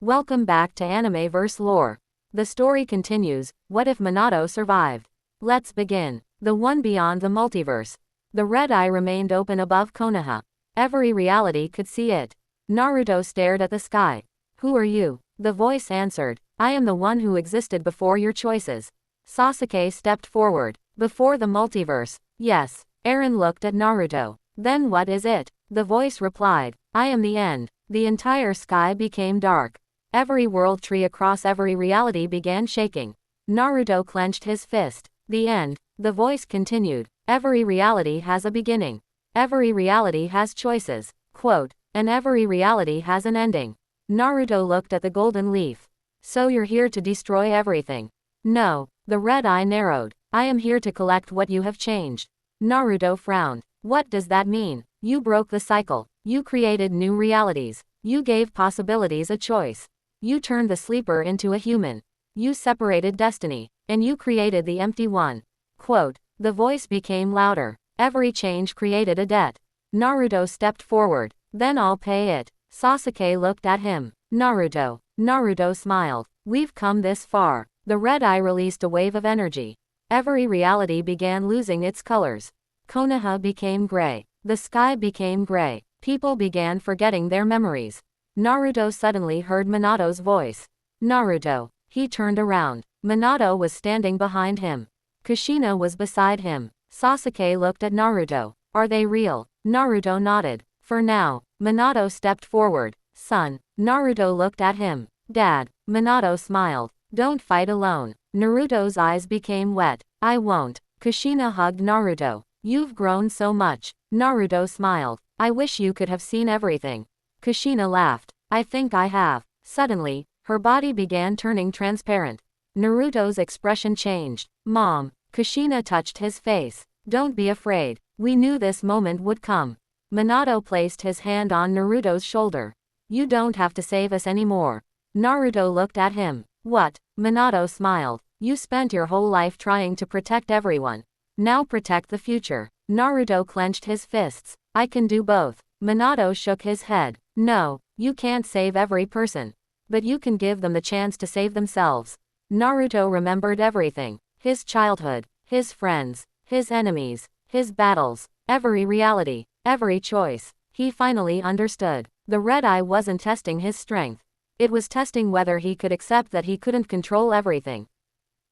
Welcome back to Animeverse Lore. The story continues. What if Minato survived? Let's begin. The one beyond the multiverse. The red eye remained open above Konoha. Every reality could see it. Naruto stared at the sky. Who are you? The voice answered. I am the one who existed before your choices. Sasuke stepped forward. Before the multiverse. Yes. Eren looked at Naruto. Then what is it? The voice replied. I am the end. The entire sky became dark. Every world tree across every reality began shaking. Naruto clenched his fist. The end. The voice continued. Every reality has a beginning. Every reality has choices. Quote. And every reality has an ending. Naruto looked at the golden leaf. So you're here to destroy everything? No. The red eye narrowed. I am here to collect what you have changed. Naruto frowned. What does that mean? You broke the cycle. You created new realities. You gave possibilities a choice. You turned the sleeper into a human. You separated destiny. And you created the empty one. Quote. The voice became louder. Every change created a debt. Naruto stepped forward. Then I'll pay it. Sasuke looked at him. Naruto. Naruto smiled. We've come this far. The red eye released a wave of energy. Every reality began losing its colors. Konoha became gray. The sky became gray. People began forgetting their memories. Naruto suddenly heard Minato's voice. Naruto. He turned around. Minato was standing behind him. Kushina was beside him. Sasuke looked at Naruto. Are they real? Naruto nodded. For now. Minato stepped forward. Son. Naruto looked at him. Dad. Minato smiled. Don't fight alone. Naruto's eyes became wet. I won't. Kushina hugged Naruto. You've grown so much. Naruto smiled. I wish you could have seen everything. Kushina laughed. I think I have. Suddenly, her body began turning transparent. Naruto's expression changed. Mom. Kushina touched his face. Don't be afraid. We knew this moment would come. Minato placed his hand on Naruto's shoulder. You don't have to save us anymore. Naruto looked at him. What? Minato smiled. You spent your whole life trying to protect everyone. Now protect the future. Naruto clenched his fists. I can do both. Minato shook his head. No, you can't save every person. But you can give them the chance to save themselves. Naruto remembered everything. His childhood, his friends, his enemies, his battles, every reality, every choice. He finally understood. The red eye wasn't testing his strength. It was testing whether he could accept that he couldn't control everything.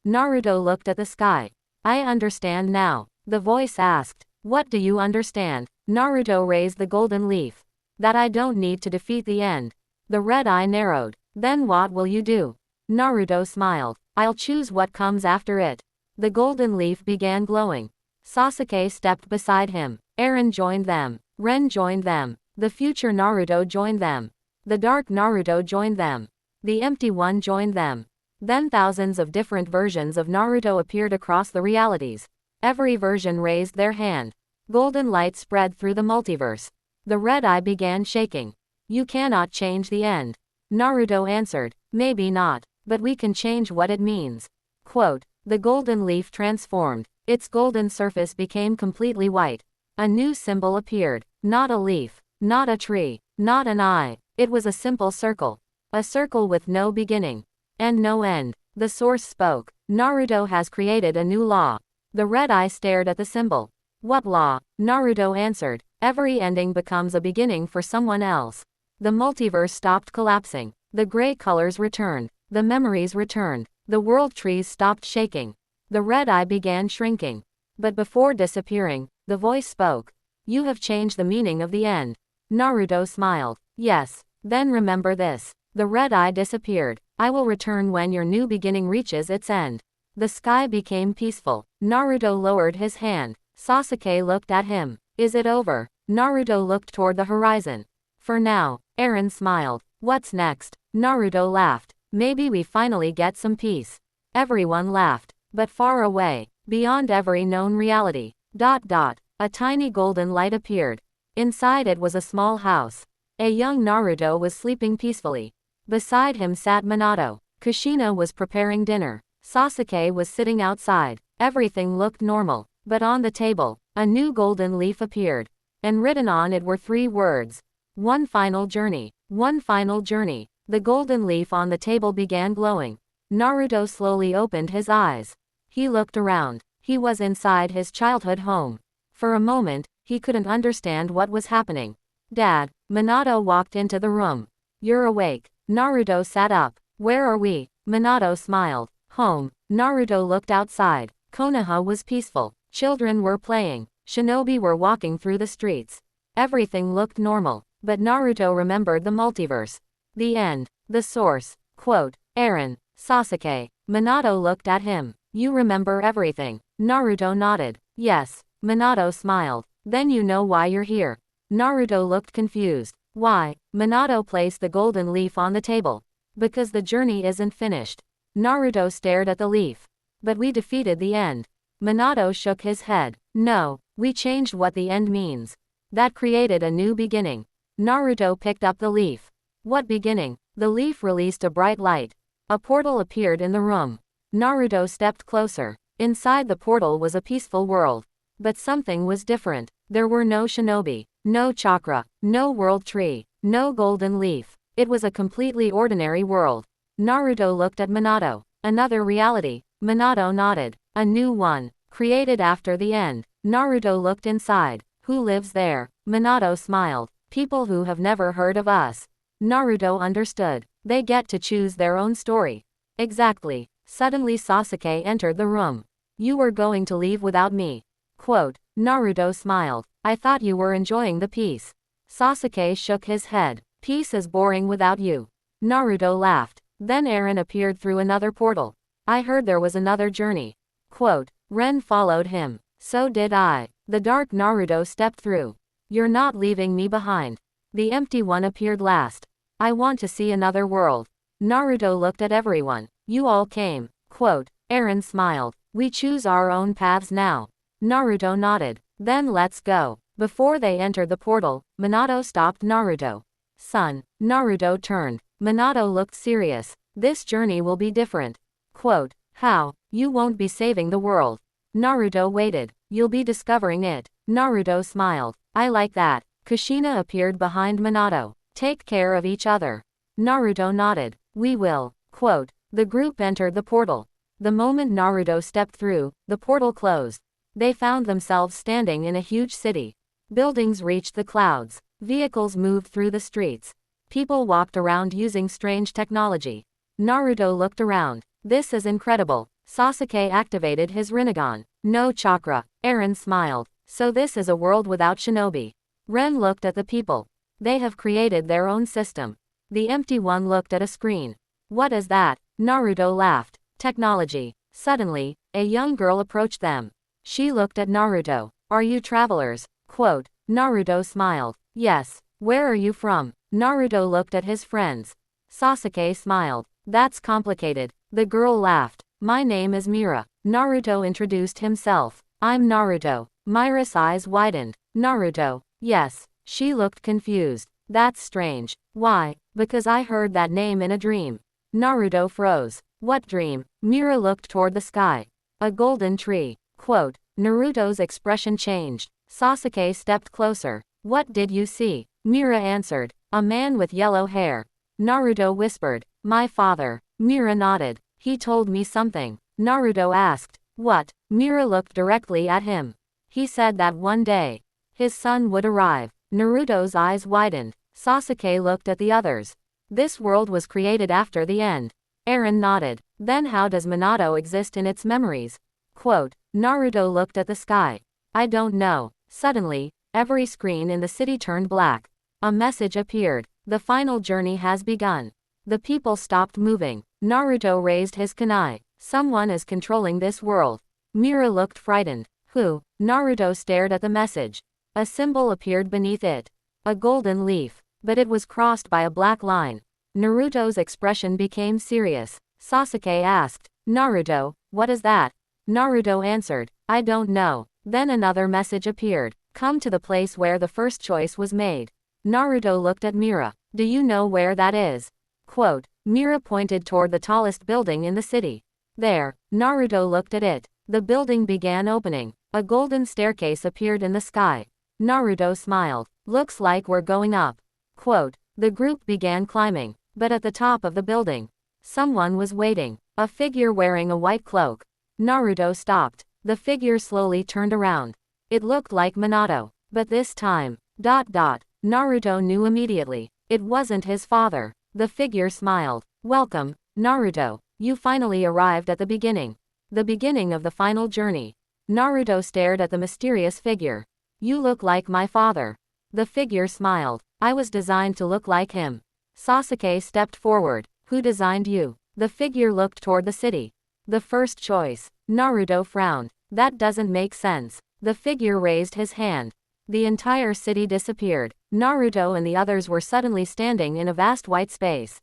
Naruto looked at the sky. I understand now. The voice asked. What do you understand? Naruto raised the golden leaf. That I don't need to defeat the end. The red eye narrowed. Then what will you do? Naruto smiled. I'll choose what comes after it. The golden leaf began glowing. Sasuke stepped beside him. Eren joined them. Ren joined them. The future Naruto joined them. The dark Naruto joined them. The empty one joined them. Then thousands of different versions of Naruto appeared across the realities. Every version raised their hand. Golden light spread through the multiverse. The red eye began shaking. You cannot change the end. Naruto answered. Maybe not, but we can change what it means. Quote. The golden leaf transformed. Its golden surface became completely white. A new symbol appeared. Not a leaf. Not a tree. Not an eye. It was a simple circle. A circle with no beginning. And no end. The source spoke. Naruto has created a new law. The red eye stared at the symbol. What law? Naruto answered. Every ending becomes a beginning for someone else. The multiverse stopped collapsing. The gray colors returned. The memories returned. The world trees stopped shaking. The red eye began shrinking. But before disappearing, the voice spoke. You have changed the meaning of the end. Naruto smiled. Yes. Then remember this. The red eye disappeared. I will return when your new beginning reaches its end. The sky became peaceful. Naruto lowered his hand. Sasuke looked at him. Is it over? Naruto looked toward the horizon. For now. Eren smiled. What's next? Naruto laughed. Maybe we finally get some peace. Everyone laughed. But far away, beyond every known reality. A tiny golden light appeared. Inside it was a small house. A young Naruto was sleeping peacefully. Beside him sat Minato. Kushina was preparing dinner. Sasuke was sitting outside. Everything looked normal. But on the table, a new golden leaf appeared. And written on it were 3 words. One final journey. One final journey. The golden leaf on the table began glowing. Naruto slowly opened his eyes. He looked around. He was inside his childhood home. For a moment, he couldn't understand what was happening. Dad, Minato walked into the room. You're awake. Naruto sat up. Where are we? Minato smiled. Home. Naruto looked outside. Konoha was peaceful. Children were playing. Shinobi were walking through the streets. Everything looked normal. But Naruto remembered the multiverse. The end. The source. Quote. Eren. Sasuke. Minato looked at him. You remember everything. Naruto nodded. Yes. Minato smiled. Then you know why you're here. Naruto looked confused. Why? Minato placed the golden leaf on the table. Because the journey isn't finished. Naruto stared at the leaf. But we defeated the end. Minato shook his head. No, we changed what the end means. That created a new beginning. Naruto picked up the leaf. What beginning? The leaf released a bright light. A portal appeared in the room. Naruto stepped closer. Inside the portal was a peaceful world. But something was different. There were no shinobi, no chakra, no world tree, no golden leaf. It was a completely ordinary world. Naruto looked at Minato. Another reality. Minato nodded. A new one. Created after the end. Naruto looked inside. Who lives there? Minato smiled. People who have never heard of us. Naruto understood. They get to choose their own story. Exactly. Suddenly Sasuke entered the room. You were going to leave without me. Quote. Naruto smiled. I thought you were enjoying the peace. Sasuke shook his head. Peace is boring without you. Naruto laughed. Then Eren appeared through another portal. I heard there was another journey. Quote. Ren followed him. So did I. The dark Naruto stepped through. You're not leaving me behind. The empty one appeared last. I want to see another world. Naruto looked at everyone. You all came. Quote. Eren smiled. We choose our own paths now. Naruto nodded. Then let's go. Before they entered the portal, Minato stopped Naruto. Son. Naruto turned. Minato looked serious. This journey will be different. Quote. How? You won't be saving the world. Naruto waited. You'll be discovering it. Naruto smiled. I like that. Kushina appeared behind Minato. Take care of each other. Naruto nodded. We will. Quote. The group entered the portal. The moment Naruto stepped through, the portal closed. They found themselves standing in a huge city. Buildings reached the clouds. Vehicles moved through the streets. People walked around using strange technology. Naruto looked around. This is incredible. Sasuke activated his Rinnegan. No chakra. Eren smiled. So this is a world without shinobi. Ren looked at the people. They have created their own system. The empty one looked at a screen. What is that? Naruto laughed. Technology. Suddenly, a young girl approached them. She looked at Naruto. Are you travelers? Quote. Naruto smiled. Yes. Where are you from? Naruto looked at his friends. Sasuke smiled. That's complicated. The girl laughed. My name is Mira. Naruto introduced himself. I'm Naruto. Mira's eyes widened. Naruto. Yes. She looked confused. That's strange. Why? Because I heard that name in a dream. Naruto froze. What dream? Mira looked toward the sky. A golden tree. Quote. Naruto's expression changed. Sasuke stepped closer. What did you see? Mira answered. A man with yellow hair. Naruto whispered. My father. Mira nodded. He told me something. Naruto asked. What? Mira looked directly at him. He said that one day, his son would arrive. Naruto's eyes widened. Sasuke looked at the others. This world was created after the end. Eren nodded. Then how does Minato exist in its memories? Quote. Naruto looked at the sky. I don't know. Suddenly, every screen in the city turned black. A message appeared. The final journey has begun. The people stopped moving. Naruto raised his kunai. Someone is controlling this world. Mira looked frightened. Who? Naruto stared at the message. A symbol appeared beneath it. A golden leaf. But it was crossed by a black line. Naruto's expression became serious. Sasuke asked. Naruto, what is that? Naruto answered. I don't know. Then another message appeared. Come to the place where the first choice was made. Naruto looked at Mira. Do you know where that is? Quote. Mira pointed toward the tallest building in the city. There. Naruto looked at it. The building began opening. A golden staircase appeared in the sky. Naruto smiled. Looks like we're going up. Quote. The group began climbing. But at the top of the building, someone was waiting. A figure wearing a white cloak. Naruto stopped. The figure slowly turned around. It looked like Minato. But this time, Naruto knew immediately. It wasn't his father. The figure smiled. Welcome, Naruto. You finally arrived at the beginning. The beginning of the final journey. Naruto stared at the mysterious figure. You look like my father. The figure smiled. I was designed to look like him. Sasuke stepped forward. Who designed you? The figure looked toward the city. The first choice. Naruto frowned. That doesn't make sense. The figure raised his hand. The entire city disappeared. Naruto and the others were suddenly standing in a vast white space.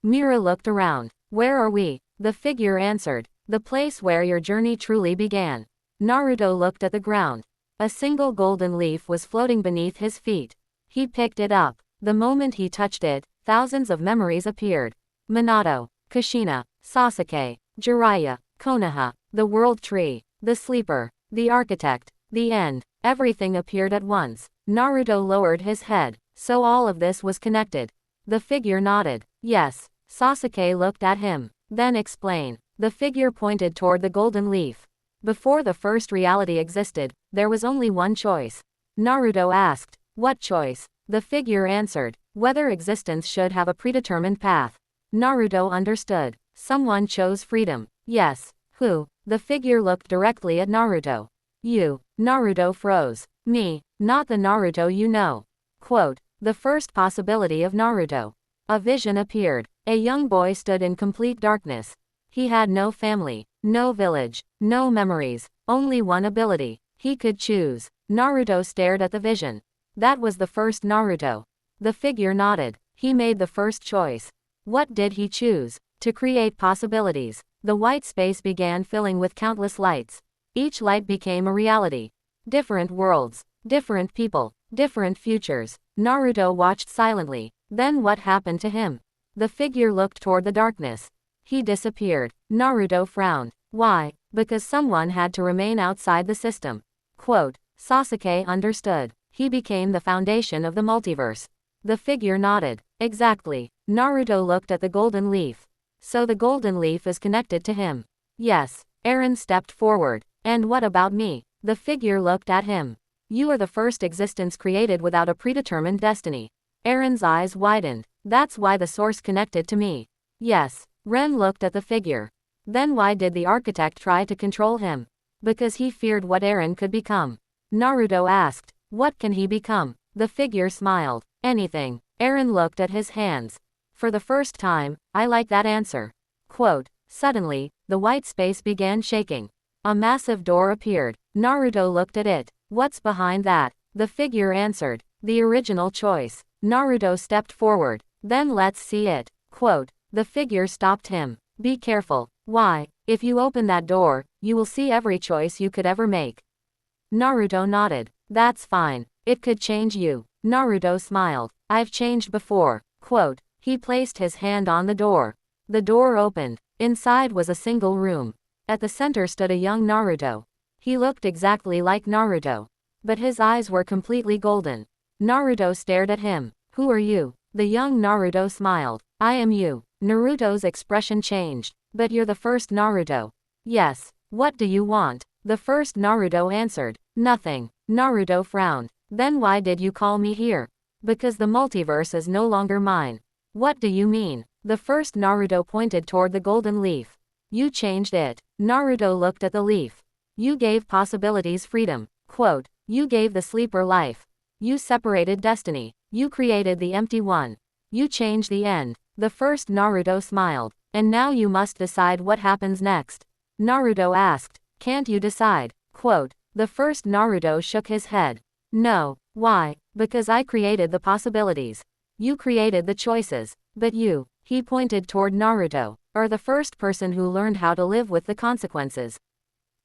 Mira looked around. Where are we? The figure answered. The place where your journey truly began. Naruto looked at the ground. A single golden leaf was floating beneath his feet. He picked it up. The moment he touched it, thousands of memories appeared. Minato, Kushina, Sasuke, Jiraiya, Konoha, the World Tree, the Sleeper, the Architect, the End. Everything appeared at once. Naruto lowered his head. So all of this was connected. The figure nodded. Yes. Sasuke looked at him. Then explain. The figure pointed toward the golden leaf. Before the first reality existed, there was only one choice. Naruto asked, what choice? The figure answered, whether existence should have a predetermined path. Naruto understood. Someone chose freedom. Yes. Who? The figure looked directly at Naruto. You. Naruto froze. Me. Not the Naruto you know. Quote. The first possibility of Naruto. A vision appeared. A young boy stood in complete darkness. He had no family, no village, no memories, only one ability. He could choose. Naruto stared at the vision. That was the first Naruto. The figure nodded. He made the first choice. What did he choose? To create possibilities. The white space began filling with countless lights. Each light became a reality. Different worlds, different people, different futures. Naruto watched silently. Then what happened to him? The figure looked toward the darkness. He disappeared. Naruto frowned. Why? Because someone had to remain outside the system. Quote. Sasuke understood. He became the foundation of the multiverse. The figure nodded. Exactly. Naruto looked at the golden leaf. So the golden leaf is connected to him. Yes. Eren stepped forward. And what about me? The figure looked at him. You are the first existence created without a predetermined destiny. Eren's eyes widened. That's why the source connected to me. Yes. Ren looked at the figure. Then why did the architect try to control him? Because he feared what Eren could become. Naruto asked, what can he become? The figure smiled. Anything. Eren looked at his hands. For the first time, I like that answer. Quote. Suddenly, the white space began shaking. A massive door appeared. Naruto looked at it. What's behind that? The figure answered. The original choice. Naruto stepped forward. Then let's see it. Quote. The figure stopped him. Be careful. Why? If you open that door, you will see every choice you could ever make. Naruto nodded. That's fine. It could change you. Naruto smiled. I've changed before. Quote. He placed his hand on the door. The door opened. Inside was a single room. At the center stood a young Naruto. He looked exactly like Naruto. But his eyes were completely golden. Naruto stared at him. Who are you? The young Naruto smiled. I am you. Naruto's expression changed. But you're the first Naruto. Yes. What do you want? The first Naruto answered. Nothing. Naruto frowned. Then why did you call me here? Because the multiverse is no longer mine. What do you mean? The first Naruto pointed toward the golden leaf. You changed it. Naruto looked at the leaf. You gave possibilities freedom. Quote. You gave the sleeper life. You separated destiny. You created the empty one. You changed the end. The first Naruto smiled. And now you must decide what happens next. Naruto asked. Can't you decide? Quote. The first Naruto shook his head. No. Why? Because I created the possibilities. You created the choices. But you, he pointed toward Naruto, are the first person who learned how to live with the consequences.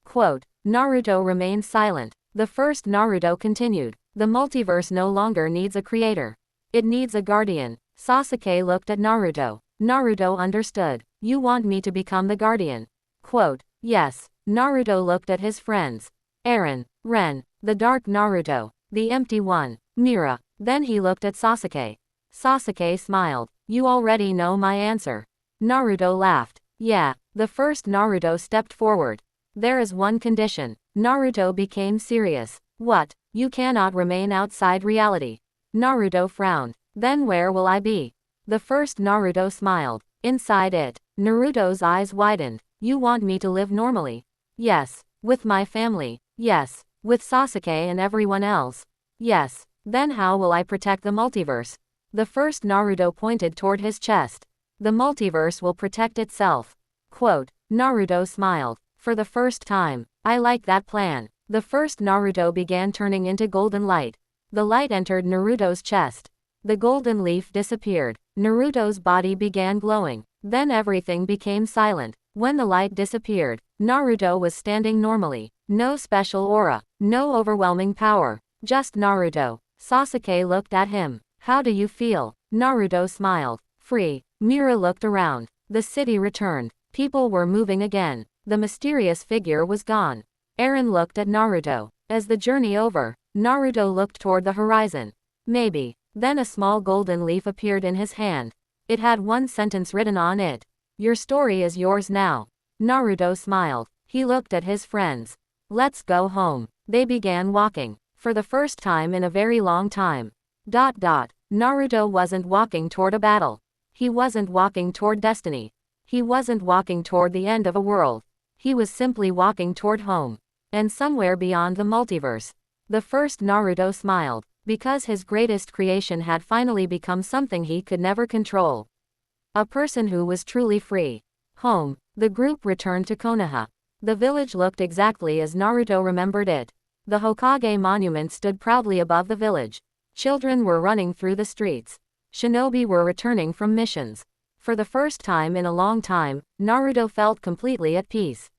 Quote. Naruto remained silent. The first Naruto continued. The multiverse no longer needs a creator. It needs a guardian. Sasuke looked at Naruto. Naruto understood. You want me to become the guardian? Quote. Yes. Naruto looked at his friends. Eren, Ren, the dark Naruto, the empty one, Mira. Then he looked at Sasuke. Sasuke smiled. You already know my answer. Naruto laughed. Yeah. The first Naruto stepped forward. There is one condition. Naruto became serious. What? You cannot remain outside reality. Naruto frowned. Then where will I be? The first Naruto smiled. Inside it. Naruto's eyes widened. You want me to live normally? Yes. With my family? Yes. With Sasuke and everyone else? Yes. Then how will I protect the multiverse? The first Naruto pointed toward his chest. The multiverse will protect itself. Quote. Naruto smiled. For the first time. I like that plan. The first Naruto began turning into golden light. The light entered Naruto's chest. The golden leaf disappeared. Naruto's body began glowing. Then everything became silent. When the light disappeared, Naruto was standing normally. No special aura. No overwhelming power. Just Naruto. Sasuke looked at him. How do you feel? Naruto smiled. Free. Mira looked around. The city returned. People were moving again. The mysterious figure was gone. Eren looked at Naruto. As the journey over, Naruto looked toward the horizon. Maybe. Then a small golden leaf appeared in his hand. It had one sentence written on it. Your story is yours now. Naruto smiled. He looked at his friends. Let's go home. They began walking. For the first time in a very long time. Naruto wasn't walking toward a battle. He wasn't walking toward destiny. He wasn't walking toward the end of a world. He was simply walking toward home. And somewhere beyond the multiverse. The first Naruto smiled, because his greatest creation had finally become something he could never control. A person who was truly free. Home. The group returned to Konoha. The village looked exactly as Naruto remembered it. The Hokage monument stood proudly above the village. Children were running through the streets. Shinobi were returning from missions. For the first time in a long time, Naruto felt completely at peace.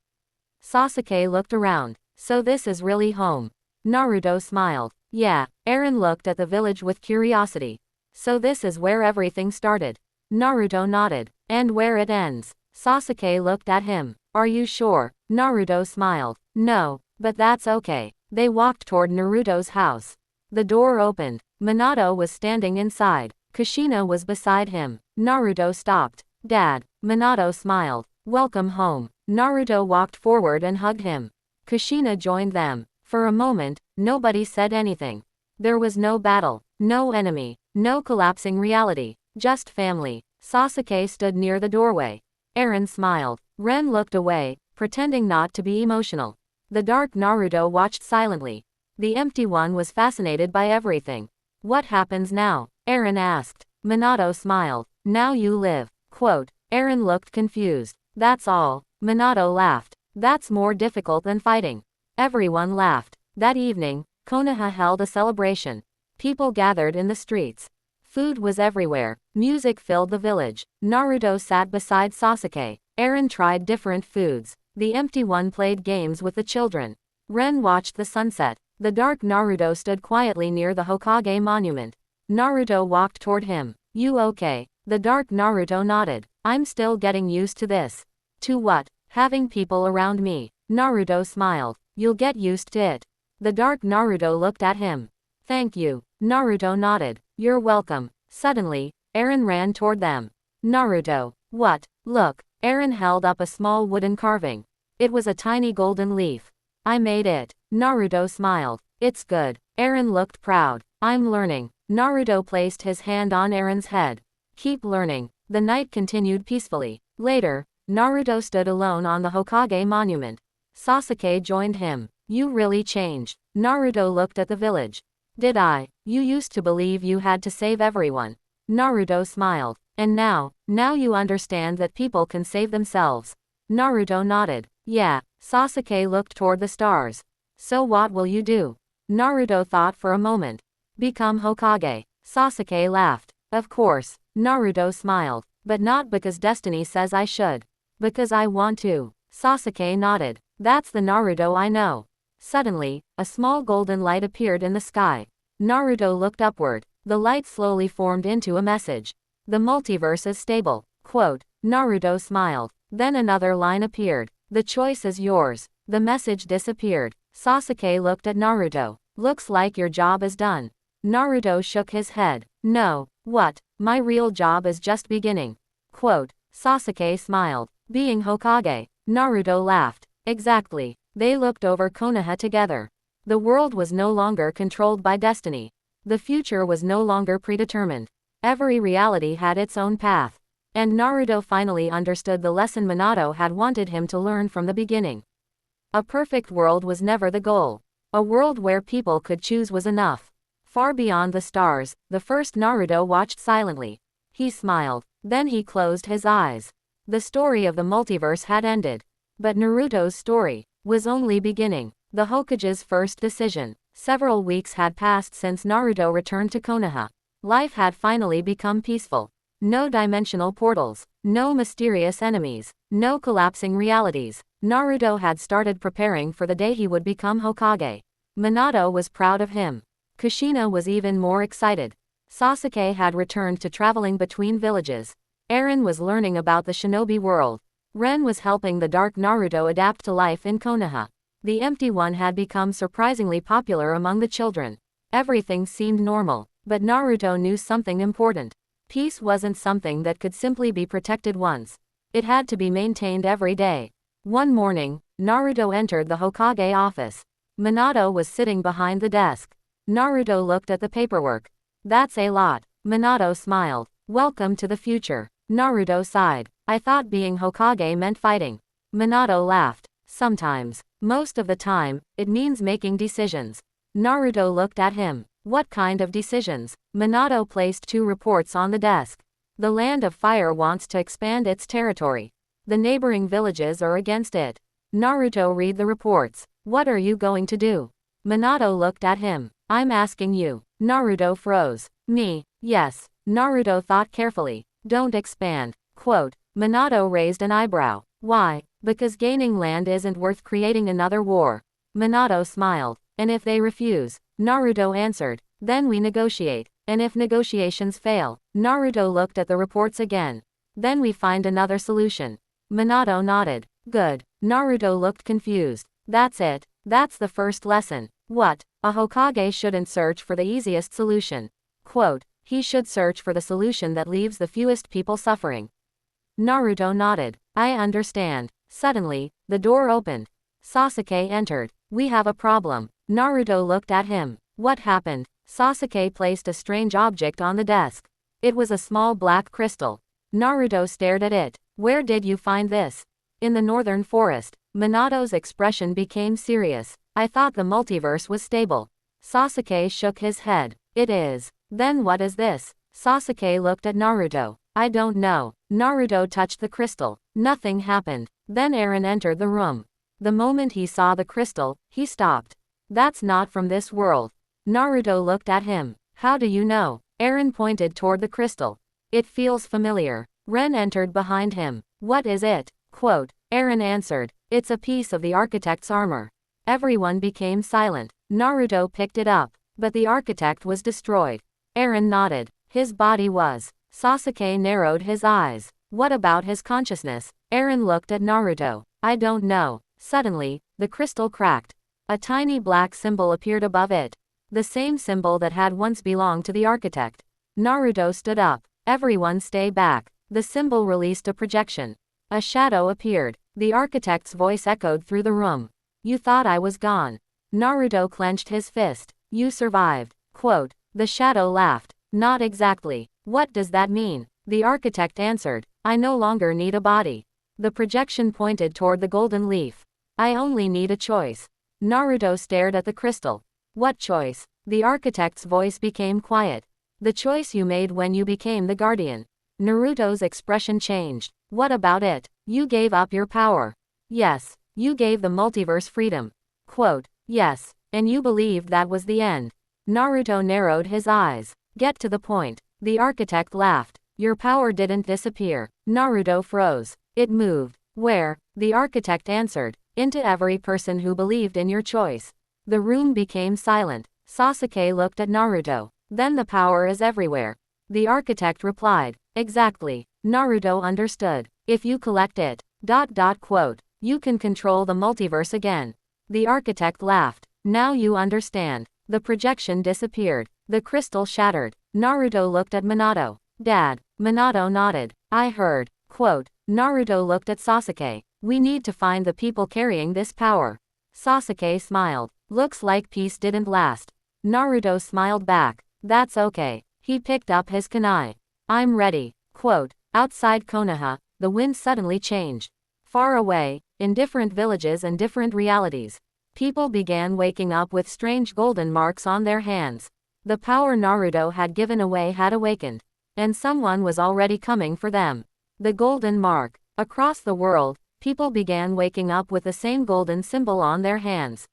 Sasuke looked around. So this is really home. Naruto smiled. Yeah. Eren looked at the village with curiosity. So this is where everything started. Naruto nodded. And where it ends. Sasuke looked at him. Are you sure? Naruto smiled. No, but that's okay. They walked toward Naruto's house. The door opened. Minato was standing inside. Kushina was beside him. Naruto stopped. Dad. Minato smiled. Welcome home. Naruto walked forward and hugged him. Kushina joined them. For a moment, nobody said anything. There was no battle, no enemy, no collapsing reality, just family. Sasuke stood near the doorway. Eren smiled. Ren looked away, pretending not to be emotional. The dark Naruto watched silently. The empty one was fascinated by everything. What happens now? Eren asked. Minato smiled. Now you live. Quote. Eren looked confused. That's all. Minato laughed. That's more difficult than fighting. Everyone laughed. That evening, Konoha held a celebration. People gathered in the streets. Food was everywhere. Music filled the village. Naruto sat beside Sasuke. Eren tried different foods. The empty one played games with the children. Ren watched the sunset. The dark Naruto stood quietly near the Hokage monument. Naruto walked toward him. You okay? The dark Naruto nodded. I'm still getting used to this. To what? Having people around me. Naruto smiled. You'll get used to it. The dark Naruto looked at him. Thank you. Naruto nodded. You're welcome. Suddenly, Eren ran toward them. Naruto. What? Look. Eren held up a small wooden carving. It was a tiny golden leaf. I made it. Naruto smiled. It's good. Eren looked proud. I'm learning. Naruto placed his hand on Eren's head. Keep learning. The night continued peacefully. Later, Naruto stood alone on the Hokage monument. Sasuke joined him. You really changed. Naruto looked at the village. Did I? You used to believe you had to save everyone. Naruto smiled. And now you understand that people can save themselves. Naruto nodded. Yeah. Sasuke looked toward the stars. So what will you do? Naruto thought for a moment. Become Hokage. Sasuke laughed. Of course. Naruto smiled. But not because destiny says I should. Because I want to. Sasuke nodded. That's the Naruto I know. Suddenly, a small golden light appeared in the sky. Naruto looked upward. The light slowly formed into a message. The multiverse is stable. Quote. Naruto smiled. Then another line appeared. The choice is yours. The message disappeared. Sasuke looked at Naruto. Looks like your job is done. Naruto shook his head. No. What? My real job is just beginning. Quote. Sasuke smiled. Being Hokage. Naruto laughed. Exactly. They looked over Konoha together. The world was no longer controlled by destiny. The future was no longer predetermined. Every reality had its own path. And Naruto finally understood the lesson Minato had wanted him to learn from the beginning. A perfect world was never the goal. A world where people could choose was enough. Far beyond the stars, the first Naruto watched silently. He smiled. Then he closed his eyes. The story of the multiverse had ended. But Naruto's story was only beginning. The Hokage's first decision. Several weeks had passed since Naruto returned to Konoha. Life had finally become peaceful. No dimensional portals. No mysterious enemies. No collapsing realities. Naruto had started preparing for the day he would become Hokage. Minato was proud of him. Kushina was even more excited. Sasuke had returned to traveling between villages. Eren was learning about the shinobi world. Ren was helping the dark Naruto adapt to life in Konoha. The Empty One had become surprisingly popular among the children. Everything seemed normal, but Naruto knew something important. Peace wasn't something that could simply be protected once. It had to be maintained every day. One morning, Naruto entered the Hokage office. Minato was sitting behind the desk. Naruto looked at the paperwork. That's a lot. Minato smiled. Welcome to the future. Naruto sighed. I thought being Hokage meant fighting. Minato laughed. Sometimes. Most of the time, it means making decisions. Naruto looked at him. What kind of decisions? Minato placed 2 reports on the desk. The Land of Fire wants to expand its territory. The neighboring villages are against it. Naruto read the reports. What are you going to do? Minato looked at him. I'm asking you. Naruto froze. Me? Yes. Naruto thought carefully. Don't expand. Quote. Minato raised an eyebrow. Why? Because gaining land isn't worth creating another war. Minato smiled. And if they refuse? Naruto answered. Then we negotiate. And if negotiations fail? Naruto looked at the reports again. Then we find another solution. Minato nodded. Good. Naruto looked confused. That's it. That's the first lesson. What? A Hokage shouldn't search for the easiest solution. Quote. He should search for the solution that leaves the fewest people suffering. Naruto nodded. I understand. Suddenly, the door opened. Sasuke entered. We have a problem. Naruto looked at him. What happened? Sasuke placed a strange object on the desk. It was a small black crystal. Naruto stared at it. Where did you find this? In the northern forest. Minato's expression became serious. I thought the multiverse was stable. Sasuke shook his head. It is. Then what is this? Sasuke looked at Naruto. I don't know. Naruto touched the crystal. Nothing happened. Then Eren entered the room. The moment he saw the crystal, he stopped. That's not from this world. Naruto looked at him. How do you know? Eren pointed toward the crystal. It feels familiar. Ren entered behind him. What is it? Quote. Eren answered. It's a piece of the architect's armor. Everyone became silent. Naruto picked it up. But the architect was destroyed. Eren nodded. His body was. Sasuke narrowed his eyes. What about his consciousness? Eren looked at Naruto. I don't know. Suddenly, the crystal cracked. A tiny black symbol appeared above it. The same symbol that had once belonged to the architect. Naruto stood up. Everyone stay back. The symbol released a projection. A shadow appeared. The architect's voice echoed through the room. You thought I was gone. Naruto clenched his fist. You survived. Quote. The shadow laughed. Not exactly. What does that mean? The architect answered. I no longer need a body. The projection pointed toward the golden leaf. I only need a choice. Naruto stared at the crystal. What choice? The architect's voice became quiet. The choice you made when you became the guardian. Naruto's expression changed. What about it? You gave up your power. Yes. You gave the multiverse freedom. Quote. Yes. And you believed that was the end. Naruto narrowed his eyes. Get to the point. The architect laughed. Your power didn't disappear. Naruto froze. It moved. Where? The architect answered. Into every person who believed in your choice. The room became silent. Sasuke looked at Naruto. Then the power is everywhere. The architect replied. Exactly. Naruto understood. If you collect it. Quote. You can control the multiverse again. The architect laughed. Now you understand. The projection disappeared. The crystal shattered. Naruto looked at Minato. Dad. Minato nodded. I heard. Quote. Naruto looked at Sasuke. We need to find the people carrying this power. Sasuke smiled. Looks like peace didn't last. Naruto smiled back. That's okay. He picked up his kunai. I'm ready. Quote. Outside Konoha, the wind suddenly changed. Far away, in different villages and different realities, people began waking up with strange golden marks on their hands. The power Naruto had given away had awakened, and someone was already coming for them. The golden mark. Across the world, people began waking up with the same golden symbol on their hands.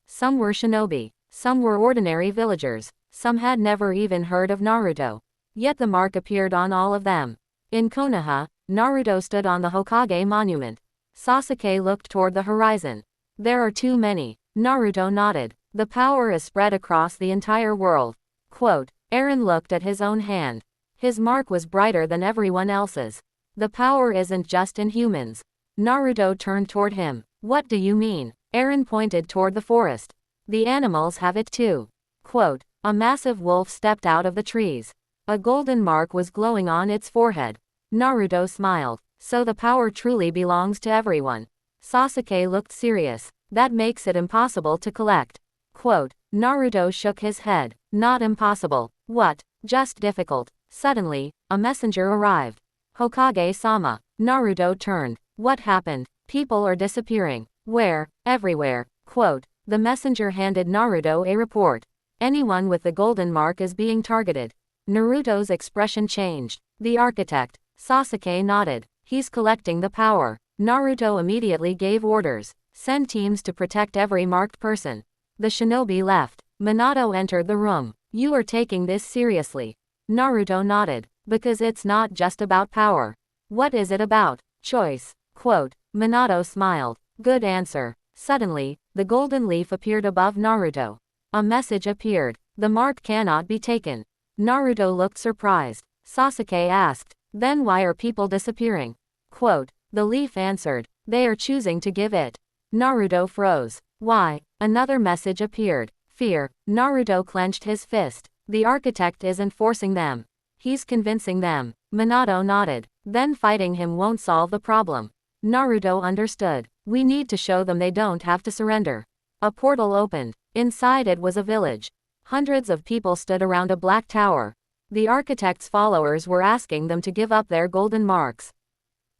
Some were shinobi, some were ordinary villagers, some had never even heard of Naruto. Yet the mark appeared on all of them. In Konoha, Naruto stood on the Hokage monument. Sasuke looked toward the horizon. There are too many. Naruto nodded. The power is spread across the entire world. Quote. Eren looked at his own hand. His mark was brighter than everyone else's. The power isn't just in humans. Naruto turned toward him. What do you mean? Eren pointed toward the forest. The animals have it too. Quote. A massive wolf stepped out of the trees. A golden mark was glowing on its forehead. Naruto smiled. So the power truly belongs to everyone. Sasuke looked serious. That makes it impossible to collect. Quote. Naruto shook his head. Not impossible. What? Just difficult. Suddenly, a messenger arrived. Hokage-sama. Naruto turned. What happened? People are disappearing. Where? Everywhere. Quote. The messenger handed Naruto a report. Anyone with the golden mark is being targeted. Naruto's expression changed. The architect. Sasuke nodded. He's collecting the power. Naruto immediately gave orders. Send teams to protect every marked person. The shinobi left. Minato entered the room. You are taking this seriously. Naruto nodded. Because it's not just about power. What is it about? Choice. Quote. Minato smiled. Good answer. Suddenly, the golden leaf appeared above Naruto. A message appeared. The mark cannot be taken. Naruto looked surprised. Sasuke asked. Then why are people disappearing? Quote. The leaf answered. They are choosing to give it. Naruto froze. Why? Another message appeared. Fear. Naruto clenched his fist. The architect isn't forcing them. He's convincing them. Minato nodded. Then fighting him won't solve the problem. Naruto understood. We need to show them they don't have to surrender. A portal opened. Inside it was a village. Hundreds of people stood around a black tower. The architect's followers were asking them to give up their golden marks.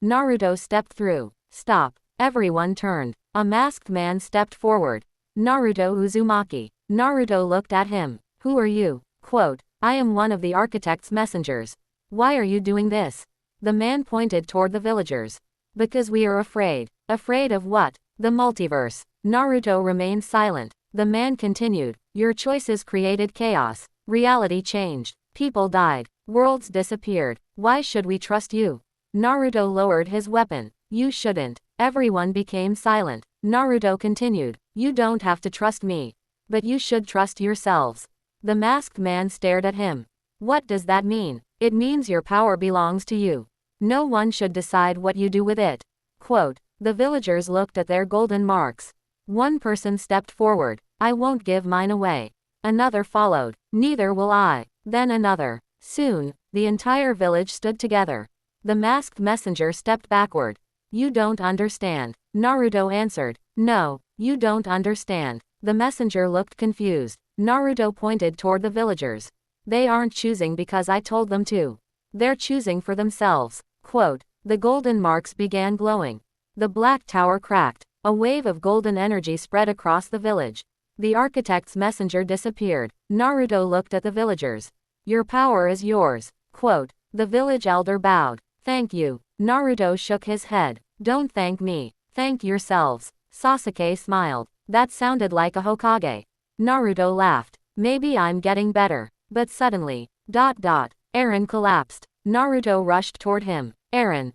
Naruto stepped through. Stop. Everyone turned. A masked man stepped forward. Naruto Uzumaki. Naruto looked at him. Who are you? Quote. I am one of the architect's messengers. Why are you doing this? The man pointed toward the villagers. Because we are afraid. Afraid of what? The multiverse. Naruto remained silent. The man continued. Your choices created chaos. Reality changed. People died. Worlds disappeared. Why should we trust you? Naruto lowered his weapon. You shouldn't. Everyone became silent. Naruto continued. You don't have to trust me. But you should trust yourselves. The masked man stared at him. What does that mean? It means your power belongs to you. No one should decide what you do with it. Quote. The villagers looked at their golden marks. One person stepped forward. I won't give mine away. Another followed. Neither will I. Then another. Soon, the entire village stood together. The masked messenger stepped backward. You don't understand. Naruto answered. No, you don't understand. The messenger looked confused. Naruto pointed toward the villagers. They aren't choosing because I told them to. They're choosing for themselves. Quote. The golden marks began glowing. The black tower cracked. A wave of golden energy spread across the village. The architect's messenger disappeared. Naruto looked at the villagers. Your power is yours. Quote. The village elder bowed. Thank you. Naruto shook his head. Don't thank me. Thank yourselves. Sasuke smiled. That sounded like a Hokage. Naruto laughed. Maybe I'm getting better. But suddenly, Eren collapsed. Naruto rushed toward him. Eren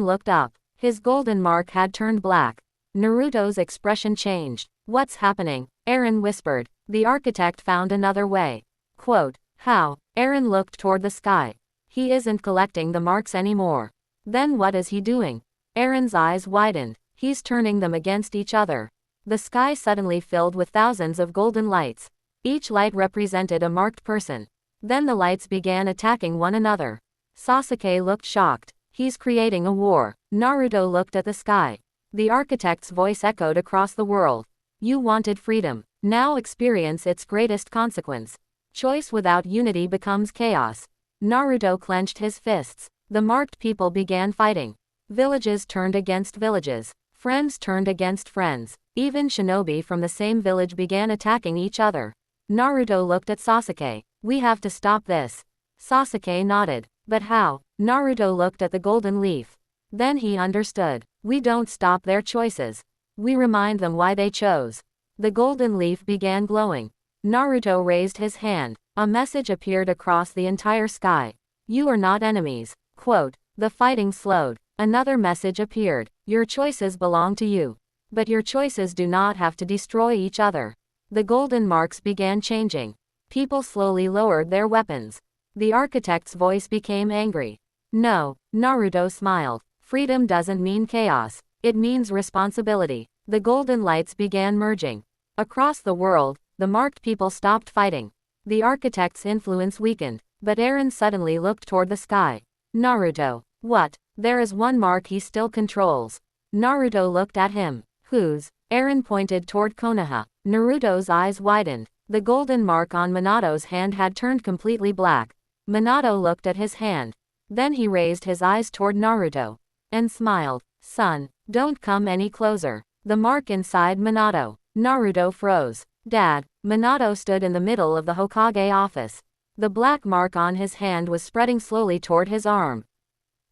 looked up. His golden mark had turned black. Naruto's expression changed. What's happening? Eren whispered. The architect found another way. Quote. How? Eren looked toward the sky. He isn't collecting the marks anymore. Then what is he doing? Eren's eyes widened. He's turning them against each other. The sky suddenly filled with thousands of golden lights. Each light represented a marked person. Then the lights began attacking one another. Sasuke looked shocked. He's creating a war. Naruto looked at the sky. The architect's voice echoed across the world. You wanted freedom. Now experience its greatest consequence. Choice without unity becomes chaos. Naruto clenched his fists. The marked people began fighting. Villages turned against villages. Friends turned against friends. Even shinobi from the same village began attacking each other. Naruto looked at Sasuke. We have to stop this. Sasuke nodded. But how? Naruto looked at the golden leaf. Then he understood. We don't stop their choices. We remind them why they chose. The golden leaf began glowing. Naruto raised his hand. A message appeared across the entire sky. You are not enemies. Quote. The fighting slowed. Another message appeared. Your choices belong to you. But your choices do not have to destroy each other. The golden marks began changing. People slowly lowered their weapons. The architect's voice became angry. No, Naruto smiled. Freedom doesn't mean chaos. It means responsibility. The golden lights began merging. Across the world, the marked people stopped fighting. The architect's influence weakened, but Eren suddenly looked toward the sky. Naruto. What? There is one mark he still controls. Naruto looked at him. Whose? Eren pointed toward Konoha. Naruto's eyes widened. The golden mark on Minato's hand had turned completely black. Minato looked at his hand. Then he raised his eyes toward Naruto. And smiled. Son, don't come any closer. The mark inside Minato. Naruto froze. Dad. Minato stood in the middle of the Hokage office. The black mark on his hand was spreading slowly toward his arm.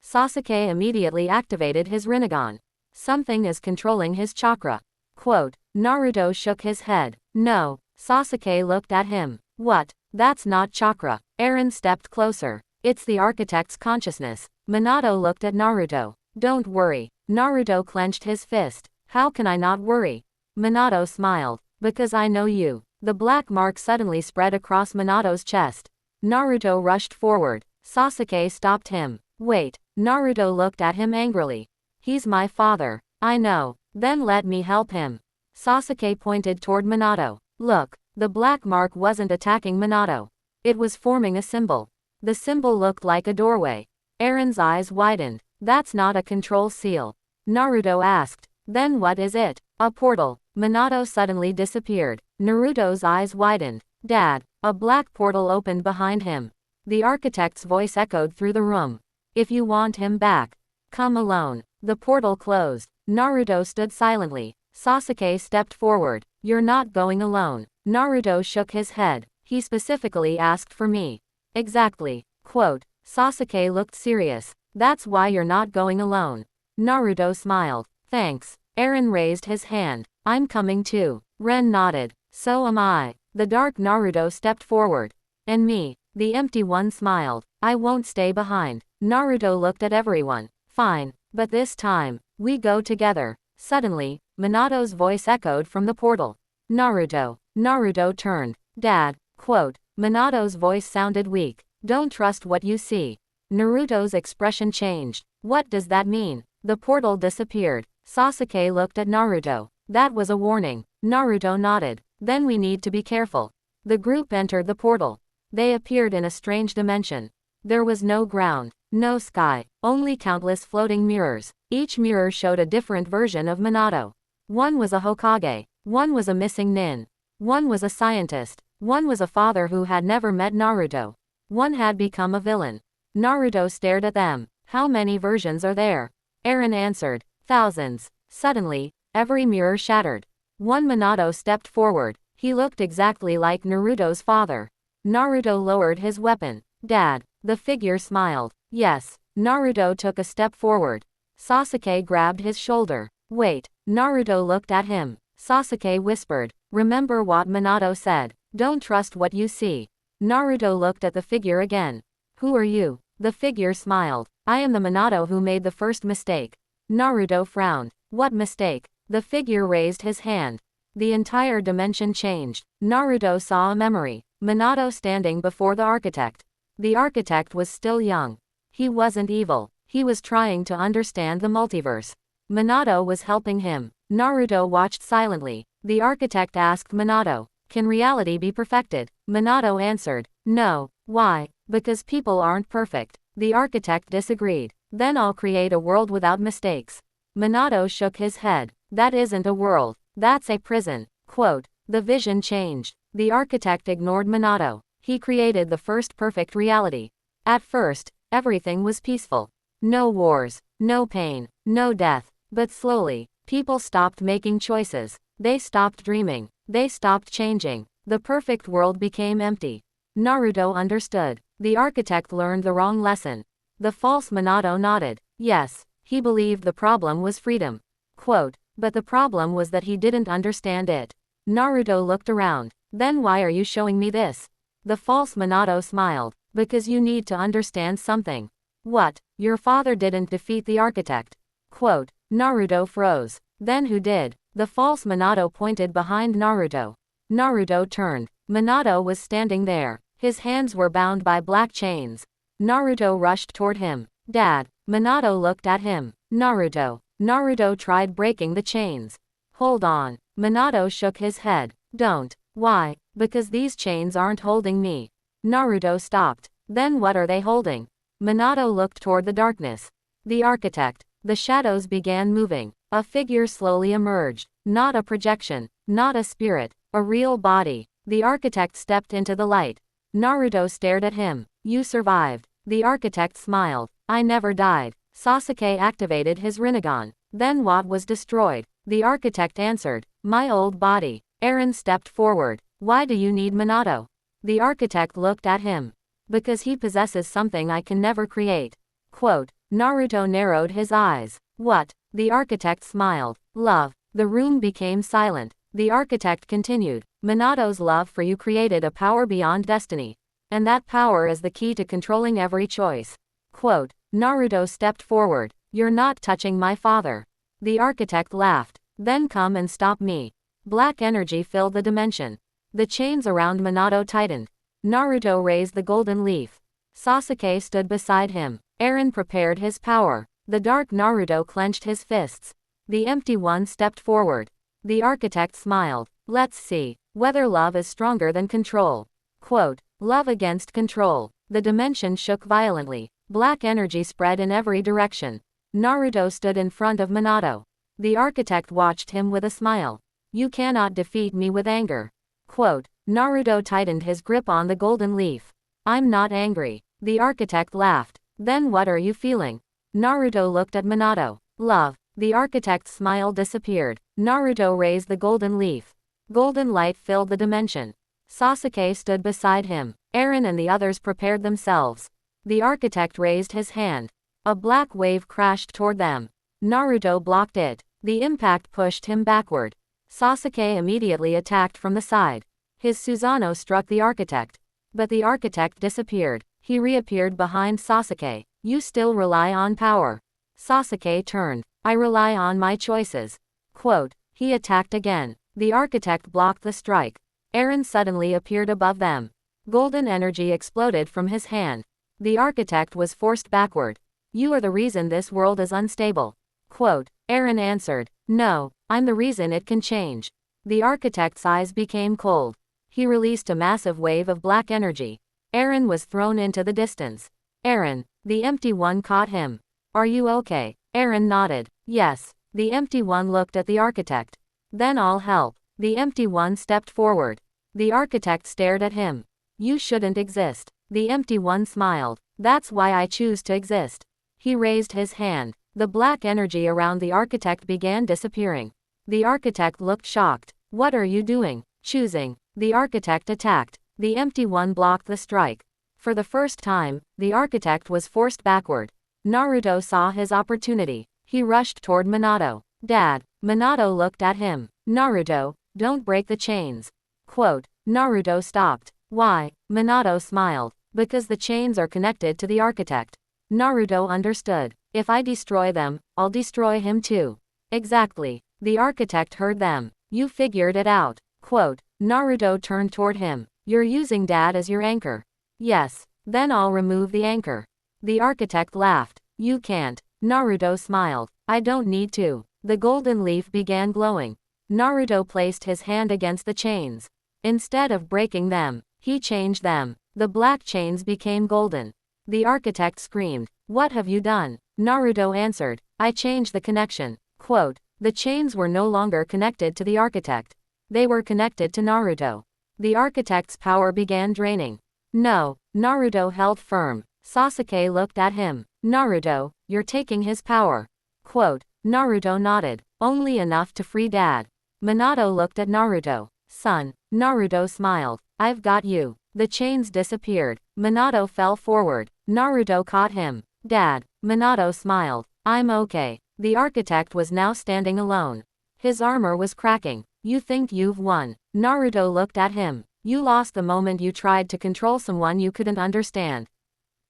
Sasuke immediately activated his Rinnegan. Something is controlling his chakra. Quote. Naruto shook his head. No. Sasuke looked at him. What? That's not chakra. Eren stepped closer. It's the architect's consciousness. Minato looked at Naruto. Don't worry. Naruto clenched his fist. How can I not worry? Minato smiled. Because I know you. The black mark suddenly spread across Minato's chest. Naruto rushed forward. Sasuke stopped him. Wait. Naruto looked at him angrily. He's my father. I know. Then let me help him. Sasuke pointed toward Minato. Look. The black mark wasn't attacking Minato. It was forming a symbol. The symbol looked like a doorway. Eren's eyes widened. That's not a control seal. Naruto asked. Then what is it? A portal. Minato suddenly disappeared. Naruto's eyes widened. Dad. A black portal opened behind him. The architect's voice echoed through the room. If you want him back, come alone. The portal closed. Naruto stood silently. Sasuke stepped forward. You're not going alone. Naruto shook his head. He specifically asked for me. Exactly. Quote. Sasuke looked serious. That's why you're not going alone. Naruto smiled. Thanks. Eren raised his hand. I'm coming too. Ren nodded. So am I. The dark Naruto stepped forward. And me. The empty one smiled. I won't stay behind. Naruto looked at everyone. Fine. But this time, we go together. Suddenly, Minato's voice echoed from the portal. Naruto. Naruto turned. Dad. Quote. Minato's voice sounded weak. Don't trust what you see. Naruto's expression changed. What does that mean? The portal disappeared. Sasuke looked at Naruto. That was a warning. Naruto nodded. Then we need to be careful. The group entered the portal. They appeared in a strange dimension. There was no ground, no sky, only countless floating mirrors. Each mirror showed a different version of Minato. One was a Hokage. One was a missing nin. One was a scientist. One was a father who had never met Naruto. One had become a villain. Naruto stared at them. How many versions are there? Eren answered. Thousands. Suddenly, every mirror shattered. One Minato stepped forward. He looked exactly like Naruto's father. Naruto lowered his weapon. Dad. The figure smiled. Yes. Naruto took a step forward. Sasuke grabbed his shoulder. Wait. Naruto looked at him. Sasuke whispered. Remember what Minato said. Don't trust what you see. Naruto looked at the figure again. Who are you? The figure smiled. I am the Minato who made the first mistake. Naruto frowned. What mistake? The figure raised his hand. The entire dimension changed. Naruto saw a memory. Minato standing before the architect. The architect was still young. He wasn't evil. He was trying to understand the multiverse. Minato was helping him. Naruto watched silently. The architect asked Minato, Can reality be perfected? Minato answered. No. Why? Because people aren't perfect. The architect disagreed. Then I'll create a world without mistakes. Minato shook his head. That isn't a world. That's a prison. Quote. The vision changed. The architect ignored Minato. He created the first perfect reality. At first, everything was peaceful. No wars, no pain, no death. But slowly, people stopped making choices. They stopped dreaming. They stopped changing. The perfect world became empty. Naruto understood. The architect learned the wrong lesson. The false Minato nodded. Yes, he believed the problem was freedom. Quote. But the problem was that he didn't understand it. Naruto looked around. Then why are you showing me this? The false Minato smiled. Because you need to understand something. What? Your father didn't defeat the architect. Quote. Naruto froze. Then who did? The false Minato pointed behind Naruto. Naruto turned. Minato was standing there. His hands were bound by black chains. Naruto rushed toward him. Dad. Minato looked at him. Naruto. Naruto tried breaking the chains. Hold on. Minato shook his head. Don't. Why? Because these chains aren't holding me. Naruto stopped. Then what are they holding? Minato looked toward the darkness. The architect. The shadows began moving. A figure slowly emerged. Not a projection. Not a spirit. A real body. The architect stepped into the light. Naruto stared at him. You survived. The architect smiled. I never died. Sasuke activated his Rinnegan. Then what was destroyed? The architect answered. My old body. Eren stepped forward. Why do you need Minato? The architect looked at him. Because he possesses something I can never create. Quote. Naruto narrowed his eyes. What? The architect smiled. Love. The room became silent. The architect continued. Minato's love for you created a power beyond destiny. And that power is the key to controlling every choice. Quote. Naruto stepped forward. You're not touching my father. The architect laughed. Then come and stop me. Black energy filled the dimension. The chains around Minato tightened. Naruto raised the golden leaf. Sasuke stood beside him. Eren prepared his power. The dark Naruto clenched his fists. The empty one stepped forward. The architect smiled. Let's see whether love is stronger than control. Quote. Love against control. The dimension shook violently. Black energy spread in every direction. Naruto stood in front of Minato. The architect watched him with a smile. You cannot defeat me with anger. Quote. Naruto tightened his grip on the golden leaf. I'm not angry. The architect laughed. Then what are you feeling? Naruto looked at Minato. Love. The architect's smile disappeared. Naruto raised the golden leaf. Golden light filled the dimension. Sasuke stood beside him. Eren and the others prepared themselves. The architect raised his hand. A black wave crashed toward them. Naruto blocked it. The impact pushed him backward. Sasuke immediately attacked from the side. His Susanoo struck the architect. But the architect disappeared. He reappeared behind Sasuke. You still rely on power. Sasuke turned. I rely on my choices. Quote. He attacked again. The architect blocked the strike. Eren suddenly appeared above them. Golden energy exploded from his hand. The architect was forced backward. You are the reason this world is unstable. Quote. Eren answered. No, I'm the reason it can change. The architect's eyes became cold. He released a massive wave of black energy. Eren was thrown into the distance. Eren. The empty one caught him. Are you okay? Eren nodded. Yes. The empty one looked at the architect. Then I'll help. The empty one stepped forward. The architect stared at him. You shouldn't exist. The empty one smiled. That's why I choose to exist. He raised his hand. The black energy around the architect began disappearing. The architect looked shocked. What are you doing? Choosing. The architect attacked. The empty one blocked the strike. For the first time, the architect was forced backward. Naruto saw his opportunity. He rushed toward Minato. Dad. Minato looked at him. Naruto, don't break the chains. Quote. Naruto stopped. Why? Minato smiled. Because the chains are connected to the architect. Naruto understood. If I destroy them, I'll destroy him too. Exactly. The architect heard them. You figured it out. Quote. Naruto turned toward him. You're using Dad as your anchor. Yes. Then I'll remove the anchor. The architect laughed. You can't. Naruto smiled. I don't need to. The golden leaf began glowing. Naruto placed his hand against the chains. Instead of breaking them, he changed them. The black chains became golden. The architect screamed, "What have you done?" Naruto answered, "I changed the connection." Quote, the chains were no longer connected to the architect. They were connected to Naruto. The architect's power began draining. No, Naruto held firm. Sasuke looked at him. Naruto, you're taking his power. Quote, Naruto nodded, only enough to free Dad. Minato looked at Naruto. Son. Naruto smiled. I've got you. The chains disappeared. Minato fell forward. Naruto caught him. Dad. Minato smiled. I'm okay. The architect was now standing alone. His armor was cracking. You think you've won. Naruto looked at him. You lost the moment you tried to control someone you couldn't understand.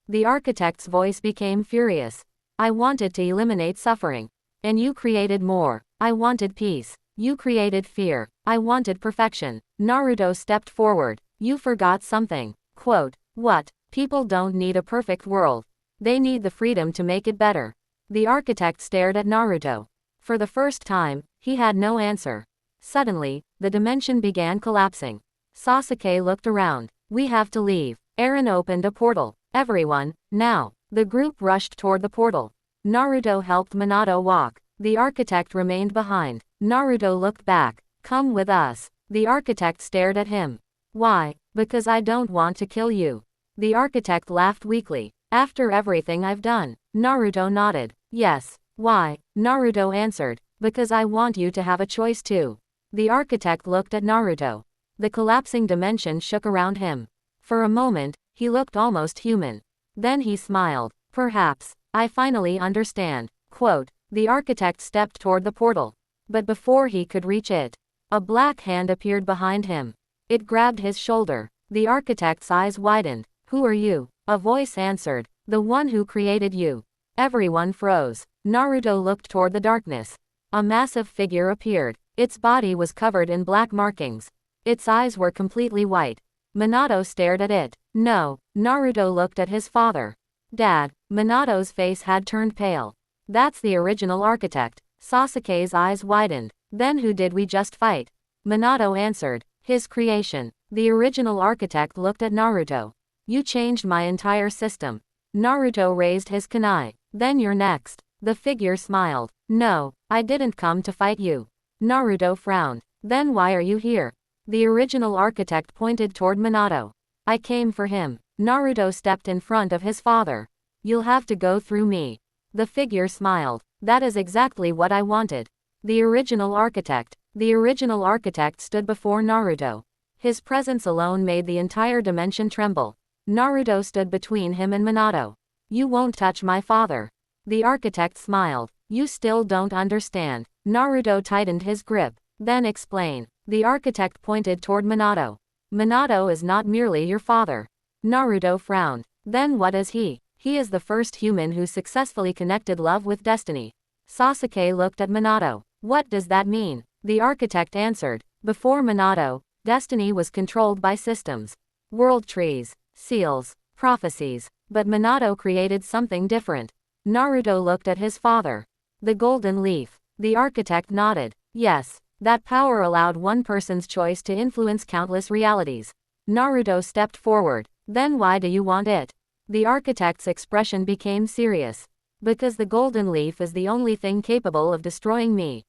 The architect's voice became furious. I wanted to eliminate suffering. And you created more. I wanted peace. You created fear. I wanted perfection. Naruto stepped forward. You forgot something. Quote, what? People don't need a perfect world. They need the freedom to make it better. The architect stared at Naruto. For the first time, he had no answer. Suddenly, the dimension began collapsing. Sasuke looked around. We have to leave. Eren opened a portal. Everyone, now. The group rushed toward the portal. Naruto helped Minato walk. The architect remained behind. Naruto looked back. Come with us. The architect stared at him. Why? Because I don't want to kill you. The architect laughed weakly. After everything I've done. Naruto nodded. Yes. Why? Naruto answered. Because I want you to have a choice too. The architect looked at Naruto. The collapsing dimension shook around him. For a moment, he looked almost human. Then he smiled. Perhaps. I finally understand. Quote, the architect stepped toward the portal. But before he could reach it, a black hand appeared behind him. It grabbed his shoulder. The architect's eyes widened. Who are you? A voice answered. The one who created you. Everyone froze. Naruto looked toward the darkness. A massive figure appeared. Its body was covered in black markings. Its eyes were completely white. Minato stared at it. No. Naruto looked at his father. Dad. Minato's face had turned pale. That's the original architect. Sasuke's eyes widened. Then who did we just fight? Minato answered. His creation. The original architect looked at Naruto. You changed my entire system. Naruto raised his kunai. Then you're next. The figure smiled. No, I didn't come to fight you. Naruto frowned. Then why are you here? The original architect pointed toward Minato. I came for him. Naruto stepped in front of his father. You'll have to go through me. The figure smiled. That is exactly what I wanted. The original architect. The original architect stood before Naruto. His presence alone made the entire dimension tremble. Naruto stood between him and Minato. You won't touch my father. The architect smiled. You still don't understand. Naruto tightened his grip. Then explain. The architect pointed toward Minato. Minato is not merely your father. Naruto frowned. Then what is he? He is the first human who successfully connected love with destiny. Sasuke looked at Minato. What does that mean? The architect answered. Before Minato, destiny was controlled by systems. World trees, seals, prophecies. But Minato created something different. Naruto looked at his father. The golden leaf. The architect nodded. Yes, that power allowed one person's choice to influence countless realities. Naruto stepped forward. Then why do you want it? The architect's expression became serious. Because the golden leaf is the only thing capable of destroying me.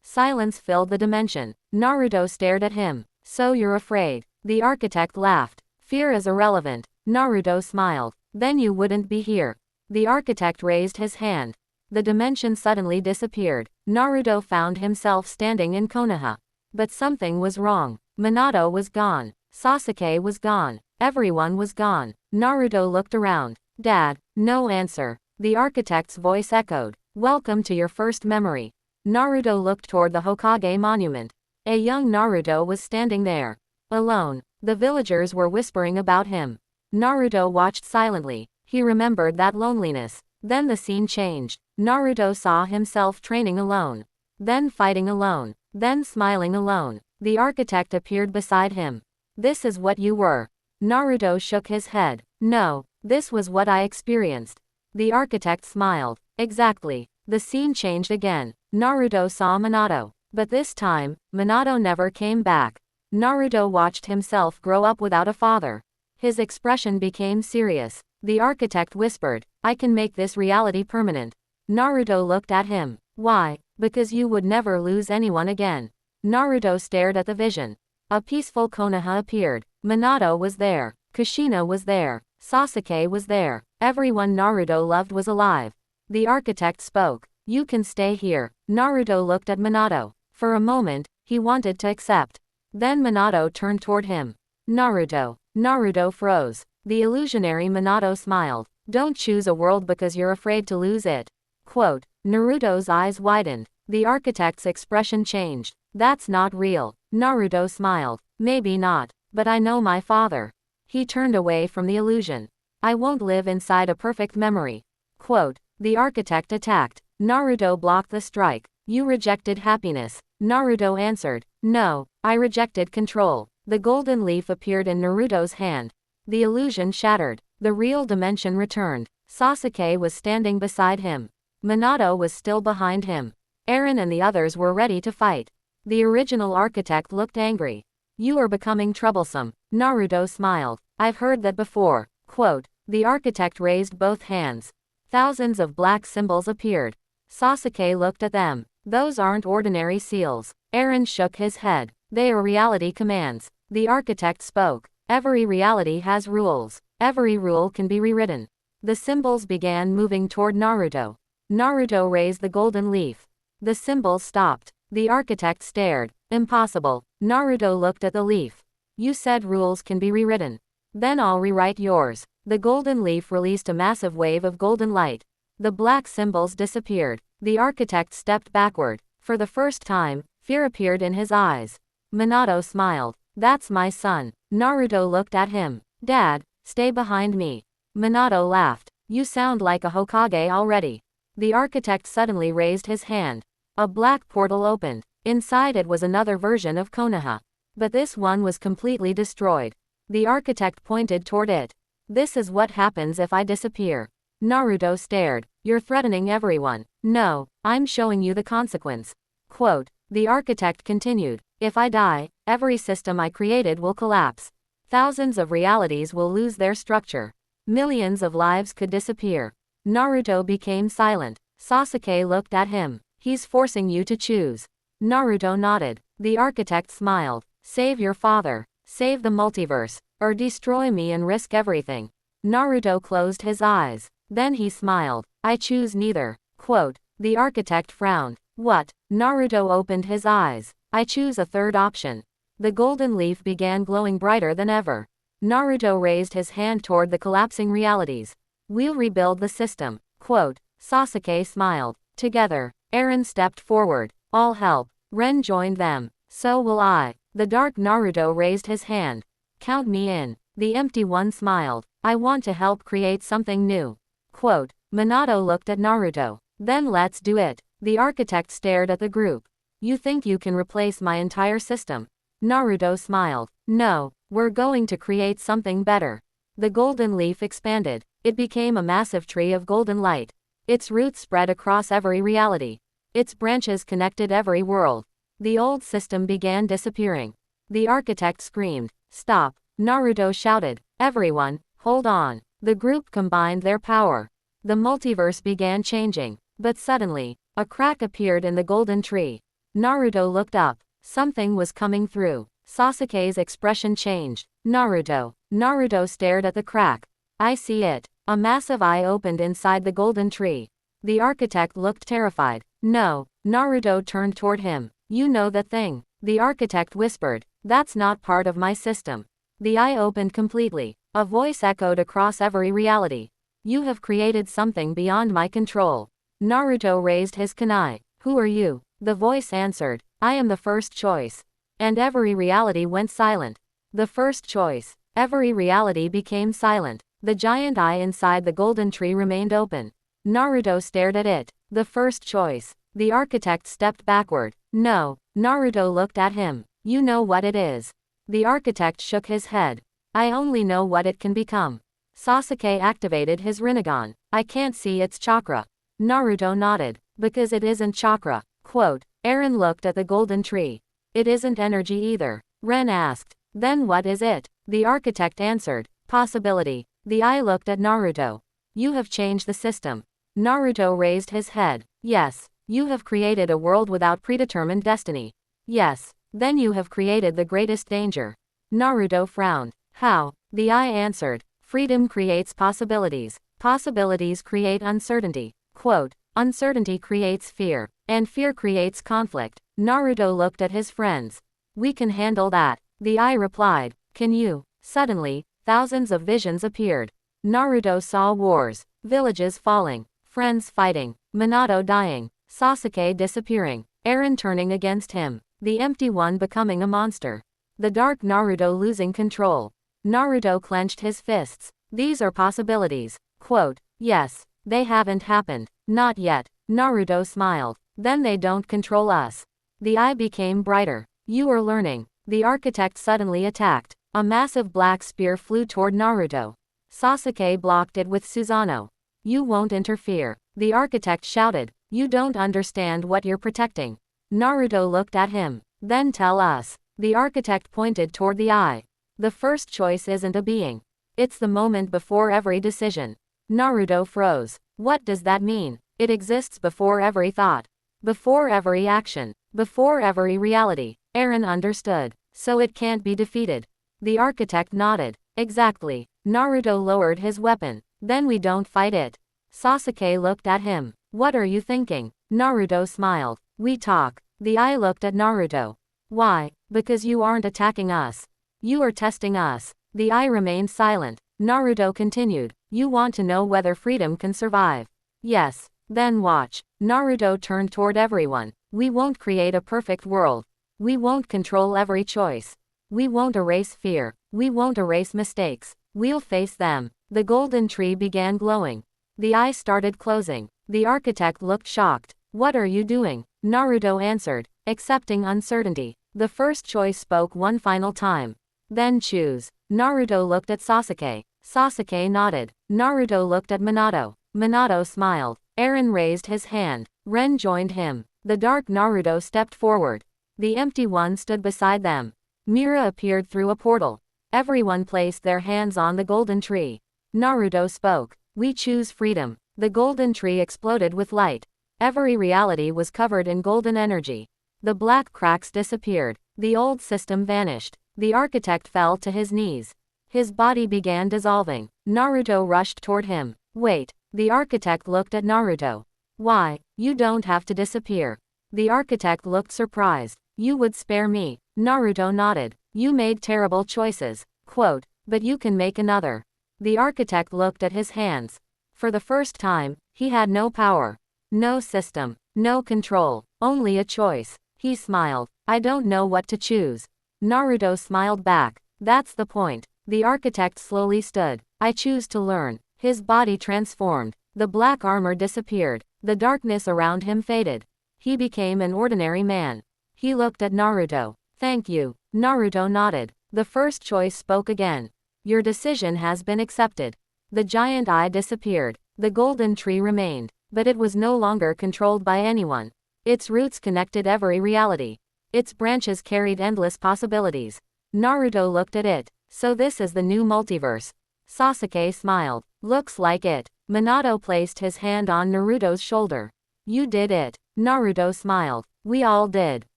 Silence filled the dimension. Naruto stared at him. So you're afraid. The architect laughed. Fear is irrelevant. Naruto smiled. Then you wouldn't be here. The architect raised his hand. The dimension suddenly disappeared. Naruto found himself standing in Konoha. But something was wrong. Minato was gone. Sasuke was gone. Everyone was gone. Naruto looked around. Dad. No answer. The architect's voice echoed. Welcome to your first memory. Naruto looked toward the Hokage monument. A young Naruto was standing there. Alone. The villagers were whispering about him. Naruto watched silently. He remembered that loneliness. Then the scene changed. Naruto saw himself training alone. Then fighting alone. Then smiling alone. The architect appeared beside him. This is what you were. Naruto shook his head. No, this was what I experienced. The architect smiled. Exactly. The scene changed again. Naruto saw Minato. But this time, Minato never came back. Naruto watched himself grow up without a father. His expression became serious. The architect whispered, I can make this reality permanent. Naruto looked at him. Why? Because you would never lose anyone again. Naruto stared at the vision. A peaceful Konoha appeared. Minato was there. Kushina was there. Sasuke was there. Everyone Naruto loved was alive. The architect spoke. You can stay here. Naruto looked at Minato. For a moment, he wanted to accept. Then Minato turned toward him. Naruto. Naruto froze. The illusionary Minato smiled. Don't choose a world because you're afraid to lose it. Quote. Naruto's eyes widened. The architect's expression changed. That's not real. Naruto smiled. Maybe not. But I know my father. He turned away from the illusion. I won't live inside a perfect memory. Quote. The architect attacked. Naruto blocked the strike. You rejected happiness. Naruto answered. No, I rejected control. The golden leaf appeared in Naruto's hand. The illusion shattered. The real dimension returned. Sasuke was standing beside him. Minato was still behind him. Eren and the others were ready to fight. The original architect looked angry. You are becoming troublesome. Naruto smiled. I've heard that before. Quote. The architect raised both hands. Thousands of black symbols appeared. Sasuke looked at them. Those aren't ordinary seals. Eren shook his head. They are reality commands. The architect spoke. Every reality has rules. Every rule can be rewritten. The symbols began moving toward Naruto. Naruto raised the golden leaf. The symbols stopped. The architect stared. Impossible. Naruto looked at the leaf. You said rules can be rewritten. Then I'll rewrite yours. The golden leaf released a massive wave of golden light. The black symbols disappeared. The architect stepped backward. For the first time, fear appeared in his eyes. Minato smiled. That's my son. Naruto looked at him. Dad, stay behind me. Minato laughed. You sound like a Hokage already. The architect suddenly raised his hand. A black portal opened. Inside it was another version of Konoha. But this one was completely destroyed. The architect pointed toward it. This is what happens if I disappear. Naruto stared. You're threatening everyone. No, I'm showing you the consequence. Quote. The architect continued. If I die, every system I created will collapse. Thousands of realities will lose their structure. Millions of lives could disappear. Naruto became silent. Sasuke looked at him. He's forcing you to choose. Naruto nodded. The architect smiled. Save your father. Save the multiverse. Or destroy me and risk everything. Naruto closed his eyes. Then he smiled. I choose neither. Quote. The architect frowned. What? Naruto opened his eyes. I choose a third option. The golden leaf began glowing brighter than ever. Naruto raised his hand toward the collapsing realities. We'll rebuild the system. Quote. Sasuke smiled. Together. Eren stepped forward. I'll help. Ren joined them. So will I. The dark Naruto raised his hand. Count me in. The empty one smiled. I want to help create something new. Quote. Minato looked at Naruto. Then let's do it. The architect stared at the group. You think you can replace my entire system? Naruto smiled. No, we're going to create something better. The golden leaf expanded. It became a massive tree of golden light. Its roots spread across every reality. Its branches connected every world. The old system began disappearing. The architect screamed. Stop. Naruto shouted. Everyone, hold on. The group combined their power. The multiverse began changing. But suddenly, a crack appeared in the golden tree. Naruto looked up. Something was coming through. Sasuke's expression changed. Naruto. Naruto stared at the crack. I see it. A massive eye opened inside the golden tree. The architect looked terrified. No. Naruto turned toward him. You know the thing. The architect whispered. That's not part of my system. The eye opened completely. A voice echoed across every reality. You have created something beyond my control. Naruto raised his kunai. Who are you? The voice answered. I am the first choice. And every reality went silent. The first choice. Every reality became silent. The giant eye inside the golden tree remained open. Naruto stared at it. The first choice. The architect stepped backward. No. Naruto looked at him. You know what it is. The architect shook his head. I only know what it can become. Sasuke activated his Rinnegan. I can't see its chakra. Naruto nodded. Because it isn't chakra. Quote. Eren looked at the golden tree. It isn't energy either. Ren asked. Then what is it? The architect answered. Possibility. The eye looked at Naruto. You have changed the system. Naruto raised his head. Yes. You have created a world without predetermined destiny. Yes. Then you have created the greatest danger. Naruto frowned. How? The eye answered. Freedom creates possibilities. Possibilities create uncertainty. Quote, uncertainty creates fear, and fear creates conflict. Naruto looked at his friends. We can handle that. The eye replied. Can you? Suddenly, thousands of visions appeared. Naruto saw wars, villages falling, friends fighting, Minato dying, Sasuke disappearing, Eren turning against him, the Empty One becoming a monster, the dark Naruto losing control. Naruto clenched his fists. These are possibilities. Quote, yes, they haven't happened. Not yet. Naruto smiled. Then they don't control us. The eye became brighter. You are learning. The architect suddenly attacked. A massive black spear flew toward Naruto. Sasuke blocked it with Susanoo. You won't interfere. The architect shouted. You don't understand what you're protecting. Naruto looked at him. Then tell us. The architect pointed toward the eye. The first choice isn't a being. It's the moment before every decision. Naruto froze. What does that mean? It exists before every thought. Before every action. Before every reality. Eren understood. So it can't be defeated. The architect nodded. Exactly. Naruto lowered his weapon. Then we don't fight it. Sasuke looked at him. What are you thinking? Naruto smiled. We talk. The eye looked at Naruto. Why? Because you aren't attacking us. You are testing us. The eye remained silent. Naruto continued. You want to know whether freedom can survive. Yes. Then watch. Naruto turned toward everyone. We won't create a perfect world. We won't control every choice. We won't erase fear. We won't erase mistakes. We'll face them. The golden tree began glowing. The eye started closing. The architect looked shocked. What are you doing? Naruto answered. Accepting uncertainty. The first choice spoke one final time. Then choose. Naruto looked at Sasuke. Sasuke nodded. Naruto looked at Minato. Minato smiled. Eren raised his hand. Ren joined him. The dark Naruto stepped forward. The Empty One stood beside them. Mira appeared through a portal. Everyone placed their hands on the golden tree. Naruto spoke. We choose freedom. The golden tree exploded with light. Every reality was covered in golden energy. The black cracks disappeared. The old system vanished. The architect fell to his knees. His body began dissolving. Naruto rushed toward him. Wait. The architect looked at Naruto. Why? You don't have to disappear. The architect looked surprised. You would spare me. Naruto nodded. You made terrible choices. Quote, but you can make another. The architect looked at his hands. For the first time, he had no power. No system. No control. Only a choice. He smiled. I don't know what to choose. Naruto smiled back. That's the point. The architect slowly stood. I choose to learn. His body transformed. The black armor disappeared. The darkness around him faded. He became an ordinary man. He looked at Naruto. Thank you. Naruto nodded. The first choice spoke again. Your decision has been accepted. The giant eye disappeared. The golden tree remained, but it was no longer controlled by anyone. Its roots connected every reality. Its branches carried endless possibilities. Naruto looked at it. So this is the new multiverse. Sasuke smiled. Looks like it. Minato placed his hand on Naruto's shoulder. You did it. Naruto smiled. We all did.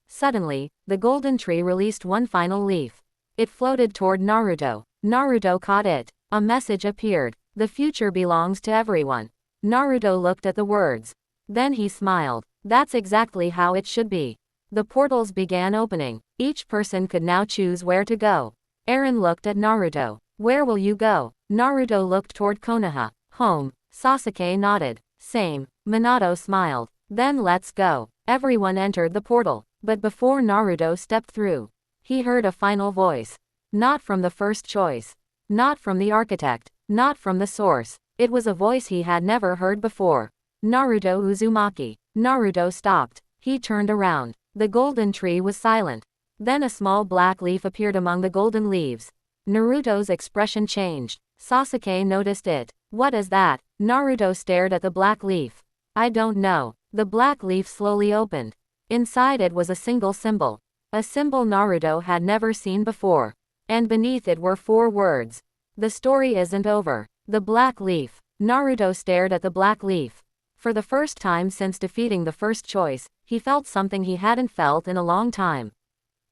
Suddenly, the golden tree released one final leaf. It floated toward Naruto. Naruto caught it. A message appeared. The future belongs to everyone. Naruto looked at the words. Then he smiled. That's exactly how it should be. The portals began opening. Each person could now choose where to go. Eren looked at Naruto. Where will you go? Naruto looked toward Konoha. Home. Sasuke nodded. Same. Minato smiled. Then let's go. Everyone entered the portal. But before Naruto stepped through, he heard a final voice. Not from the first choice. Not from the architect. Not from the source. It was a voice he had never heard before. Naruto Uzumaki. Naruto stopped. He turned around. The golden tree was silent. Then a small black leaf appeared among the golden leaves. Naruto's expression changed. Sasuke noticed it. What is that? Naruto stared at the black leaf. I don't know. The black leaf slowly opened. Inside it was a single symbol. A symbol Naruto had never seen before. And beneath it were 4 words. The story isn't over. The black leaf. Naruto stared at the black leaf. For the first time since defeating the first choice, he felt something he hadn't felt in a long time.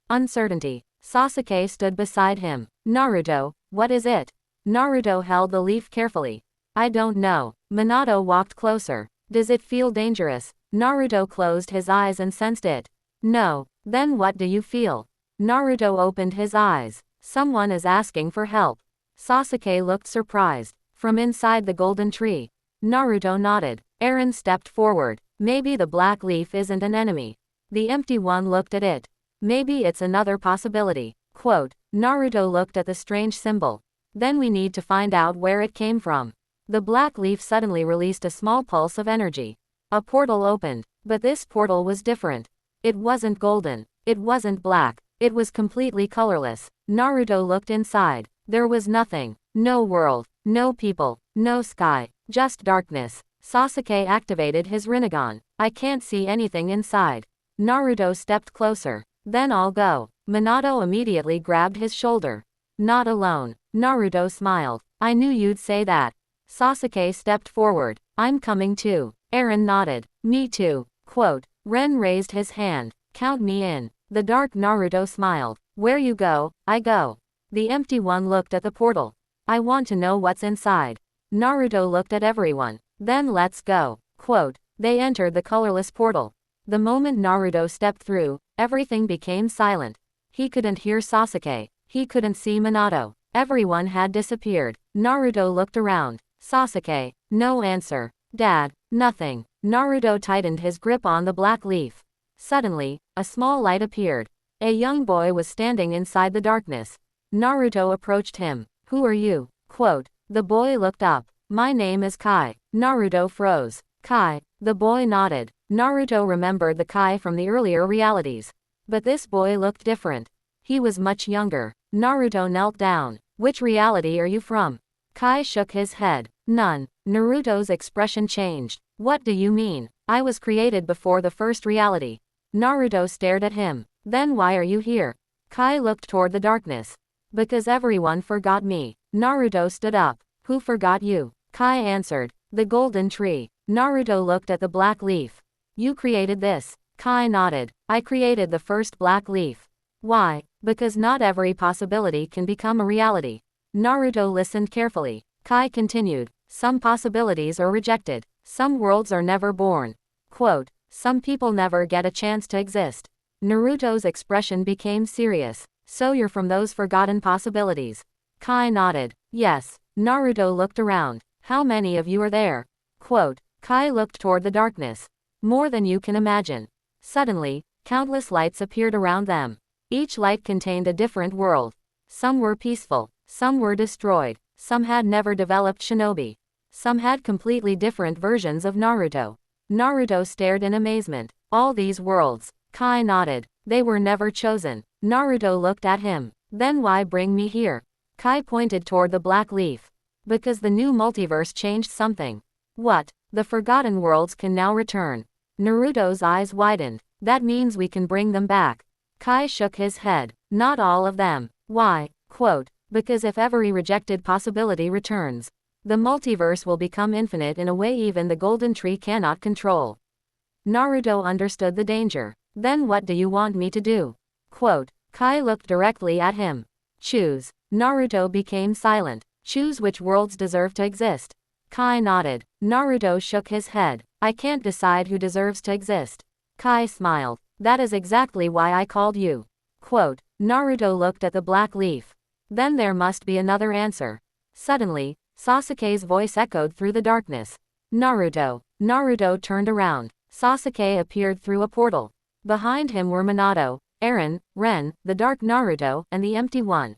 Uncertainty. Sasuke stood beside him. Naruto, what is it? Naruto held the leaf carefully. I don't know. Minato walked closer. Does it feel dangerous? Naruto closed his eyes and sensed it. No. Then what do you feel? Naruto opened his eyes. Someone is asking for help. Sasuke looked surprised. From inside the golden tree. Naruto nodded. Eren stepped forward. Maybe the black leaf isn't an enemy. The empty one looked at it. Maybe it's another possibility. Quote, Naruto looked at the strange symbol. Then we need to find out where it came from. The black leaf suddenly released a small pulse of energy. A portal opened. But this portal was different. It wasn't golden. It wasn't black. It was completely colorless. Naruto looked inside. There was nothing. No world. No people. No sky. Just darkness. Sasuke activated his Rinnegan. I can't see anything inside. Naruto stepped closer. Then I'll go. Minato immediately grabbed his shoulder. Not alone. Naruto smiled. I knew you'd say that. Sasuke stepped forward. I'm coming too. Eren nodded. Me too. Quote. Ren raised his hand. Count me in. The dark Naruto smiled. Where you go, I go. The empty one looked at the portal. I want to know what's inside. Naruto looked at everyone. Then let's go. Quote. They entered the colorless portal. The moment Naruto stepped through, everything became silent. He couldn't hear Sasuke. He couldn't see Minato. Everyone had disappeared. Naruto looked around. Sasuke. No answer. Dad. Nothing. Naruto tightened his grip on the black leaf. Suddenly, a small light appeared. A young boy was standing inside the darkness. Naruto approached him. Who are you? Quote. The boy looked up. My name is Kai. Naruto froze. Kai. The boy nodded. Naruto remembered the Kai from the earlier realities. But this boy looked different. He was much younger. Naruto knelt down. Which reality are you from? Kai shook his head. None. Naruto's expression changed. What do you mean? I was created before the first reality. Naruto stared at him. Then why are you here? Kai looked toward the darkness. Because everyone forgot me. Naruto stood up. Who forgot you? Kai answered. The golden tree. Naruto looked at the black leaf. You created this. Kai nodded. I created the first black leaf. Why? Because not every possibility can become a reality. Naruto listened carefully. Kai continued. Some possibilities are rejected. Some worlds are never born. Quote. Some people never get a chance to exist. Naruto's expression became serious. So you're from those forgotten possibilities. Kai nodded. Yes. Naruto looked around. How many of you are there? Quote. Kai looked toward the darkness. More than you can imagine. Suddenly, countless lights appeared around them. Each light contained a different world. Some were peaceful. Some were destroyed. Some had never developed shinobi. Some had completely different versions of Naruto. Naruto stared in amazement. All these worlds. Kai nodded. They were never chosen. Naruto looked at him. Then why bring me here? Kai pointed toward the black leaf. Because the new multiverse changed something. What? The forgotten worlds can now return. Naruto's eyes widened. That means we can bring them back. Kai shook his head. Not all of them. Why? Quote. Because if every rejected possibility returns, the multiverse will become infinite in a way even the golden tree cannot control. Naruto understood the danger. Then what do you want me to do? Quote. Kai looked directly at him. Choose. Naruto became silent. Choose which worlds deserve to exist. Kai nodded. Naruto shook his head. I can't decide who deserves to exist. Kai smiled. That is exactly why I called you. Quote. Naruto looked at the black leaf. Then there must be another answer. Suddenly, Sasuke's voice echoed through the darkness. Naruto. Naruto turned around. Sasuke appeared through a portal. Behind him were Minato, Eren, Ren, the dark Naruto, and the empty one.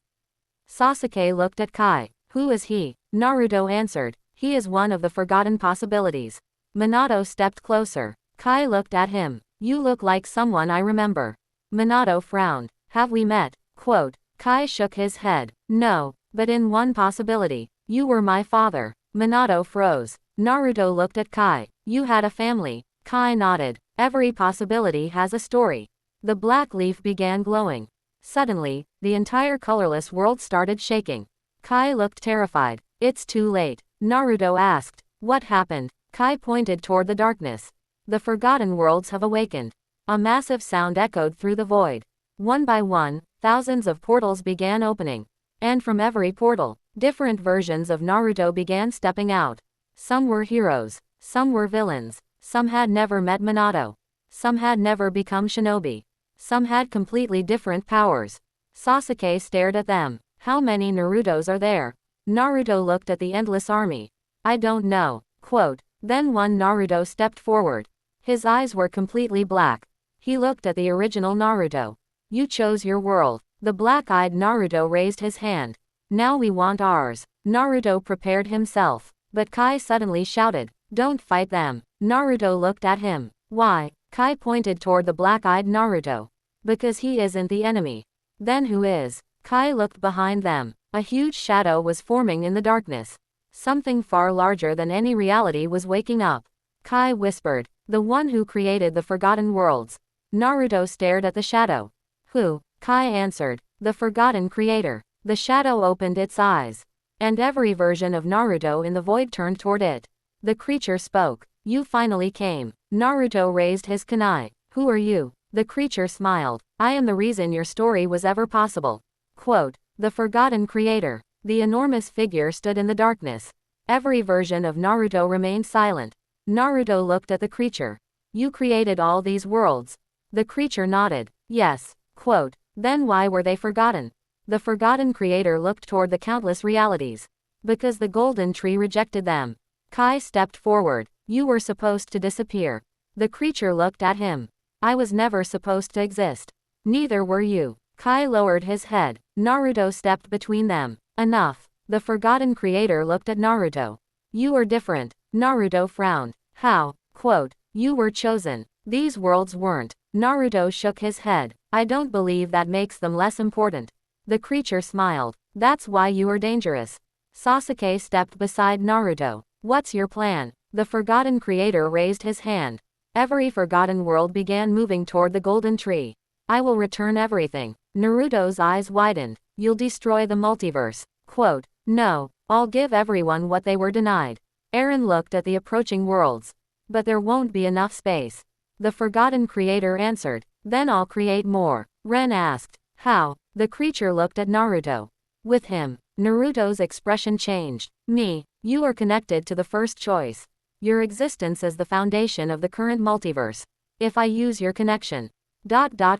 Sasuke looked at Kai. Who is he? Naruto answered. He is one of the forgotten possibilities. Minato stepped closer. Kai looked at him. You look like someone I remember. Minato frowned. Have we met? Quote. Kai shook his head. No, but in one possibility. You were my father. Minato froze. Naruto looked at Kai. You had a family. Kai nodded. Every possibility has a story. The black leaf began glowing. Suddenly, the entire colorless world started shaking. Kai looked terrified. It's too late. Naruto asked. What happened? Kai pointed toward the darkness. The forgotten worlds have awakened. A massive sound echoed through the void. One by one, thousands of portals began opening. And from every portal, different versions of Naruto began stepping out. Some were heroes. Some were villains. Some had never met Minato. Some had never become shinobi. Some had completely different powers. Sasuke stared at them. How many Narutos are there? Naruto looked at the endless army. I don't know. Quote. Then one Naruto stepped forward. His eyes were completely black. He looked at the original Naruto. You chose your world. The black-eyed Naruto raised his hand. Now we want ours. Naruto prepared himself. But Kai suddenly shouted. Don't fight them. Naruto looked at him. Why? Kai pointed toward the black-eyed Naruto. Because he isn't the enemy. Then who is? Kai looked behind them. A huge shadow was forming in the darkness. Something far larger than any reality was waking up. Kai whispered. The one who created the Forgotten Worlds. Naruto stared at the shadow. Who? Kai answered. The Forgotten Creator. The shadow opened its eyes. And every version of Naruto in the void turned toward it. The creature spoke. You finally came. Naruto raised his kunai. Who are you? The creature smiled. I am the reason your story was ever possible. Quote. The Forgotten Creator. The enormous figure stood in the darkness. Every version of Naruto remained silent. Naruto looked at the creature. You created all these worlds. The creature nodded. Yes. Quote. Then why were they forgotten? The Forgotten Creator looked toward the countless realities. Because the golden tree rejected them. Kai stepped forward. You were supposed to disappear. The creature looked at him. I was never supposed to exist. Neither were you. Kai lowered his head. Naruto stepped between them. Enough. The Forgotten Creator looked at Naruto. You are different. Naruto frowned. How? Quote. You were chosen. These worlds weren't. Naruto shook his head. I don't believe that makes them less important. The creature smiled. That's why you are dangerous. Sasuke stepped beside Naruto. What's your plan? The Forgotten Creator raised his hand. Every forgotten world began moving toward the golden tree. I will return everything. Naruto's eyes widened. You'll destroy the multiverse. Quote. No. I'll give everyone what they were denied. Eren looked at the approaching worlds. But there won't be enough space. The Forgotten Creator answered. Then I'll create more. Ren asked. How? The creature looked at Naruto. With him. Naruto's expression changed. Me. You are connected to the first choice. Your existence is the foundation of the current multiverse. If I use your connection.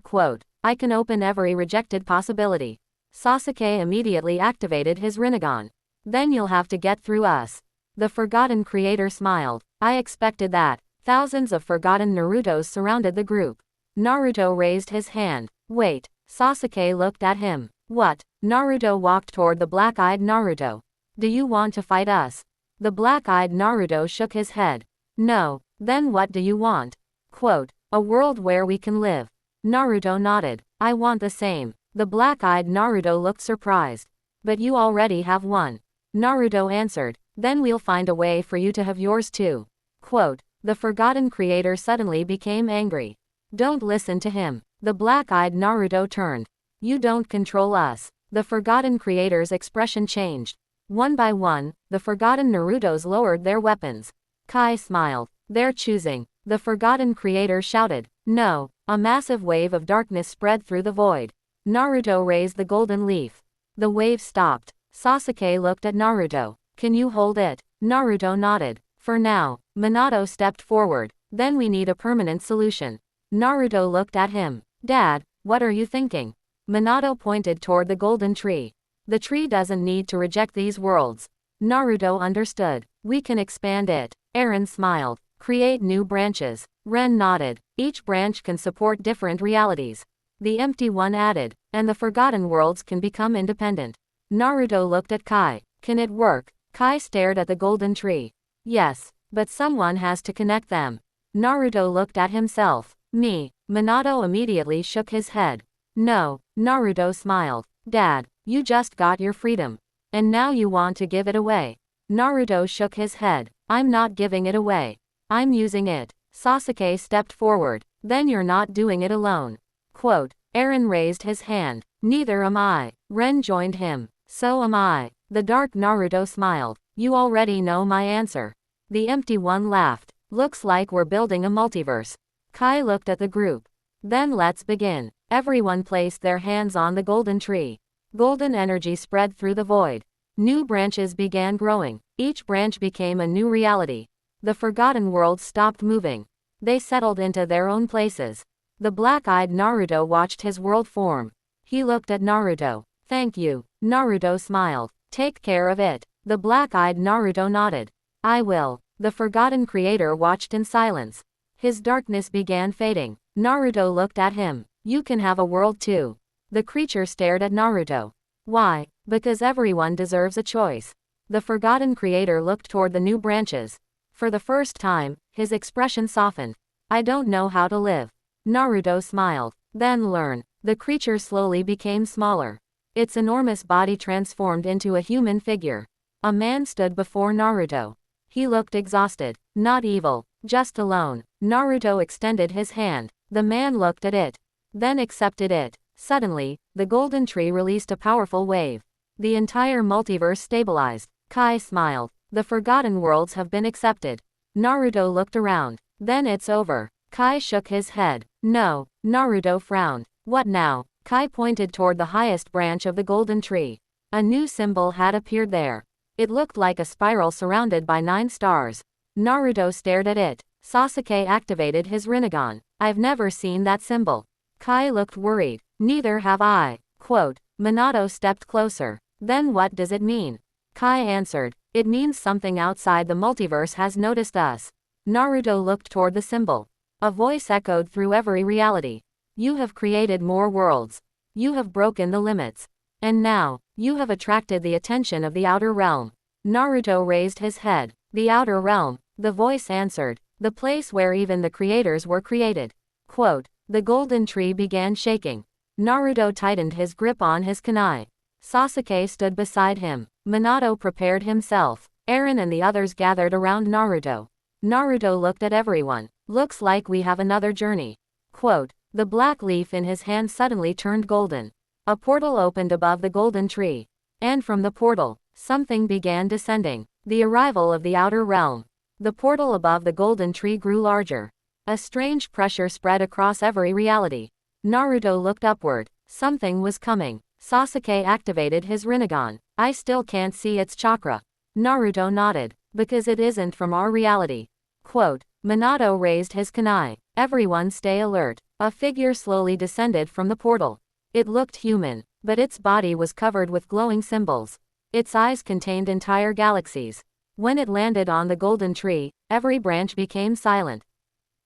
Quote. I can open every rejected possibility. Sasuke immediately activated his Rinnegan. Then you'll have to get through us. The Forgotten Creator smiled. I expected that. Thousands of forgotten Narutos surrounded the group. Naruto raised his hand. Wait. Sasuke looked at him. What? Naruto walked toward the black-eyed Naruto. Do you want to fight us? The black-eyed Naruto shook his head. No. Then what do you want? Quote. A world where we can live. Naruto nodded. I want the same. The black-eyed Naruto looked surprised. But you already have one. Naruto answered. Then we'll find a way for you to have yours too. Quote. The Forgotten Creator suddenly became angry. Don't listen to him. The black-eyed Naruto turned. You don't control us. The Forgotten Creator's expression changed. One by one, the forgotten Narutos lowered their weapons. Kai smiled. They're choosing. The Forgotten Creator shouted. No. A massive wave of darkness spread through the void. Naruto raised the golden leaf. The wave stopped. Sasuke looked at Naruto. Can you hold it? Naruto nodded. For now. Minato stepped forward. Then we need a permanent solution. Naruto looked at him. Dad, what are you thinking? Minato pointed toward the golden tree. The tree doesn't need to reject these worlds. Naruto understood. We can expand it. Eren smiled. Create new branches. Ren nodded. Each branch can support different realities. The empty one added. And the forgotten worlds can become independent. Naruto looked at Kai. Can it work? Kai stared at the golden tree. Yes. But someone has to connect them. Naruto looked at himself. Me. Minato immediately shook his head. No. Naruto smiled. Dad, you just got your freedom. And now you want to give it away. Naruto shook his head. I'm not giving it away. I'm using it. Sasuke stepped forward. Then you're not doing it alone. Quote. Eren raised his hand. Neither am I. Ren joined him. So am I. The dark Naruto smiled. You already know my answer. The empty one laughed. Looks like we're building a multiverse. Kai looked at the group. Then let's begin. Everyone placed their hands on the golden tree. Golden energy spread through the void. New branches began growing. Each branch became a new reality. The forgotten worlds stopped moving. They settled into their own places. The black-eyed Naruto watched his world form. He looked at Naruto. Thank you. Naruto smiled. Take care of it. The black-eyed Naruto nodded. I will. The forgotten creator watched in silence. His darkness began fading. Naruto looked at him. You can have a world too. The creature stared at Naruto. Why? Because everyone deserves a choice. The forgotten creator looked toward the new branches. For the first time, his expression softened. I don't know how to live. Naruto smiled. Then learn. The creature slowly became smaller. Its enormous body transformed into a human figure. A man stood before Naruto. He looked exhausted. Not evil, just alone. Naruto extended his hand. The man looked at it. Then accepted it. Suddenly, the golden tree released a powerful wave. The entire multiverse stabilized. Kai smiled. The forgotten worlds have been accepted. Naruto looked around. Then it's over. Kai shook his head. No. Naruto frowned. What now? Kai pointed toward the highest branch of the golden tree. A new symbol had appeared there. It looked like a spiral surrounded by 9 stars. Naruto stared at it. Sasuke activated his Rinnegan. I've never seen that symbol. Kai looked worried. Neither have I. Quote. Minato stepped closer. Then what does it mean? Kai answered. It means something outside the multiverse has noticed us. Naruto looked toward the symbol. A voice echoed through every reality. You have created more worlds. You have broken the limits. And now, you have attracted the attention of the outer realm. Naruto raised his head. The outer realm, the voice answered. The place where even the creators were created. Quote. The golden tree began shaking. Naruto tightened his grip on his kunai. Sasuke stood beside him. Minato prepared himself. Eren and the others gathered around Naruto. Naruto looked at everyone. Looks like we have another journey. Quote. The black leaf in his hand suddenly turned golden. A portal opened above the golden tree. And from the portal, something began descending. The arrival of the outer realm. The portal above the golden tree grew larger. A strange pressure spread across every reality. Naruto looked upward. Something was coming. Sasuke activated his Rinnegan. I still can't see its chakra. Naruto nodded. Because it isn't from our reality. Quote. Minato raised his kunai. Everyone stay alert. A figure slowly descended from the portal. It looked human, but its body was covered with glowing symbols. Its eyes contained entire galaxies. When it landed on the golden tree, every branch became silent.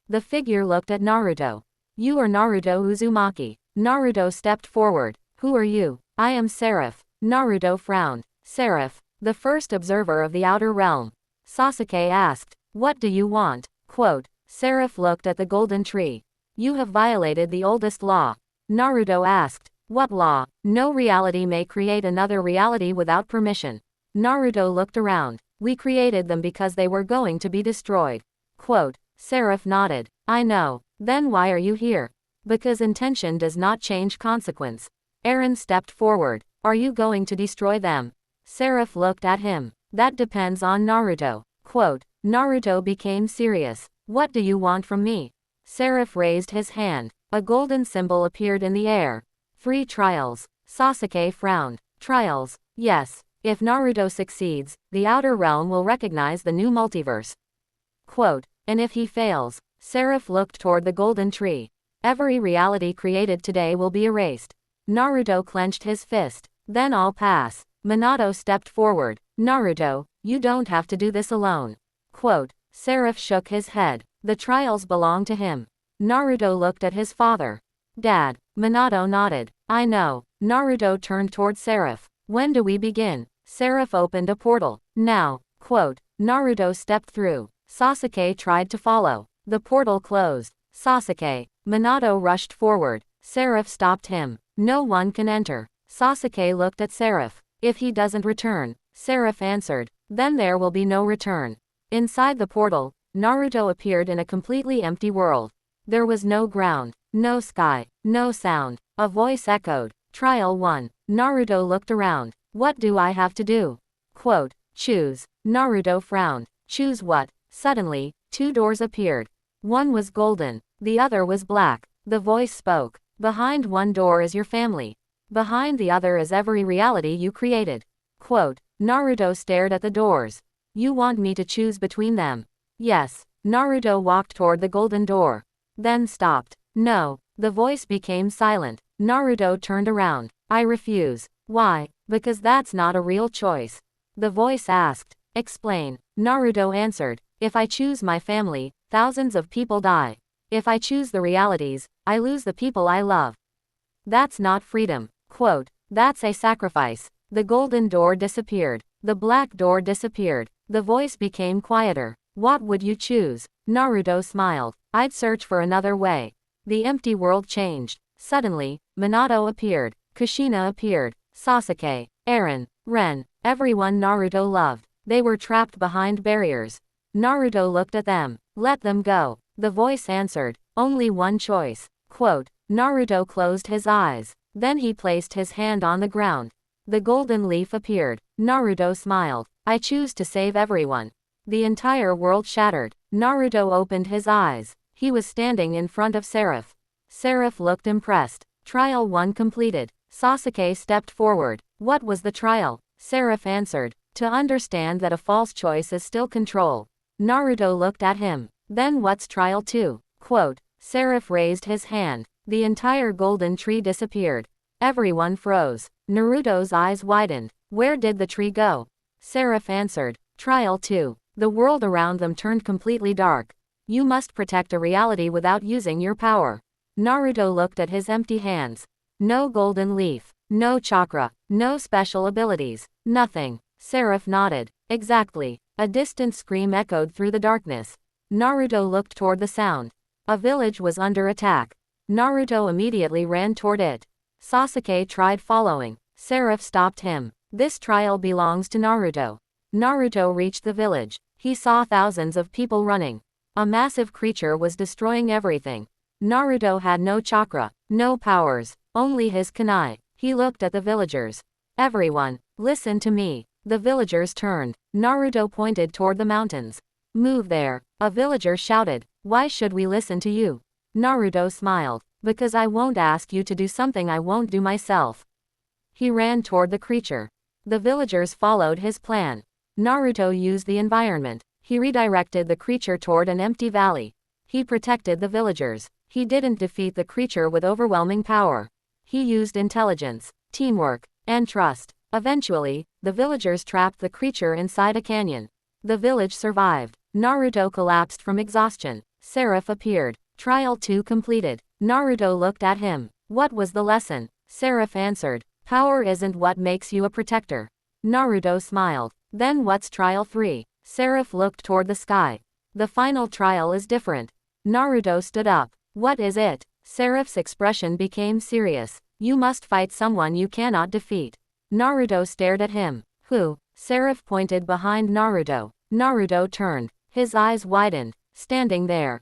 The figure looked at Naruto. You are Naruto Uzumaki. Naruto stepped forward. Who are you? I am Seraph. Naruto frowned. Seraph, the first observer of the outer realm. Sasuke asked. What do you want? Quote. Seraph looked at the golden tree. You have violated the oldest law. Naruto asked. What law? No reality may create another reality without permission. Naruto looked around. We created them because they were going to be destroyed. Quote. Seraph nodded. I know. Then why are you here? Because intention does not change consequence. Eren stepped forward. Are you going to destroy them? Seraph looked at him. That depends on Naruto. Quote. Naruto became serious. What do you want from me? Seraph raised his hand. A golden symbol appeared in the air. 3 trials. Sasuke frowned. Trials? Yes. If Naruto succeeds, the outer realm will recognize the new multiverse. Quote. And if he fails? Seraph looked toward the golden tree. Every reality created today will be erased. Naruto clenched his fist. Then I'll pass. Minato stepped forward. Naruto, you don't have to do this alone. Quote. Seraph shook his head. The trials belong to him. Naruto looked at his father. Dad. Minato nodded. I know. Naruto turned toward Seraph. When do we begin? Seraph opened a portal. Now. Quote. Naruto stepped through. Sasuke tried to follow. The portal closed. Sasuke. Minato rushed forward. Seraph stopped him. No one can enter. Sasuke looked at Seraph. If he doesn't return, Seraph answered, then there will be no return. Inside the portal, Naruto appeared in a completely empty world. There was no ground, no sky, No sound. A voice echoed. Trial 1. Naruto looked around. What do I have to do? Quote, choose. Naruto frowned. Choose what? Suddenly, 2 doors appeared. One was golden. The other was black. The voice spoke. Behind one door is your family. Behind the other is every reality you created. Quote, Naruto stared at the doors. You want me to choose between them? Yes. Naruto walked toward the golden door. Then stopped. No. The voice became silent. Naruto turned around. I refuse. Why? Because that's not a real choice. The voice asked. Explain. Naruto answered. If I choose my family, thousands of people die. If I choose the realities, I lose the people I love. That's not freedom. Quote, that's a sacrifice. The golden door disappeared. The black door disappeared. The voice became quieter. What would you choose? Naruto smiled. I'd search for another way. The empty world changed. Suddenly, Minato appeared. Kushina appeared. Sasuke, Eren, Ren, everyone Naruto loved. They were trapped behind barriers. Naruto looked at them. Let them go. The voice answered. Only one choice. Quote, Naruto closed his eyes. Then he placed his hand on the ground. The golden leaf appeared. Naruto smiled. I choose to save everyone. The entire world shattered. Naruto opened his eyes. He was standing in front of Seraph. Seraph looked impressed. Trial 1 completed. Sasuke stepped forward. What was the trial? Seraph answered. To understand that a false choice is still control. Naruto looked at him. Then what's trial 2? Quote, Seraph raised his hand. The entire golden tree disappeared. Everyone froze. Naruto's eyes widened. Where did the tree go? Seraph answered. Trial 2. The world around them turned completely dark. You must protect a reality without using your power. Naruto looked at his empty hands. No golden leaf. No chakra. No special abilities. Nothing. Seraph nodded. Exactly. A distant scream echoed through the darkness. Naruto looked toward the sound. A village was under attack. Naruto immediately ran toward it. Sasuke tried following. Seraph stopped him. This trial belongs to Naruto. Naruto reached the village. He saw thousands of people running. A massive creature was destroying everything. Naruto had no chakra, no powers, only his kunai. He looked at the villagers. Everyone, listen to me. The villagers turned. Naruto pointed toward the mountains. Move there. A villager shouted. Why should we listen to you? Naruto smiled. Because I won't ask you to do something I won't do myself. He ran toward the creature. The villagers followed his plan. Naruto used the environment. He redirected the creature toward an empty valley. He protected the villagers. He didn't defeat the creature with overwhelming power. He used intelligence, teamwork, and trust. Eventually, the villagers trapped the creature inside a canyon. The village survived. Naruto collapsed from exhaustion. Seraph appeared. Trial 2 completed. Naruto looked at him. What was the lesson? Seraph answered. Power isn't what makes you a protector. Naruto smiled. Then what's trial 3? Seraph looked toward the sky. The final trial is different. Naruto stood up. What is it? Seraph's expression became serious. You must fight someone you cannot defeat. Naruto stared at him. Who? Seraph pointed behind Naruto. Naruto turned. His eyes widened. Standing there,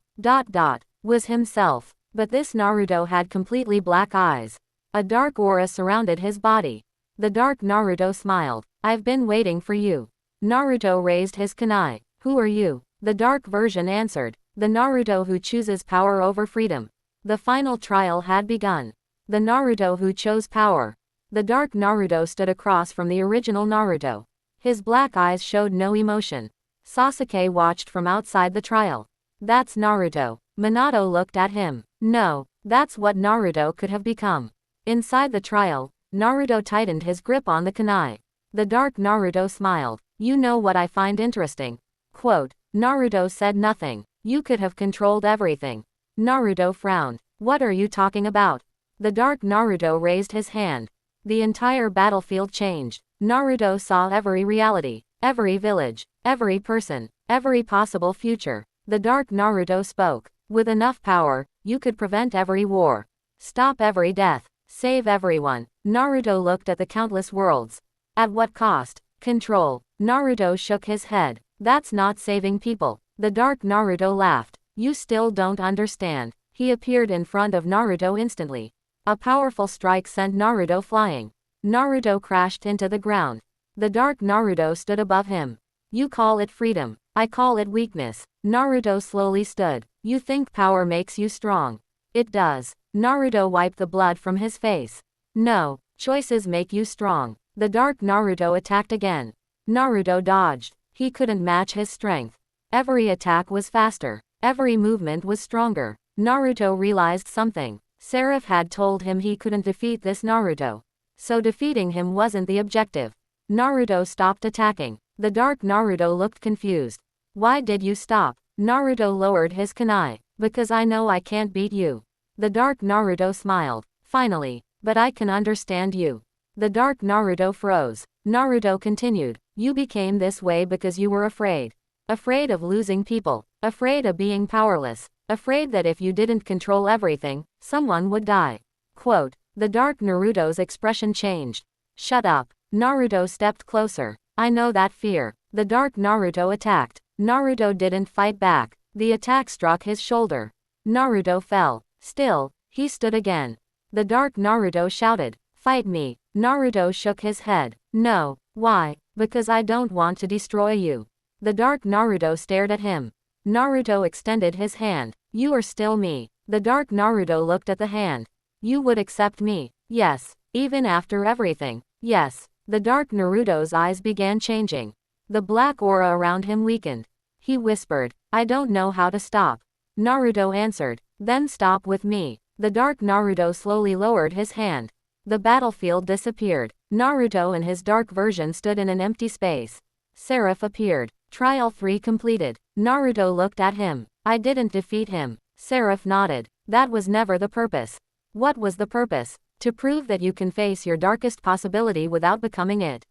was himself. But this Naruto had completely black eyes. A dark aura surrounded his body. The dark Naruto smiled. I've been waiting for you. Naruto raised his kunai. Who are you? The dark version answered. The Naruto who chooses power over freedom. The final trial had begun. The Naruto who chose power. The dark Naruto stood across from the original Naruto. His black eyes showed no emotion. Sasuke watched from outside the trial. That's Naruto. Minato looked at him. No, that's what Naruto could have become. Inside the trial, Naruto tightened his grip on the kunai. The dark Naruto smiled. You know what I find interesting? Quote, Naruto said nothing. You could have controlled everything. Naruto frowned. What are you talking about? The dark Naruto raised his hand. The entire battlefield changed. Naruto saw every reality, every village, every person, every possible future. The dark Naruto spoke. With enough power, you could prevent every war. Stop every death. Save everyone. Naruto looked at the countless worlds. At what cost? Control. Naruto shook his head. That's not saving people. The dark Naruto laughed. You still don't understand. He appeared in front of Naruto instantly. A powerful strike sent Naruto flying. Naruto crashed into the ground. The dark Naruto stood above him. You call it freedom. I call it weakness. Naruto slowly stood. You think power makes you strong. It does. Naruto wiped the blood from his face. No, choices make you strong. The dark Naruto attacked again. Naruto dodged. He couldn't match his strength. Every attack was faster. Every movement was stronger. Naruto realized something. Seraph had told him he couldn't defeat this Naruto. So defeating him wasn't the objective. Naruto stopped attacking. The dark Naruto looked confused. Why did you stop? Naruto lowered his kunai. Because I know I can't beat you. The dark Naruto smiled. Finally. But I can understand you. The dark Naruto froze. Naruto continued. You became this way because you were afraid. Afraid of losing people. Afraid of being powerless. Afraid that if you didn't control everything, someone would die. Quote. The dark Naruto's expression changed. Shut up. Naruto stepped closer. I know that fear. The dark Naruto attacked. Naruto didn't fight back. The attack struck his shoulder. Naruto fell. Still, he stood again. The dark Naruto shouted. Fight me. Naruto shook his head. No. Why? Because I don't want to destroy you. The dark Naruto stared at him. Naruto extended his hand. You are still me. The dark Naruto looked at the hand. You would accept me. Yes. Even after everything. Yes. The dark Naruto's eyes began changing. The black aura around him weakened. He whispered, I don't know how to stop. Naruto answered, then stop with me. The dark Naruto slowly lowered his hand. The battlefield disappeared. Naruto and his dark version stood in an empty space. Seraph appeared. Trial 3 completed. Naruto looked at him. I didn't defeat him. Seraph nodded. That was never the purpose. What was the purpose? To prove that you can face your darkest possibility without becoming it.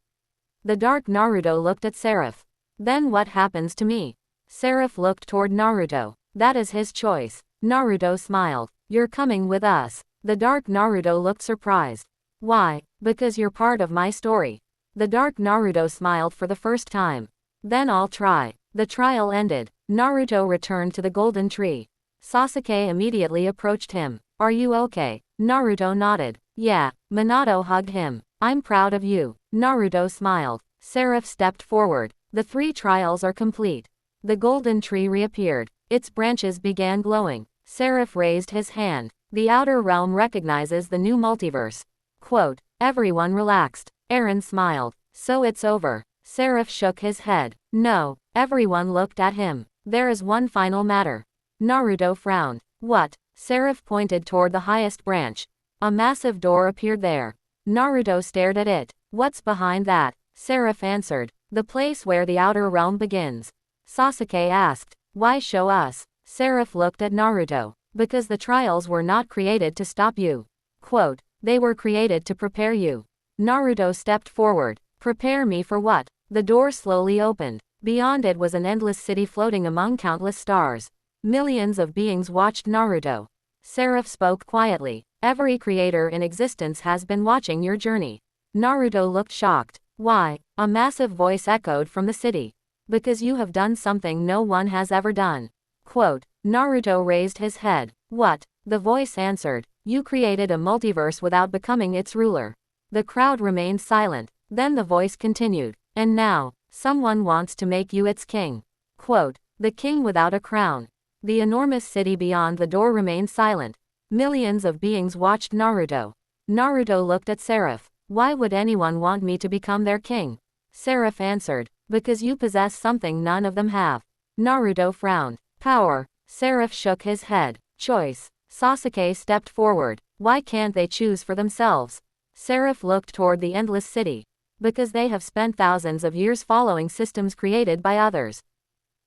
The dark Naruto looked at Seraph. Then what happens to me? Seraph looked toward Naruto. That is his choice. Naruto smiled. You're coming with us. The dark Naruto looked surprised. Why? Because you're part of my story. The dark Naruto smiled for the first time. Then I'll try. The trial ended. Naruto returned to the golden tree. Sasuke immediately approached him. Are you okay? Naruto nodded. Yeah. Minato hugged him. I'm proud of you. Naruto smiled. Seraph stepped forward. The 3 trials are complete. The golden tree reappeared. Its branches began glowing. Seraph raised his hand. The outer realm recognizes the new multiverse. Quote. Everyone relaxed. Eren smiled. So it's over. Seraph shook his head. No. Everyone looked at him. There is one final matter. Naruto frowned. What? Seraph pointed toward the highest branch. A massive door appeared there. Naruto stared at it. What's behind that? Seraph answered. The place where the outer realm begins. Sasuke asked. Why show us? Seraph looked at Naruto. Because the trials were not created to stop you. Quote. They were created to prepare you. Naruto stepped forward. Prepare me for what? The door slowly opened. Beyond it was an endless city floating among countless stars. Millions of beings watched Naruto. Seraph spoke quietly. Every creator in existence has been watching your journey. Naruto looked shocked. Why? A massive voice echoed from the city. Because you have done something no one has ever done. Quote. Naruto raised his head. What? The voice answered. You created a multiverse without becoming its ruler. The crowd remained silent. Then the voice continued. And now, someone wants to make you its king. Quote. The king without a crown. The enormous city beyond the door remained silent. Millions of beings watched Naruto. Naruto looked at Seraph. Why would anyone want me to become their king? Seraph answered. Because you possess something none of them have. Naruto frowned. Power. Seraph shook his head. Choice. Sasuke stepped forward. Why can't they choose for themselves? Seraph looked toward the endless city. Because they have spent thousands of years following systems created by others.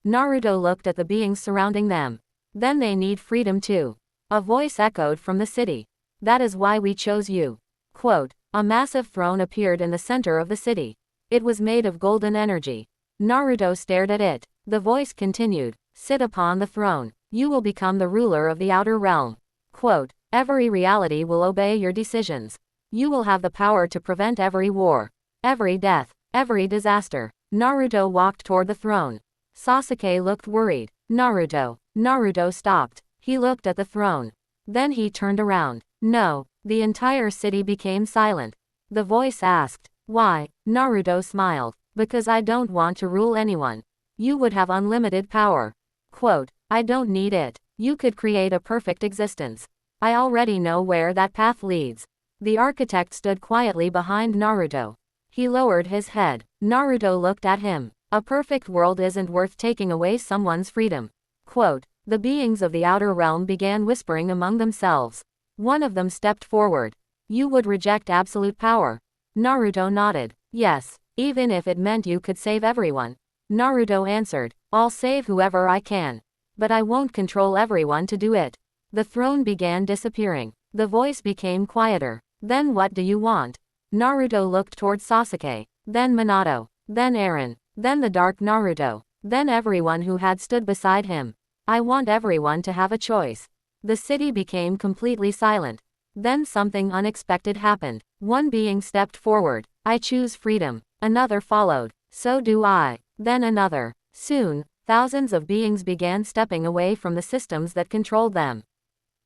Naruto looked at the beings surrounding them. Then they need freedom too. A voice echoed from the city. That is why we chose you. Quote. A massive throne appeared in the center of the city. It was made of golden energy. Naruto stared at it. The voice continued. Sit upon the throne. You will become the ruler of the outer realm. Quote. Every reality will obey your decisions. You will have the power to prevent every war, every death, every disaster. Naruto walked toward the throne. Sasuke looked worried. Naruto. Naruto stopped. He looked at the throne. Then he turned around. No. The entire city became silent. The voice asked, "Why?" Naruto smiled. "Because I don't want to rule anyone. You would have unlimited power." Quote, "I don't need it. You could create a perfect existence. I already know where that path leads." The architect stood quietly behind Naruto. He lowered his head. Naruto looked at him. "A perfect world isn't worth taking away someone's freedom." Quote, the beings of the outer realm began whispering among themselves. One of them stepped forward. "You would reject absolute power?" Naruto nodded. "Yes, even if it meant you could save everyone." Naruto answered, "I'll save whoever I can. But I won't control everyone to do it." The throne began disappearing. The voice became quieter. "Then what do you want?" Naruto looked toward Sasuke, then Minato, then Eren, then the dark Naruto, then everyone who had stood beside him. "I want everyone to have a choice." The city became completely silent. Then something unexpected happened. One being stepped forward. "I choose freedom." Another followed. "So do I." Then another. Soon, thousands of beings began stepping away from the systems that controlled them.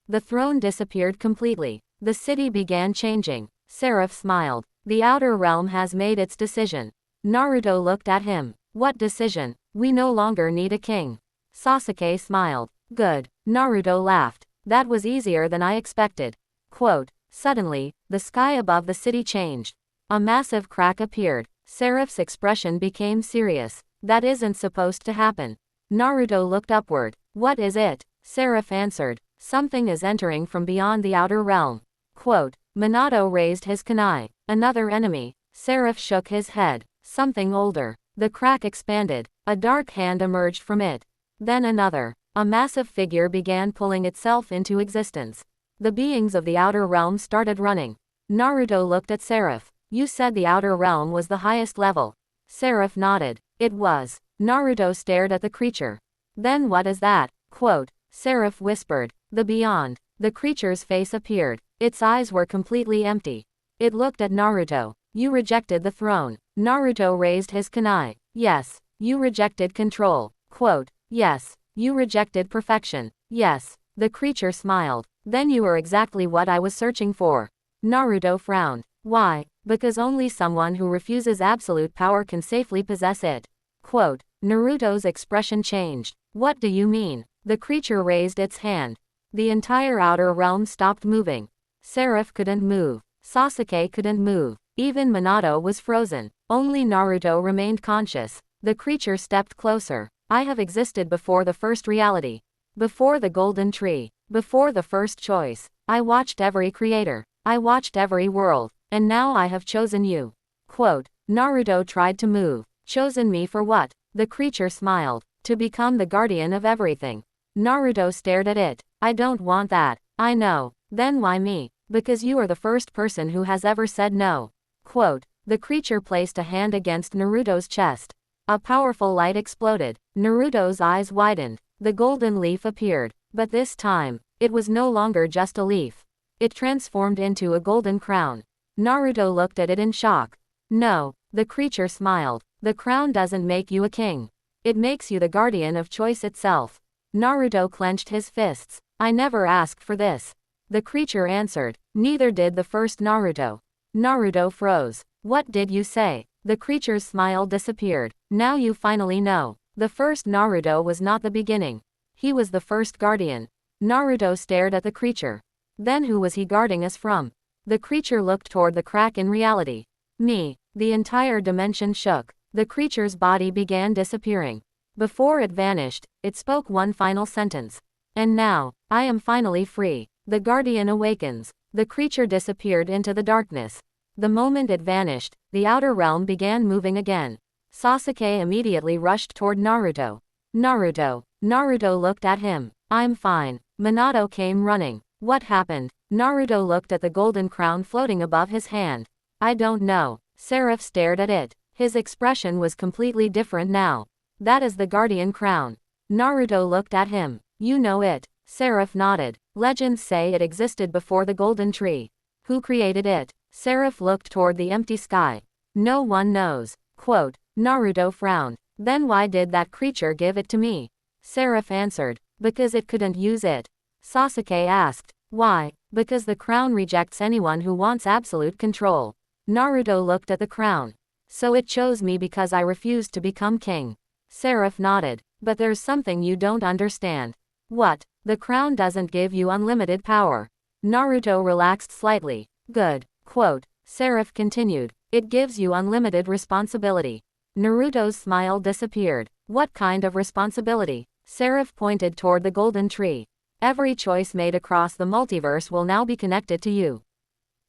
The throne disappeared completely. The city began changing. Seraph smiled. "The outer realm has made its decision." Naruto looked at him. "What decision?" "We no longer need a king." Sasuke smiled. "Good." Naruto laughed. "That was easier than I expected." Quote, suddenly, the sky above the city changed. A massive crack appeared. Seraph's expression became serious. "That isn't supposed to happen." Naruto looked upward. "What is it?" Seraph answered. "Something is entering from beyond the outer realm." Quote, Minato raised his kunai. "Another enemy." Seraph shook his head. "Something older." The crack expanded. A dark hand emerged from it. Then another. A massive figure began pulling itself into existence. The beings of the outer realm started running. Naruto looked at Seraph. "You said the outer realm was the highest level." Seraph nodded. "It was." Naruto stared at the creature. "Then what is that?" Quote, Seraph whispered. "The beyond." The creature's face appeared. Its eyes were completely empty. It looked at Naruto. "You rejected the throne." Naruto raised his kunai. "Yes." "You rejected control." Quote, "Yes." "You rejected perfection." "Yes." The creature smiled. "Then you are exactly what I was searching for." Naruto frowned. "Why?" "Because only someone who refuses absolute power can safely possess it." Quote, Naruto's expression changed. "What do you mean?" The creature raised its hand. The entire outer realm stopped moving. Seraph couldn't move. Sasuke couldn't move. Even Minato was frozen. Only Naruto remained conscious. The creature stepped closer. "I have existed before the first reality. Before the golden tree. Before the first choice. I watched every creator. I watched every world. And now I have chosen you." Quote, Naruto tried to move. "Chosen me for what?" The creature smiled. "To become the guardian of everything." Naruto stared at it. "I don't want that." "I know." "Then why me?" "Because you are the first person who has ever said no." Quote, the creature placed a hand against Naruto's chest. A powerful light exploded. Naruto's eyes widened. The golden leaf appeared. But this time, it was no longer just a leaf. It transformed into a golden crown. Naruto looked at it in shock. "No." The creature smiled. "The crown doesn't make you a king. It makes you the guardian of choice itself." Naruto clenched his fists. "I never asked for this." The creature answered. "Neither did the first Naruto." Naruto froze. "What did you say?" The creature's smile disappeared. "Now you finally know. The first Naruto was not the beginning. He was the first guardian." Naruto stared at the creature. "Then who was he guarding us from?" The creature looked toward the crack in reality. "Me." The entire dimension shook. The creature's body began disappearing. Before it vanished, it spoke one final sentence. "And now, I am finally free. The guardian awakens." The creature disappeared into the darkness. The moment it vanished, the outer realm began moving again. Sasuke immediately rushed toward Naruto. "Naruto." Naruto looked at him. "I'm fine." Minato came running. "What happened?" Naruto looked at the golden crown floating above his hand. "I don't know." Seraph stared at it. His expression was completely different now. "That is the guardian crown." Naruto looked at him. "You know it." Seraph nodded. "Legends say it existed before the golden tree." "Who created it?" Seraph looked toward the empty sky. "No one knows." Quote, Naruto frowned. "Then why did that creature give it to me?" Seraph answered. "Because it couldn't use it." Sasuke asked. Why? Because the crown rejects anyone who wants absolute control. Naruto looked at the crown. So it chose me because I refused to become king. Seraph nodded. But there's something you don't understand. What? The crown doesn't give you unlimited power. Naruto relaxed slightly. Good. Quote. Seraph continued. It gives you unlimited responsibility. Naruto's smile disappeared. What kind of responsibility? Seraph pointed toward the golden tree. Every choice made across the multiverse will now be connected to you.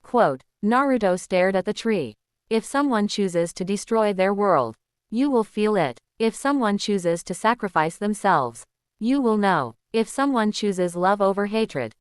Quote. Naruto stared at the tree. If someone chooses to destroy their world, you will feel it. If someone chooses to sacrifice themselves, you will know. If someone chooses love over hatred, ...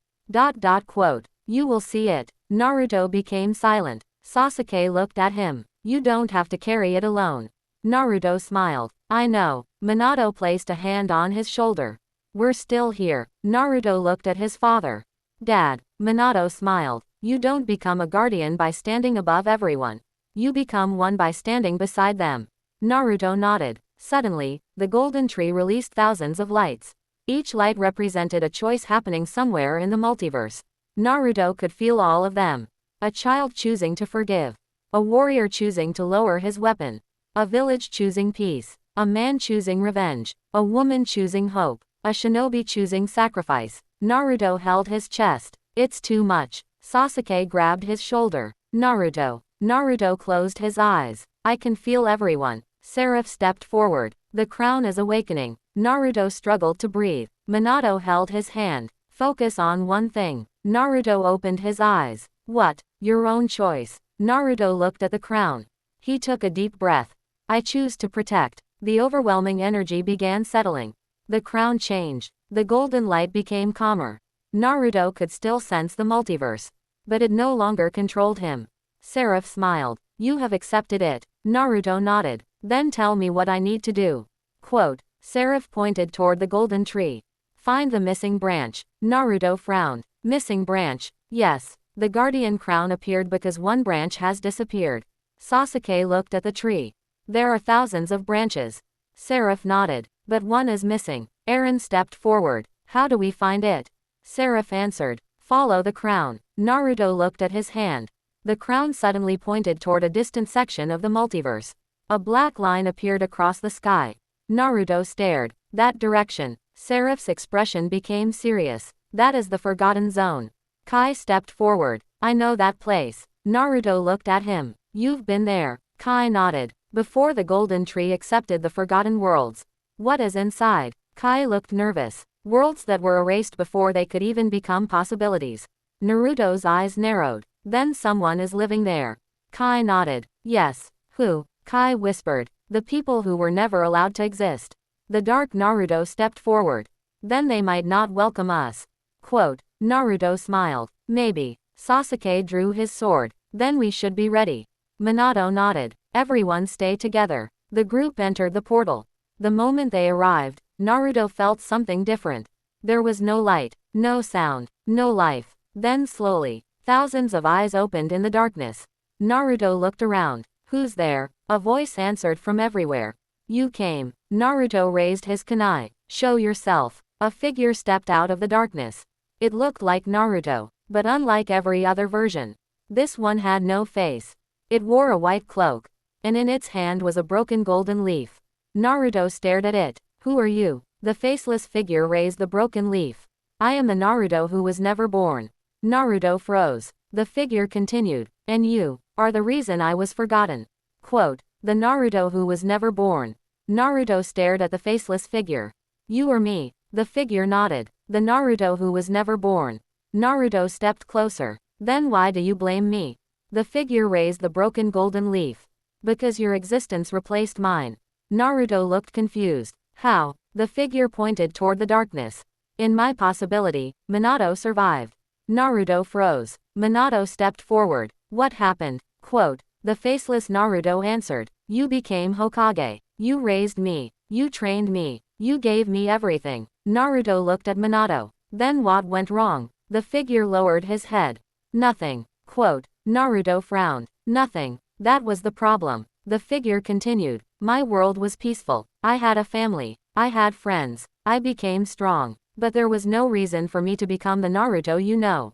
Quote. You will see it. Naruto became silent. Sasuke looked at him. You don't have to carry it alone. Naruto smiled. I know. Minato placed a hand on his shoulder. We're still here. Naruto looked at his father. Dad. Minato smiled. You don't become a guardian by standing above everyone. You become one by standing beside them. Naruto nodded. Suddenly, the golden tree released thousands of lights. Each light represented a choice happening somewhere in the multiverse. Naruto could feel all of them. A child choosing to forgive. A warrior choosing to lower his weapon. A village choosing peace. A man choosing revenge. A woman choosing hope. A shinobi choosing sacrifice. Naruto held his chest. It's too much. Sasuke grabbed his shoulder. Naruto. Naruto closed his eyes. I can feel everyone. Seraph stepped forward. The crown is awakening. Naruto struggled to breathe. Minato held his hand. Focus on one thing. Naruto opened his eyes. What? Your own choice. Naruto looked at the crown. He took a deep breath. I choose to protect. The overwhelming energy began settling. The crown changed. The golden light became calmer. Naruto could still sense the multiverse. But it no longer controlled him. Seraph smiled. You have accepted it. Naruto nodded. Then tell me what I need to do. Quote. Seraph pointed toward the golden tree. Find the missing branch. Naruto frowned. Missing branch. Yes. The guardian crown appeared because one branch has disappeared. Sasuke looked at the tree. There are thousands of branches. Seraph nodded. But one is missing. Eren stepped forward. How do we find it? Seraph answered. Follow the crown. Naruto looked at his hand. The crown suddenly pointed toward a distant section of the multiverse. A black line appeared across the sky. Naruto stared. That direction. Seraph's expression became serious. That is the Forgotten Zone. Kai stepped forward. I know that place. Naruto looked at him. You've been there. Kai nodded. Before the golden tree accepted the Forgotten Worlds. What is inside? Kai looked nervous. Worlds that were erased before they could even become possibilities. Naruto's eyes narrowed. Then someone is living there. Kai nodded. Yes. Who? Kai whispered. The people who were never allowed to exist. The dark Naruto stepped forward. Then they might not welcome us. Quote. Naruto smiled. Maybe. Sasuke drew his sword. Then we should be ready. Minato nodded. Everyone stay together. The group entered the portal. The moment they arrived, Naruto felt something different. There was no light, no sound, no life. Then slowly, thousands of eyes opened in the darkness. Naruto looked around. Who's there? A voice answered from everywhere. You came. Naruto raised his kunai. Show yourself. A figure stepped out of the darkness. It looked like Naruto, but unlike every other version. This one had no face. It wore a white cloak, and in its hand was a broken golden leaf. Naruto stared at it. Who are you? The faceless figure raised the broken leaf. I am the Naruto who was never born. Naruto froze. The figure continued. And you are the reason I was forgotten. Quote. The Naruto who was never born. Naruto stared at the faceless figure. You or me? The figure nodded. The Naruto who was never born. Naruto stepped closer. Then why do you blame me? The figure raised the broken golden leaf. Because your existence replaced mine. Naruto looked confused. How? The figure pointed toward the darkness. In my possibility, Minato survived. Naruto froze. Minato stepped forward. What happened? Quote. The faceless Naruto answered. You became Hokage. You raised me. You trained me. You gave me everything. Naruto looked at Minato. Then what went wrong? The figure lowered his head. Nothing. Quote. Naruto frowned. Nothing. That was the problem. The figure continued. My world was peaceful. I had a family. I had friends. I became strong. But there was no reason for me to become the Naruto you know.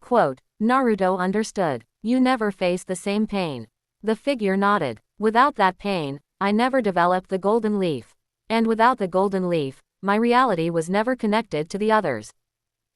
Quote, Naruto understood. You never faced the same pain. The figure nodded. Without that pain, I never developed the golden leaf. And without the golden leaf, my reality was never connected to the others.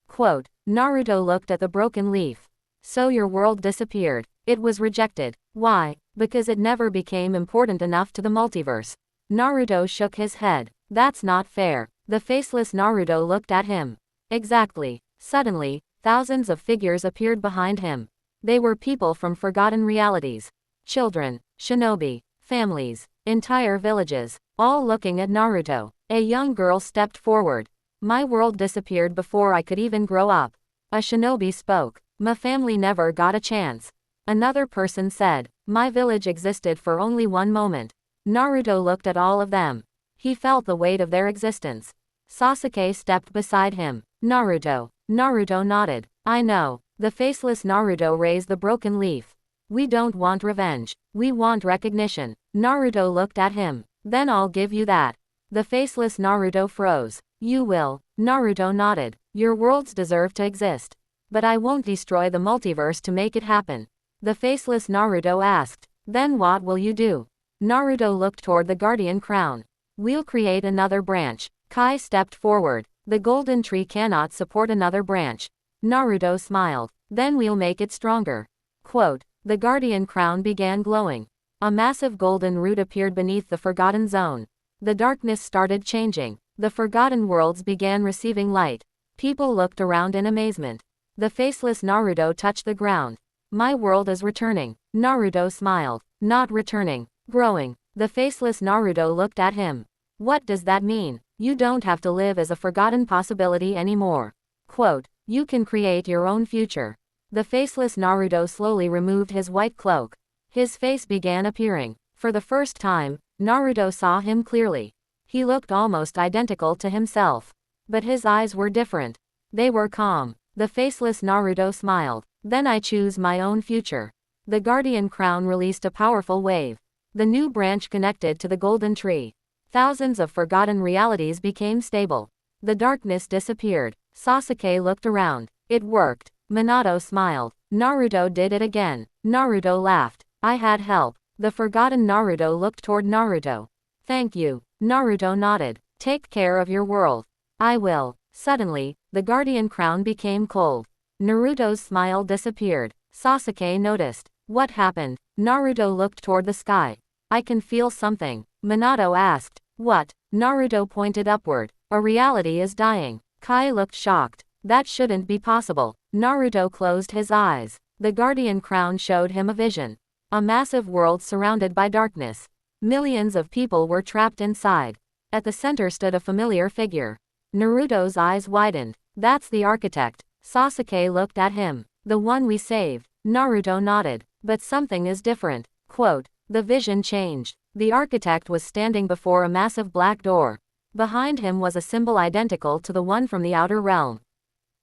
Quote, Naruto looked at the broken leaf. So your world disappeared. It was rejected. Why? Because it never became important enough to the multiverse. Naruto shook his head. That's not fair. The faceless Naruto looked at him. Exactly. Suddenly, thousands of figures appeared behind him. They were people from forgotten realities. Children, shinobi, families, entire villages, all looking at Naruto. A young girl stepped forward. My world disappeared before I could even grow up. A shinobi spoke. My family never got a chance. Another person said, my village existed for only one moment. Naruto looked at all of them. He felt the weight of their existence. Sasuke stepped beside him. Naruto. Naruto nodded. I know. The faceless Naruto raised the broken leaf. We don't want revenge. We want recognition. Naruto looked at him. Then I'll give you that. The faceless Naruto froze. You will. Naruto nodded. Your worlds deserve to exist. But I won't destroy the multiverse to make it happen. The faceless Naruto asked. Then what will you do? Naruto looked toward the guardian crown. We'll create another branch. Kai stepped forward. The golden tree cannot support another branch. Naruto smiled. Then we'll make it stronger. Quote, the guardian crown began glowing. A massive golden root appeared beneath the forgotten zone. The darkness started changing. The forgotten worlds began receiving light. People looked around in amazement. The faceless Naruto touched the ground. My world is returning. Naruto smiled. Not returning. Growing. The faceless Naruto looked at him. What does that mean? You don't have to live as a forgotten possibility anymore. Quote, you can create your own future. The faceless Naruto slowly removed his white cloak. His face began appearing. For the first time, Naruto saw him clearly. He looked almost identical to himself. But his eyes were different. They were calm. The faceless Naruto smiled. Then I choose my own future. The guardian crown released a powerful wave. The new branch connected to the golden tree. Thousands of forgotten realities became stable. The darkness disappeared. Sasuke looked around. It worked. Minato smiled. Naruto did it again. Naruto laughed. I had help. The forgotten Naruto looked toward Naruto. Thank you. Naruto nodded. Take care of your world. I will. Suddenly, the guardian crown became cold. Naruto's smile disappeared. Sasuke noticed. What happened? Naruto looked toward the sky. I can feel something. Minato asked. What? Naruto pointed upward. A reality is dying. Kai looked shocked. That shouldn't be possible. Naruto closed his eyes. The guardian crown showed him a vision. A massive world surrounded by darkness. Millions of people were trapped inside. At the center stood a familiar figure. Naruto's eyes widened. That's the architect. Sasuke looked at him. The one we saved. Naruto nodded. But something is different. Quote, the vision changed. The architect was standing before a massive black door. Behind him was a symbol identical to the one from the outer realm.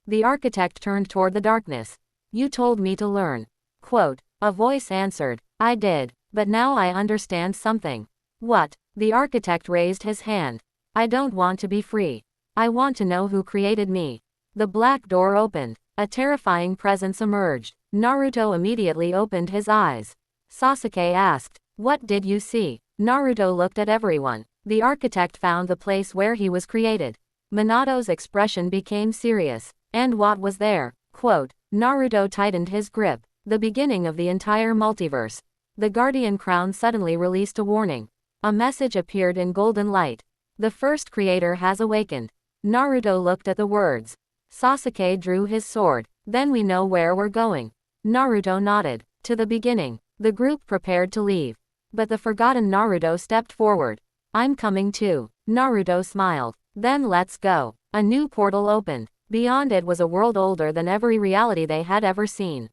The architect turned toward the darkness. You told me to learn. Quote, a voice answered. I did, but now I understand something. What? The architect raised his hand. I don't want to be free. I want to know who created me. The black door opened. A terrifying presence emerged. Naruto immediately opened his eyes. Sasuke asked, what did you see? Naruto looked at everyone. The architect found the place where he was created. Minato's expression became serious. And what was there? Quote, Naruto tightened his grip. The beginning of the entire multiverse. The guardian crown suddenly released a warning. A message appeared in golden light. The first creator has awakened. Naruto looked at the words. Sasuke drew his sword. Then we know where we're going. Naruto nodded. To the beginning. The group prepared to leave. But the forgotten Naruto stepped forward. I'm coming too. Naruto smiled. Then let's go. A new portal opened. Beyond it was a world older than every reality they had ever seen.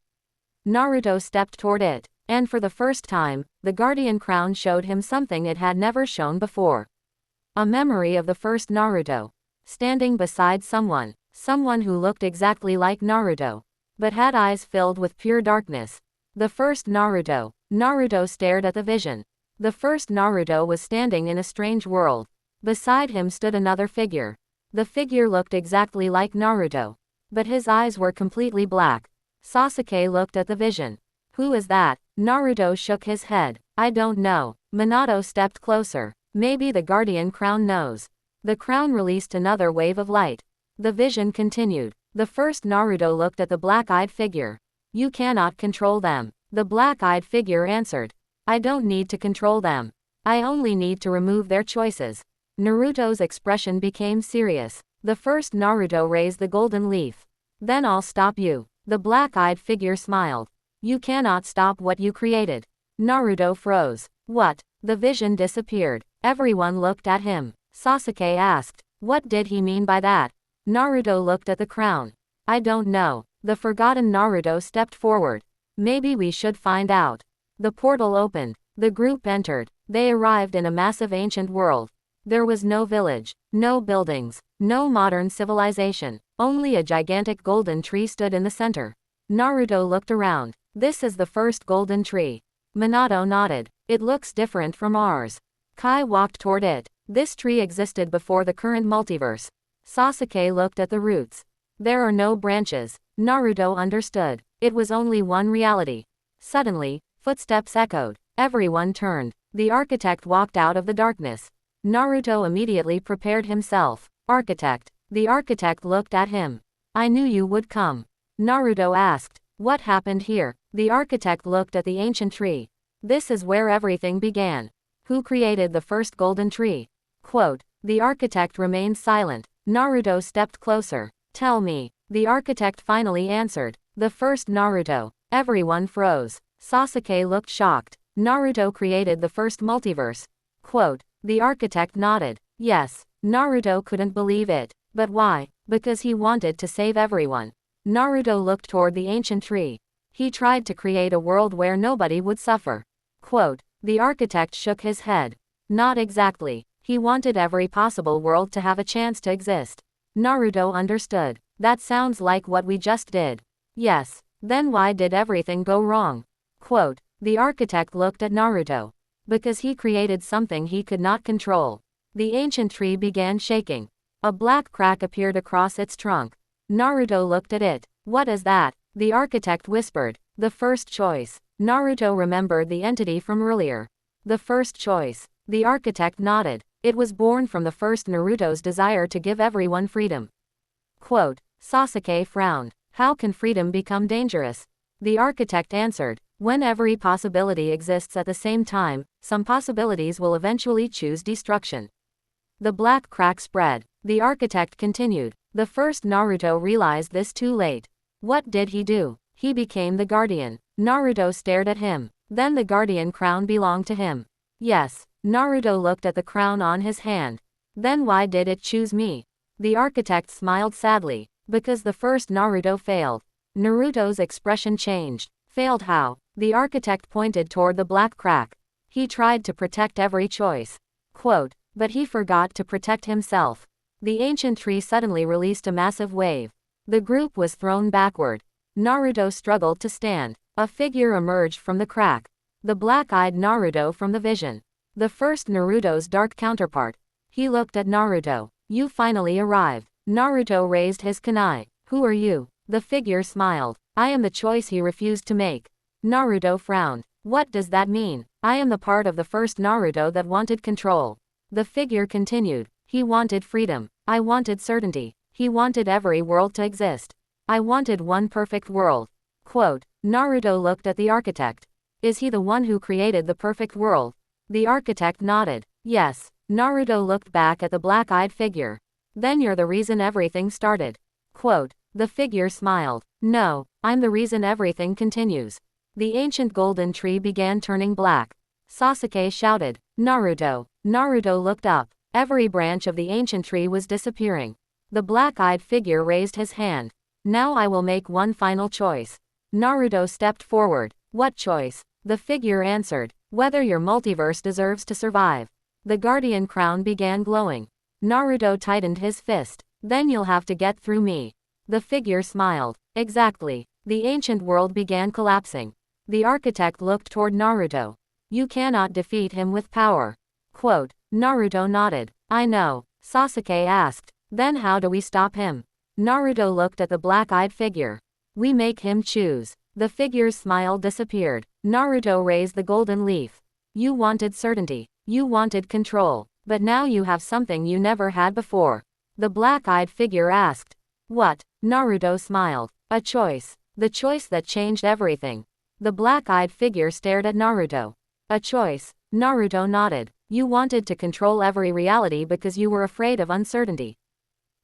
Naruto stepped toward it. And for the first time, the guardian crown showed him something it had never shown before. A memory of the first Naruto. Standing beside someone. Someone who looked exactly like Naruto. But had eyes filled with pure darkness. The first Naruto. Naruto stared at the vision. The first Naruto was standing in a strange world. Beside him stood another figure. The figure looked exactly like Naruto. But his eyes were completely black. Sasuke looked at the vision. Who is that? Naruto shook his head. I don't know. Minato stepped closer. Maybe the Guardian Crown knows. The crown released another wave of light. The vision continued. The first Naruto looked at the black-eyed figure. You cannot control them. The black-eyed figure answered. I don't need to control them. I only need to remove their choices. Naruto's expression became serious. The first Naruto raised the golden leaf. Then I'll stop you. The black-eyed figure smiled. You cannot stop what you created. Naruto froze. What? The vision disappeared. Everyone looked at him. Sasuke asked. What did he mean by that? Naruto looked at the crown. I don't know. The forgotten Naruto stepped forward. Maybe we should find out. The portal opened. The group entered. They arrived in a massive ancient world. There was no village, no buildings, no modern civilization. Only a gigantic golden tree stood in the center. Naruto looked around. This is the first golden tree. Minato nodded. It looks different from ours. Kai walked toward it. This tree existed before the current multiverse. Sasuke looked at the roots. There are no branches. Naruto understood. It was only one reality. Suddenly, footsteps echoed. Everyone turned. The architect walked out of the darkness. Naruto immediately prepared himself. Architect. The architect looked at him. I knew you would come. Naruto asked. What happened here? The architect looked at the ancient tree. This is where everything began. Who created the first golden tree? Quote. The architect remained silent. Naruto stepped closer. Tell me. The architect finally answered. The first Naruto. Everyone froze. Sasuke looked shocked. Naruto created the first multiverse. Quote. The architect nodded. Yes. Naruto couldn't believe it. But why? Because he wanted to save everyone. Naruto looked toward the ancient tree. He tried to create a world where nobody would suffer. Quote. The architect shook his head. Not exactly. He wanted every possible world to have a chance to exist. Naruto understood. That sounds like what we just did. Yes. Then why did everything go wrong? Quote. The architect looked at Naruto. Because he created something he could not control. The ancient tree began shaking. A black crack appeared across its trunk. Naruto looked at it. What is that? The architect whispered. The first choice. Naruto remembered the entity from earlier. The first choice. The architect nodded. It was born from the first Naruto's desire to give everyone freedom. Quote. Sasuke frowned. How can freedom become dangerous? The architect answered. When every possibility exists at the same time, some possibilities will eventually choose destruction. The black crack spread. The architect continued. The first Naruto realized this too late. What did he do? He became the guardian. Naruto stared at him. Then the guardian crown belonged to him. Yes. Naruto looked at the crown on his hand. Then why did it choose me? The architect smiled sadly. Because the first Naruto failed. Naruto's expression changed. Failed how? The architect pointed toward the black crack. He tried to protect every choice. Quote. But he forgot to protect himself. The ancient tree suddenly released a massive wave. The group was thrown backward. Naruto struggled to stand. A figure emerged from the crack. The black-eyed Naruto from the vision. The first Naruto's dark counterpart. He looked at Naruto. You finally arrived. Naruto raised his kunai. Who are you? The figure smiled. I am the choice he refused to make. Naruto frowned. What does that mean? I am the part of the first Naruto that wanted control. The figure continued. He wanted freedom. I wanted certainty. He wanted every world to exist. I wanted one perfect world. Quote. Naruto looked at the architect. Is he the one who created the perfect world? The architect nodded. Yes. Naruto looked back at the black-eyed figure. Then you're the reason everything started. Quote. The figure smiled. No, I'm the reason everything continues. The ancient golden tree began turning black. Sasuke shouted. Naruto. Naruto looked up. Every branch of the ancient tree was disappearing. The black-eyed figure raised his hand. Now I will make one final choice. Naruto stepped forward. What choice? The figure answered. Whether your multiverse deserves to survive. The guardian crown began glowing. Naruto tightened his fist. Then you'll have to get through me. The figure smiled. Exactly. The ancient world began collapsing. The architect looked toward Naruto. You cannot defeat him with power. Quote. Naruto nodded. I know. Sasuke asked. Then how do we stop him? Naruto looked at the black-eyed figure. We make him choose. The figure's smile disappeared. Naruto raised the golden leaf. You wanted certainty. You wanted control. But now you have something you never had before. The black-eyed figure asked. What? Naruto smiled. A choice. The choice that changed everything. The black-eyed figure stared at Naruto. A choice. Naruto nodded. You wanted to control every reality because you were afraid of uncertainty.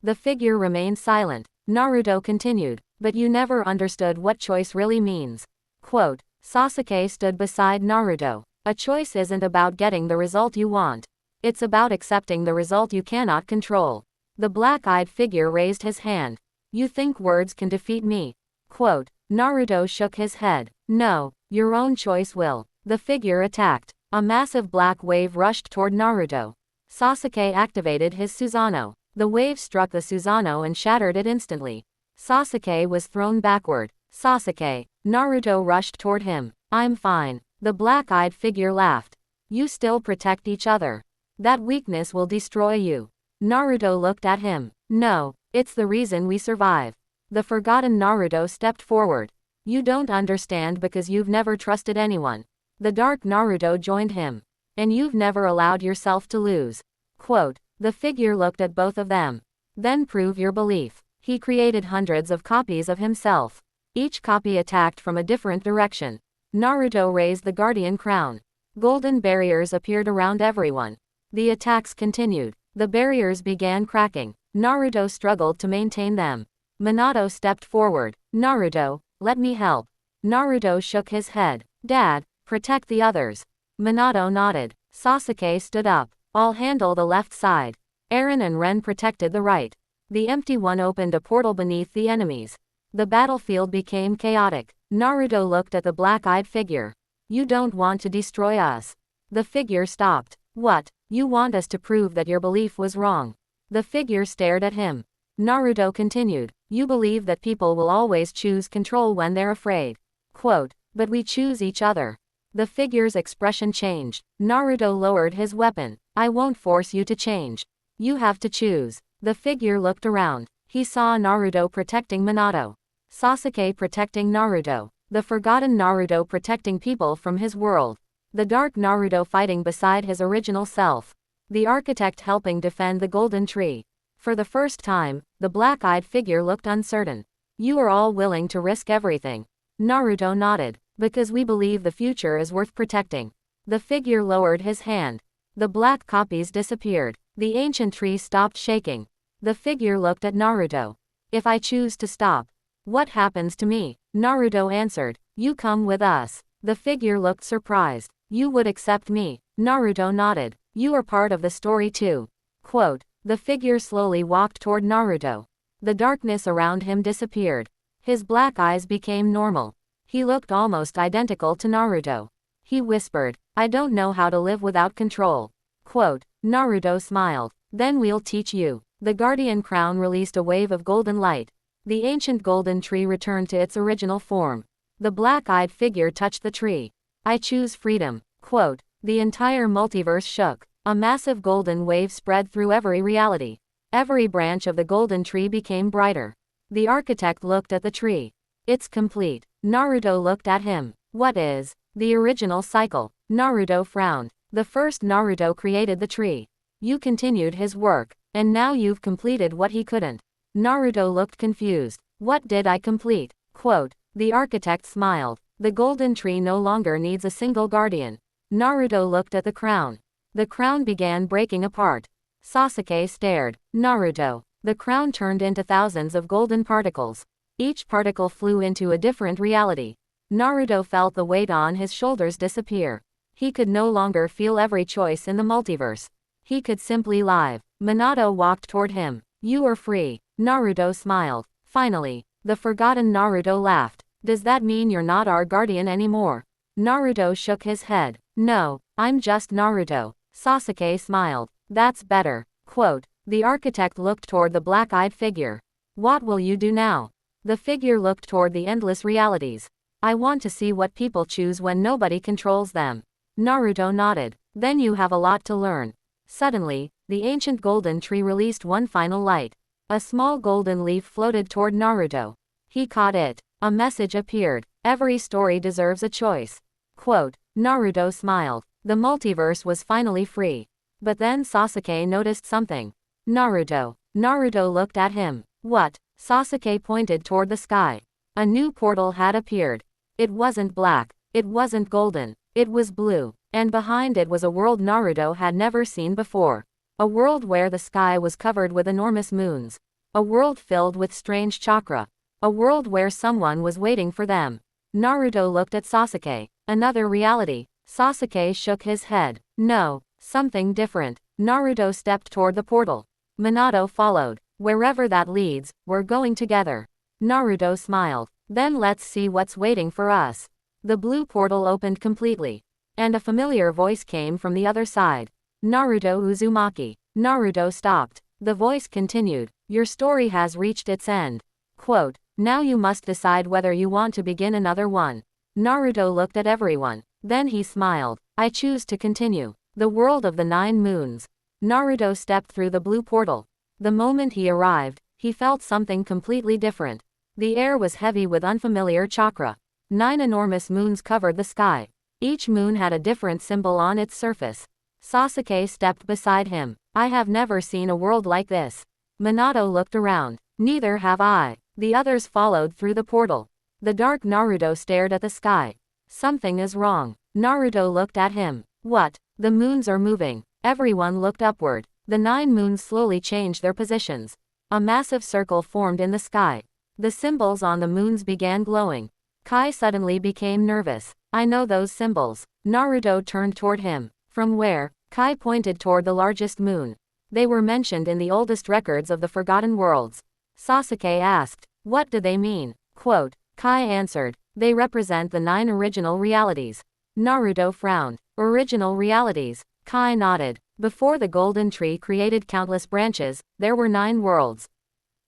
The figure remained silent. Naruto continued. But you never understood what choice really means. Quote, Sasuke stood beside Naruto. A choice isn't about getting the result you want. It's about accepting the result you cannot control. The black-eyed figure raised his hand. You think words can defeat me? Quote, Naruto shook his head. No, your own choice will. The figure attacked. A massive black wave rushed toward Naruto. Sasuke activated his Susanoo. The wave struck the Susanoo and shattered it instantly. Sasuke was thrown backward. Sasuke. Naruto rushed toward him. I'm fine. The black-eyed figure laughed. You still protect each other. That weakness will destroy you. Naruto looked at him. No, it's the reason we survive. The forgotten Naruto stepped forward. You don't understand because you've never trusted anyone. The dark Naruto joined him. And you've never allowed yourself to lose. Quote, the figure looked at both of them. Then prove your belief. He created hundreds of copies of himself. Each copy attacked from a different direction. Naruto raised the guardian crown. Golden barriers appeared around everyone. The attacks continued. The barriers began cracking. Naruto struggled to maintain them. Minato stepped forward. Naruto, let me help. Naruto shook his head. Dad, protect the others. Minato nodded. Sasuke stood up. I'll handle the left side. Eren and Ren protected the right. The empty one opened a portal beneath the enemies. The battlefield became chaotic. Naruto looked at the black-eyed figure. You don't want to destroy us. The figure stopped. What? You want us to prove that your belief was wrong. The figure stared at him. Naruto continued. You believe that people will always choose control when they're afraid. Quote, but we choose each other. The figure's expression changed. Naruto lowered his weapon. I won't force you to change. You have to choose. The figure looked around. He saw Naruto protecting Minato. Sasuke protecting Naruto. The forgotten Naruto protecting people from his world. The dark Naruto fighting beside his original self. The architect helping defend the golden tree. For the first time, the black-eyed figure looked uncertain. You are all willing to risk everything. Naruto nodded. Because we believe the future is worth protecting. The figure lowered his hand. The black copies disappeared. The ancient tree stopped shaking. The figure looked at Naruto. If I choose to stop, what happens to me? Naruto answered. You come with us. The figure looked surprised. You would accept me. Naruto nodded. You are part of the story too. Quote, the figure slowly walked toward Naruto. The darkness around him disappeared. His black eyes became normal. He looked almost identical to Naruto. He whispered, I don't know how to live without control. Quote, Naruto smiled. Then we'll teach you. The guardian crown released a wave of golden light. The ancient golden tree returned to its original form. The black-eyed figure touched the tree. I choose freedom. Quote, the entire multiverse shook. A massive golden wave spread through every reality. Every branch of the golden tree became brighter. The architect looked at the tree. It's complete. Naruto looked at him. What is the original cycle? Naruto frowned. The first Naruto created the tree. You continued his work, and now you've completed what he couldn't. Naruto looked confused. What did I complete? Quote, the architect smiled. The golden tree no longer needs a single guardian. Naruto looked at the crown. The crown began breaking apart. Sasuke stared. Naruto. The crown turned into thousands of golden particles. Each particle flew into a different reality. Naruto felt the weight on his shoulders disappear. He could no longer feel every choice in the multiverse. He could simply live. Minato walked toward him. You are free. Naruto smiled. Finally. The forgotten Naruto laughed. Does that mean you're not our guardian anymore? Naruto shook his head. No, I'm just Naruto. Sasuke smiled. That's better. Quote, the architect looked toward the black-eyed figure. What will you do now? The figure looked toward the endless realities. I want to see what people choose when nobody controls them. Naruto nodded. Then you have a lot to learn. Suddenly, the ancient golden tree released one final light. A small golden leaf floated toward Naruto. He caught it. A message appeared. Every story deserves a choice. Quote. Naruto smiled. The multiverse was finally free. But then Sasuke noticed something. Naruto. Naruto looked at him. What? Sasuke pointed toward the sky. A new portal had appeared. It wasn't black. It wasn't golden. It was blue. And behind it was a world Naruto had never seen before. A world where the sky was covered with enormous moons. A world filled with strange chakra. A world where someone was waiting for them. Naruto looked at Sasuke. Another reality. Sasuke shook his head. No, something different. Naruto stepped toward the portal. Minato followed. Wherever that leads, we're going together. Naruto smiled. Then let's see what's waiting for us. The blue portal opened completely. And a familiar voice came from the other side. Naruto Uzumaki. Naruto stopped. The voice continued. Your story has reached its end. Quote. Now you must decide whether you want to begin another one. Naruto looked at everyone. Then he smiled. I choose to continue. The world of the 9 moons. Naruto stepped through the blue portal. The moment he arrived, he felt something completely different. The air was heavy with unfamiliar chakra. 9 enormous moons covered the sky. Each moon had a different symbol on its surface. Sasuke stepped beside him. I have never seen a world like this. Minato looked around. Neither have I. The others followed through the portal. The dark Naruto stared at the sky. Something is wrong. Naruto looked at him. What? The moons are moving. Everyone looked upward. The 9 moons slowly changed their positions. A massive circle formed in the sky. The symbols on the moons began glowing. Kai suddenly became nervous. I know those symbols. Naruto turned toward him. From where? Kai pointed toward the largest moon. They were mentioned in the oldest records of the Forgotten Worlds. Sasuke asked. What do they mean? Quote. Kai answered. They represent the 9 original realities. Naruto frowned. Original realities. Kai nodded. Before the golden tree created countless branches, there were 9 worlds.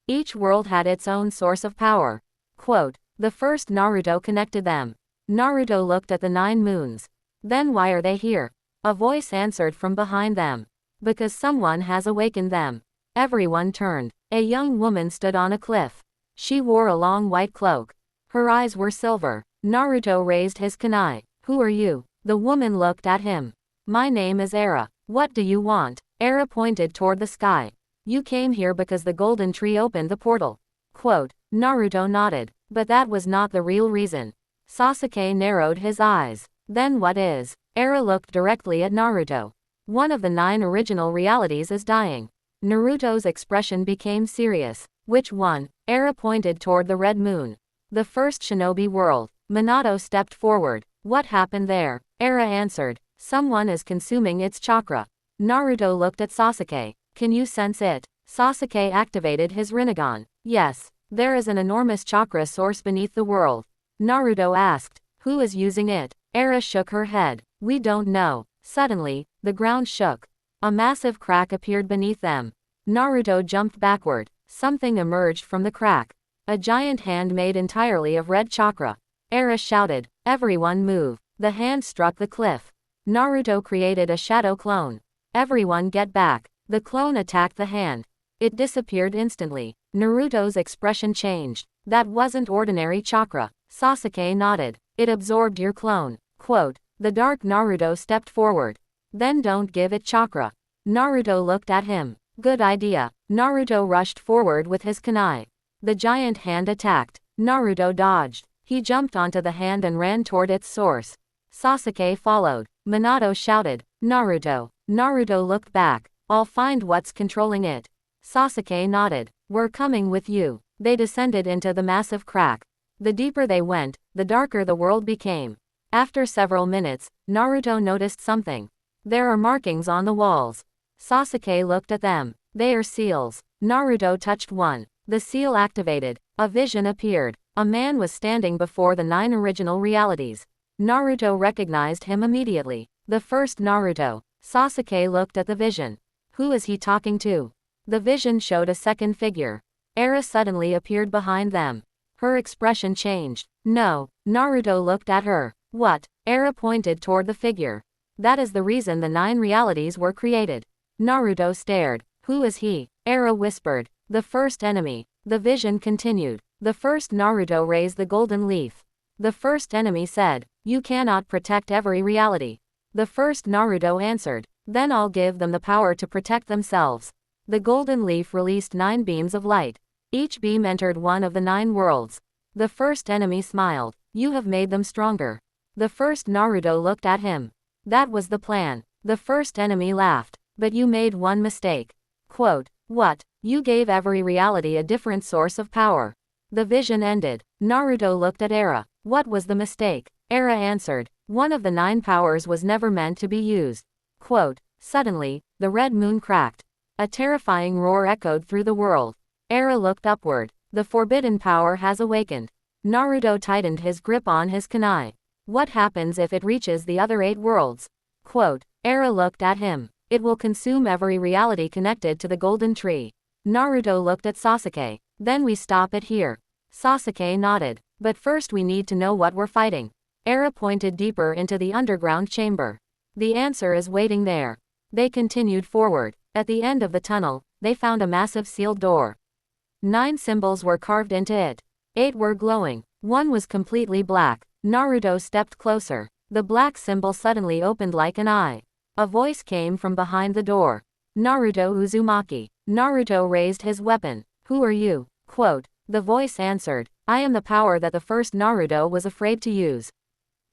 Each world had its own source of power. Quote. The first Naruto connected them. Naruto looked at the 9 moons. Then why are they here? A voice answered from behind them. Because someone has awakened them. Everyone turned. A young woman stood on a cliff. She wore a long white cloak. Her eyes were silver. Naruto raised his kunai. Who are you? The woman looked at him. My name is Era. What do you want? Era pointed toward the sky. You came here because the golden tree opened the portal. Quote. Naruto nodded. But that was not the real reason. Sasuke narrowed his eyes. Then what is? Era looked directly at Naruto. One of the 9 original realities is dying. Naruto's expression became serious. Which one? Era pointed toward the red moon. The first shinobi world. Minato stepped forward. What happened there? Era answered. Someone is consuming its chakra. Naruto looked at Sasuke. Can you sense it? Sasuke activated his Rinnegan. Yes. There is an enormous chakra source beneath the world. Naruto asked. Who is using it? Era shook her head. We don't know. Suddenly, the ground shook. A massive crack appeared beneath them. Naruto jumped backward. Something emerged from the crack. A giant hand made entirely of red chakra. Era shouted. Everyone move. The hand struck the cliff. Naruto created a shadow clone. Everyone get back. The clone attacked the hand. It disappeared instantly. Naruto's expression changed. That wasn't ordinary chakra. Sasuke nodded. It absorbed your clone. Quote. The dark Naruto stepped forward. Then don't give it chakra. Naruto looked at him. Good idea. Naruto rushed forward with his kunai. The giant hand attacked. Naruto dodged. He jumped onto the hand and ran toward its source. Sasuke followed. Minato shouted. Naruto. Naruto looked back. I'll find what's controlling it. Sasuke nodded. We're coming with you. They descended into the massive crack. The deeper they went, the darker the world became. After several minutes, Naruto noticed something. There are markings on the walls. Sasuke looked at them. They are seals. Naruto touched one. The seal activated. A vision appeared. A man was standing before the 9 original realities. Naruto recognized him immediately. The first Naruto. Sasuke looked at the vision. Who is he talking to? The vision showed a second figure. Era suddenly appeared behind them. Her expression changed. No. Naruto looked at her. What? Era pointed toward the figure. That is the reason the 9 realities were created. Naruto stared. Who is he? Era whispered. The first enemy. The vision continued. The first Naruto raised the golden leaf. The first enemy said, you cannot protect every reality. The first Naruto answered, then I'll give them the power to protect themselves. The golden leaf released 9 beams of light. Each beam entered one of the 9 worlds. The first enemy smiled. You have made them stronger. The first Naruto looked at him. That was the plan. The first enemy laughed. But you made one mistake. Quote, what? You gave every reality a different source of power. The vision ended. Naruto looked at Era. What was the mistake? Era answered, one of the 9 powers was never meant to be used. Quote, suddenly, the red moon cracked. A terrifying roar echoed through the world. Era looked upward. The forbidden power has awakened. Naruto tightened his grip on his kunai. What happens if it reaches the other 8 worlds? Quote, Era looked at him. It will consume every reality connected to the golden tree. Naruto looked at Sasuke. Then we stop it here. Sasuke nodded. But first we need to know what we're fighting. Era pointed deeper into the underground chamber. The answer is waiting there. They continued forward. At the end of the tunnel, they found a massive sealed door. 9 symbols were carved into it. 8 were glowing. 1 was completely black. Naruto stepped closer. The black symbol suddenly opened like an eye. A voice came from behind the door. Naruto Uzumaki. Naruto raised his weapon. Who are you? Quote, the voice answered, I am the power that the first Naruto was afraid to use.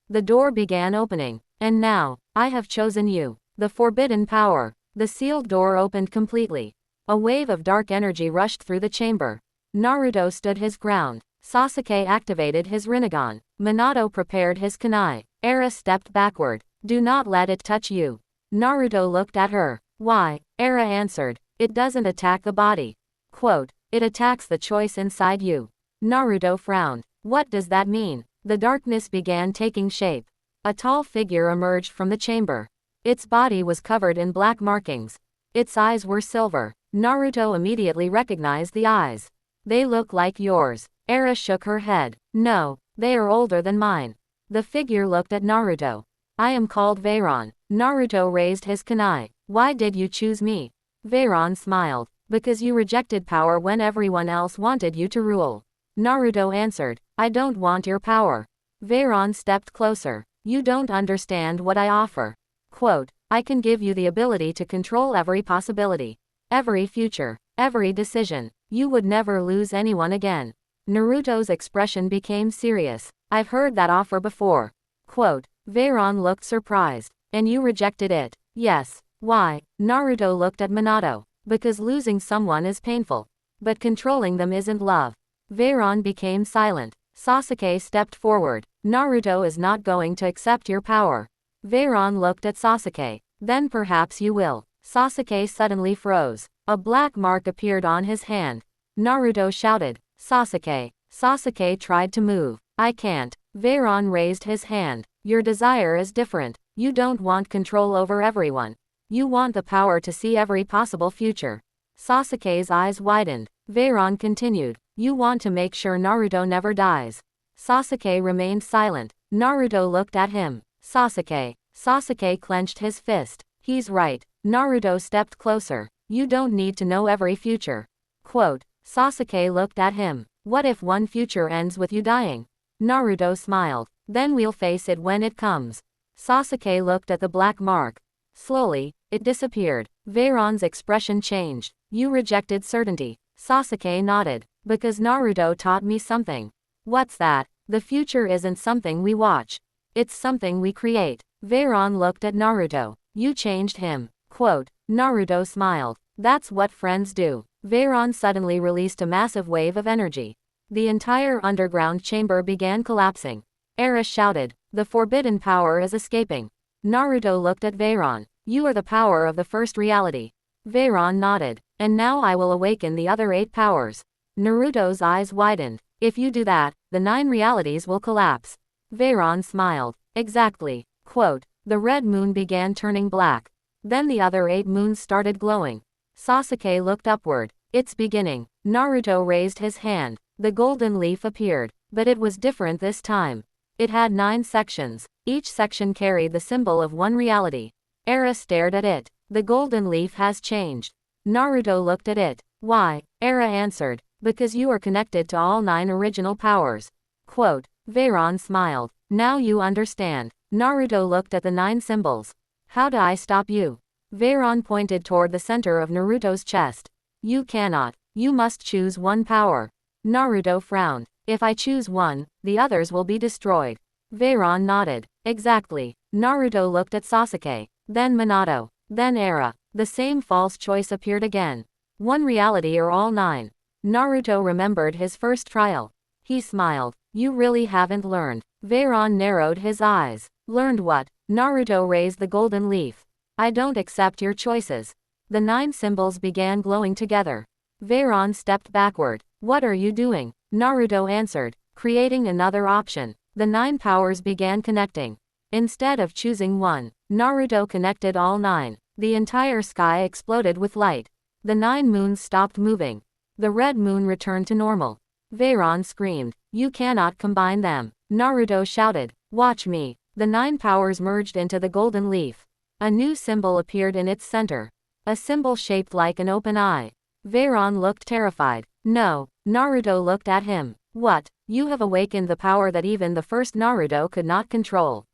The door began opening. And now, I have chosen you. The forbidden power. The sealed door opened completely. A wave of dark energy rushed through the chamber. Naruto stood his ground. Sasuke activated his Rinnegan. Minato prepared his kunai. Era stepped backward. Do not let it touch you. Naruto looked at her. Why? Era answered, it doesn't attack the body. Quote, it attacks the choice inside you. Naruto frowned. What does that mean? The darkness began taking shape. A tall figure emerged from the chamber. Its body was covered in black markings. Its eyes were silver. Naruto immediately recognized the eyes. They look like yours. Era shook her head. No, they are older than mine. The figure looked at Naruto. I am called Veyron. Naruto raised his kunai. Why did you choose me? Veyron smiled. Because you rejected power when everyone else wanted you to rule. Naruto answered, I don't want your power. Veyron stepped closer. You don't understand what I offer. Quote, I can give you the ability to control every possibility. Every future. Every decision. You would never lose anyone again. Naruto's expression became serious. I've heard that offer before. Quote, Veyron looked surprised. And you rejected it? Yes. Why? Naruto looked at Minato. Because losing someone is painful. But controlling them isn't love. Veyron became silent. Sasuke stepped forward. Naruto is not going to accept your power. Veyron looked at Sasuke. Then perhaps you will. Sasuke suddenly froze. A black mark appeared on his hand. Naruto shouted, Sasuke. Sasuke tried to move. I can't. Veyron raised his hand. Your desire is different. You don't want control over everyone. You want the power to see every possible future. Sasuke's eyes widened. Veyron continued. You want to make sure Naruto never dies. Sasuke remained silent. Naruto looked at him. Sasuke. Sasuke clenched his fist. He's right. Naruto stepped closer. You don't need to know every future. Quote, Sasuke looked at him. What if one future ends with you dying? Naruto smiled. Then we'll face it when it comes. Sasuke looked at the black mark. Slowly, it disappeared. Veyron's expression changed. You rejected certainty. Sasuke nodded. Because Naruto taught me something. What's that? The future isn't something we watch. It's something we create. Veyron looked at Naruto. You changed him. Quote, Naruto smiled. That's what friends do. Veyron suddenly released a massive wave of energy. The entire underground chamber began collapsing. Era shouted, the forbidden power is escaping. Naruto looked at Veyron. You are the power of the first reality. Veyron nodded. And now I will awaken the other 8 powers. Naruto's eyes widened. If you do that, the 9 realities will collapse. Veyron smiled. Exactly. Quote, the red moon began turning black. Then the other 8 moons started glowing. Sasuke looked upward. It's beginning. Naruto raised his hand. The golden leaf appeared. But it was different this time. It had 9 sections. Each section carried the symbol of one reality. Era stared at it. The golden leaf has changed. Naruto looked at it. Why? Era answered. Because you are connected to all 9 original powers. Quote. Veyron smiled. Now you understand. Naruto looked at the 9 symbols. How do I stop you? Veyron pointed toward the center of Naruto's chest. You cannot. You must choose one power. Naruto frowned. If I choose one, the others will be destroyed. Veyron nodded. Exactly. Naruto looked at Sasuke. Then Minato. Then Era. The same false choice appeared again. One reality or all 9. Naruto remembered his first trial. He smiled. You really haven't learned. Veyron narrowed his eyes. Learned what? Naruto raised the golden leaf. I don't accept your choices. The 9 symbols began glowing together. Veyron stepped backward. What are you doing? Naruto answered. Creating another option. The 9 powers began connecting. Instead of choosing one, Naruto connected all 9. The entire sky exploded with light. The 9 moons stopped moving. The red moon returned to normal. Veyron screamed. You cannot combine them. Naruto shouted. Watch me. The 9 powers merged into the golden leaf. A new symbol appeared in its center. A symbol shaped like an open eye. Veyron looked terrified. No. Naruto looked at him. What? You have awakened the power that even the first Naruto could not control.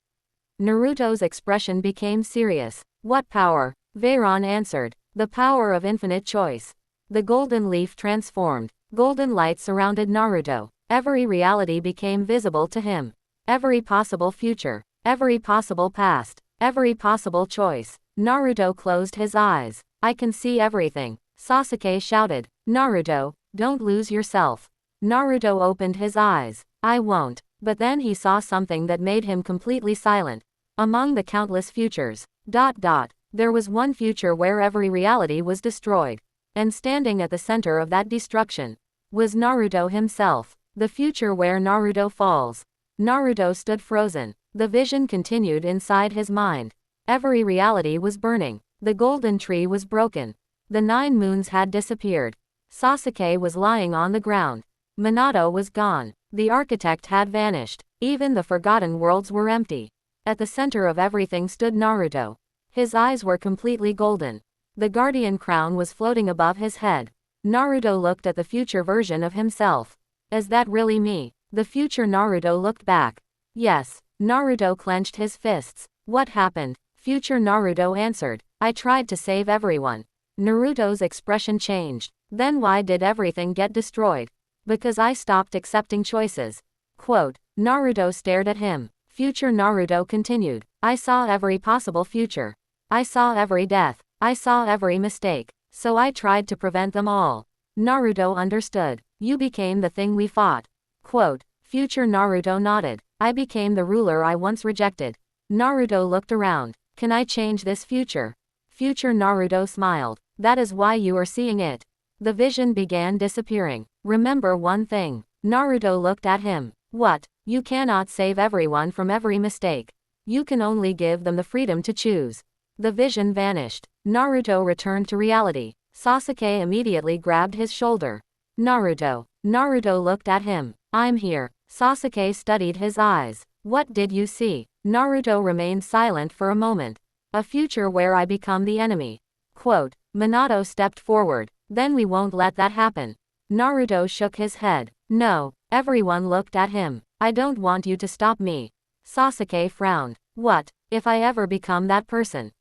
Naruto's expression became serious. What power? Veyron answered. The power of infinite choice. The golden leaf transformed. Golden light surrounded Naruto. Every reality became visible to him. Every possible future. Every possible past. Every possible choice. Naruto closed his eyes. I can see everything. Sasuke shouted. Naruto, don't lose yourself. Naruto opened his eyes. I won't. But then he saw something that made him completely silent. Among the countless futures. There was one future where every reality was destroyed. And standing at the center of that destruction was Naruto himself. The future where Naruto falls. Naruto stood frozen. The vision continued inside his mind. Every reality was burning. The golden tree was broken. The 9 moons had disappeared. Sasuke was lying on the ground. Minato was gone. The architect had vanished. Even the forgotten worlds were empty. At the center of everything stood Naruto. His eyes were completely golden. The guardian crown was floating above his head. Naruto looked at the future version of himself. Is that really me? The future Naruto looked back. Yes. Naruto clenched his fists. What happened? Future Naruto answered. I tried to save everyone. Naruto's expression changed. Then why did everything get destroyed? Because I stopped accepting choices. Quote. Naruto stared at him. Future Naruto continued. I saw every possible future. I saw every death. I saw every mistake. So I tried to prevent them all. Naruto understood. You became the thing we fought. Quote. Future Naruto nodded. I became the ruler I once rejected. Naruto looked around. Can I change this future? Future Naruto smiled. That is why you are seeing it. The vision began disappearing. Remember one thing. Naruto looked at him. What? You cannot save everyone from every mistake. You can only give them the freedom to choose. The vision vanished. Naruto returned to reality. Sasuke immediately grabbed his shoulder. Naruto. Naruto looked at him. I'm here. Sasuke studied his eyes. What did you see? Naruto remained silent for a moment. A future where I become the enemy. Quote. Minato stepped forward. Then we won't let that happen. Naruto shook his head. No. Everyone looked at him. I don't want you to stop me. Sasuke frowned. What, if I ever become that person?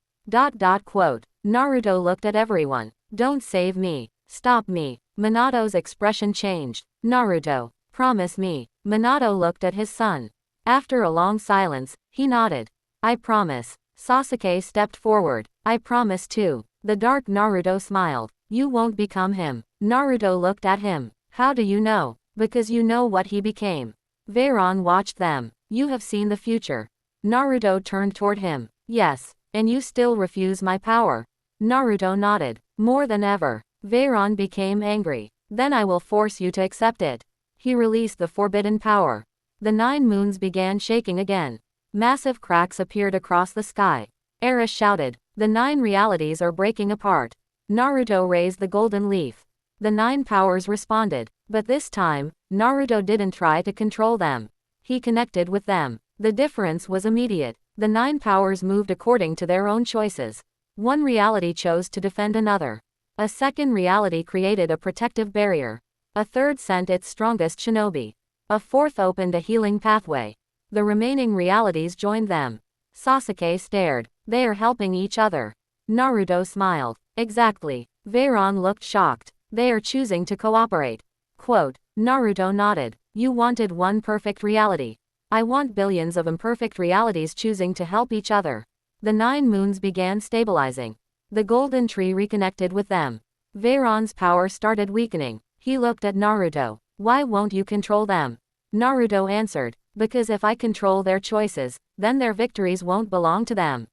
Quote. Naruto looked at everyone. Don't save me. Stop me. Minato's expression changed. Naruto, promise me. Minato looked at his son. After a long silence, he nodded. I promise. Sasuke stepped forward. I promise too. The dark Naruto smiled. You won't become him. Naruto looked at him. How do you know? Because you know what he became. Veyron watched them. You have seen the future. Naruto turned toward him. Yes. And you still refuse my power? Naruto nodded. More than ever. Veyron became angry. Then I will force you to accept it. He released the forbidden power. The 9 moons began shaking again. Massive cracks appeared across the sky. Eris shouted. The 9 realities are breaking apart. Naruto raised the golden leaf. The 9 powers responded. But this time, Naruto didn't try to control them. He connected with them. The difference was immediate. The 9 powers moved according to their own choices. One reality chose to defend another. A second reality created a protective barrier. A third sent its strongest shinobi. A fourth opened a healing pathway. The remaining realities joined them. Sasuke stared. They are helping each other. Naruto smiled. Exactly. Veyron looked shocked. They are choosing to cooperate. Quote. Naruto nodded. You wanted one perfect reality. I want billions of imperfect realities choosing to help each other. The 9 moons began stabilizing. The golden tree reconnected with them. Veyron's power started weakening. He looked at Naruto. Why won't you control them? Naruto answered. Because if I control their choices, then their victories won't belong to them.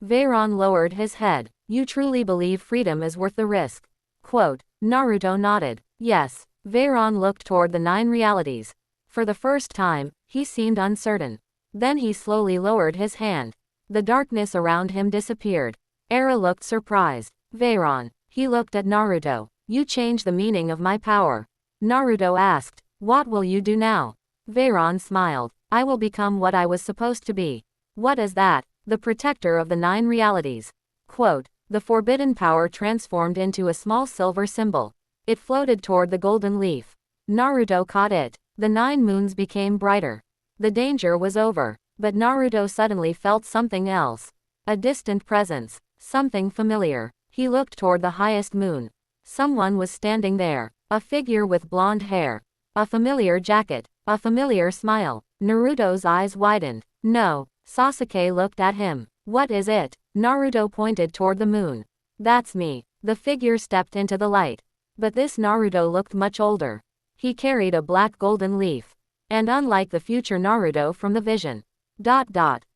Veyron lowered his head. You truly believe freedom is worth the risk? Quote. Naruto nodded. Yes. Veyron looked toward the 9 realities. For the first time, he seemed uncertain. Then he slowly lowered his hand. The darkness around him disappeared. Era looked surprised. Veyron. He looked at Naruto. You changed the meaning of my power. Naruto asked. What will you do now? Veyron smiled. I will become what I was supposed to be. What is that? The protector of the 9 realities. Quote. The forbidden power transformed into a small silver symbol. It floated toward the golden leaf. Naruto caught it. The 9 moons became brighter. The danger was over. But Naruto suddenly felt something else. A distant presence. Something familiar. He looked toward the highest moon. Someone was standing there. A figure with blonde hair. A familiar jacket. A familiar smile. Naruto's eyes widened. No. Sasuke looked at him. What is it? Naruto pointed toward the moon. That's me. The figure stepped into the light. But this Naruto looked much older. He carried a black golden leaf. And unlike the future Naruto from the vision.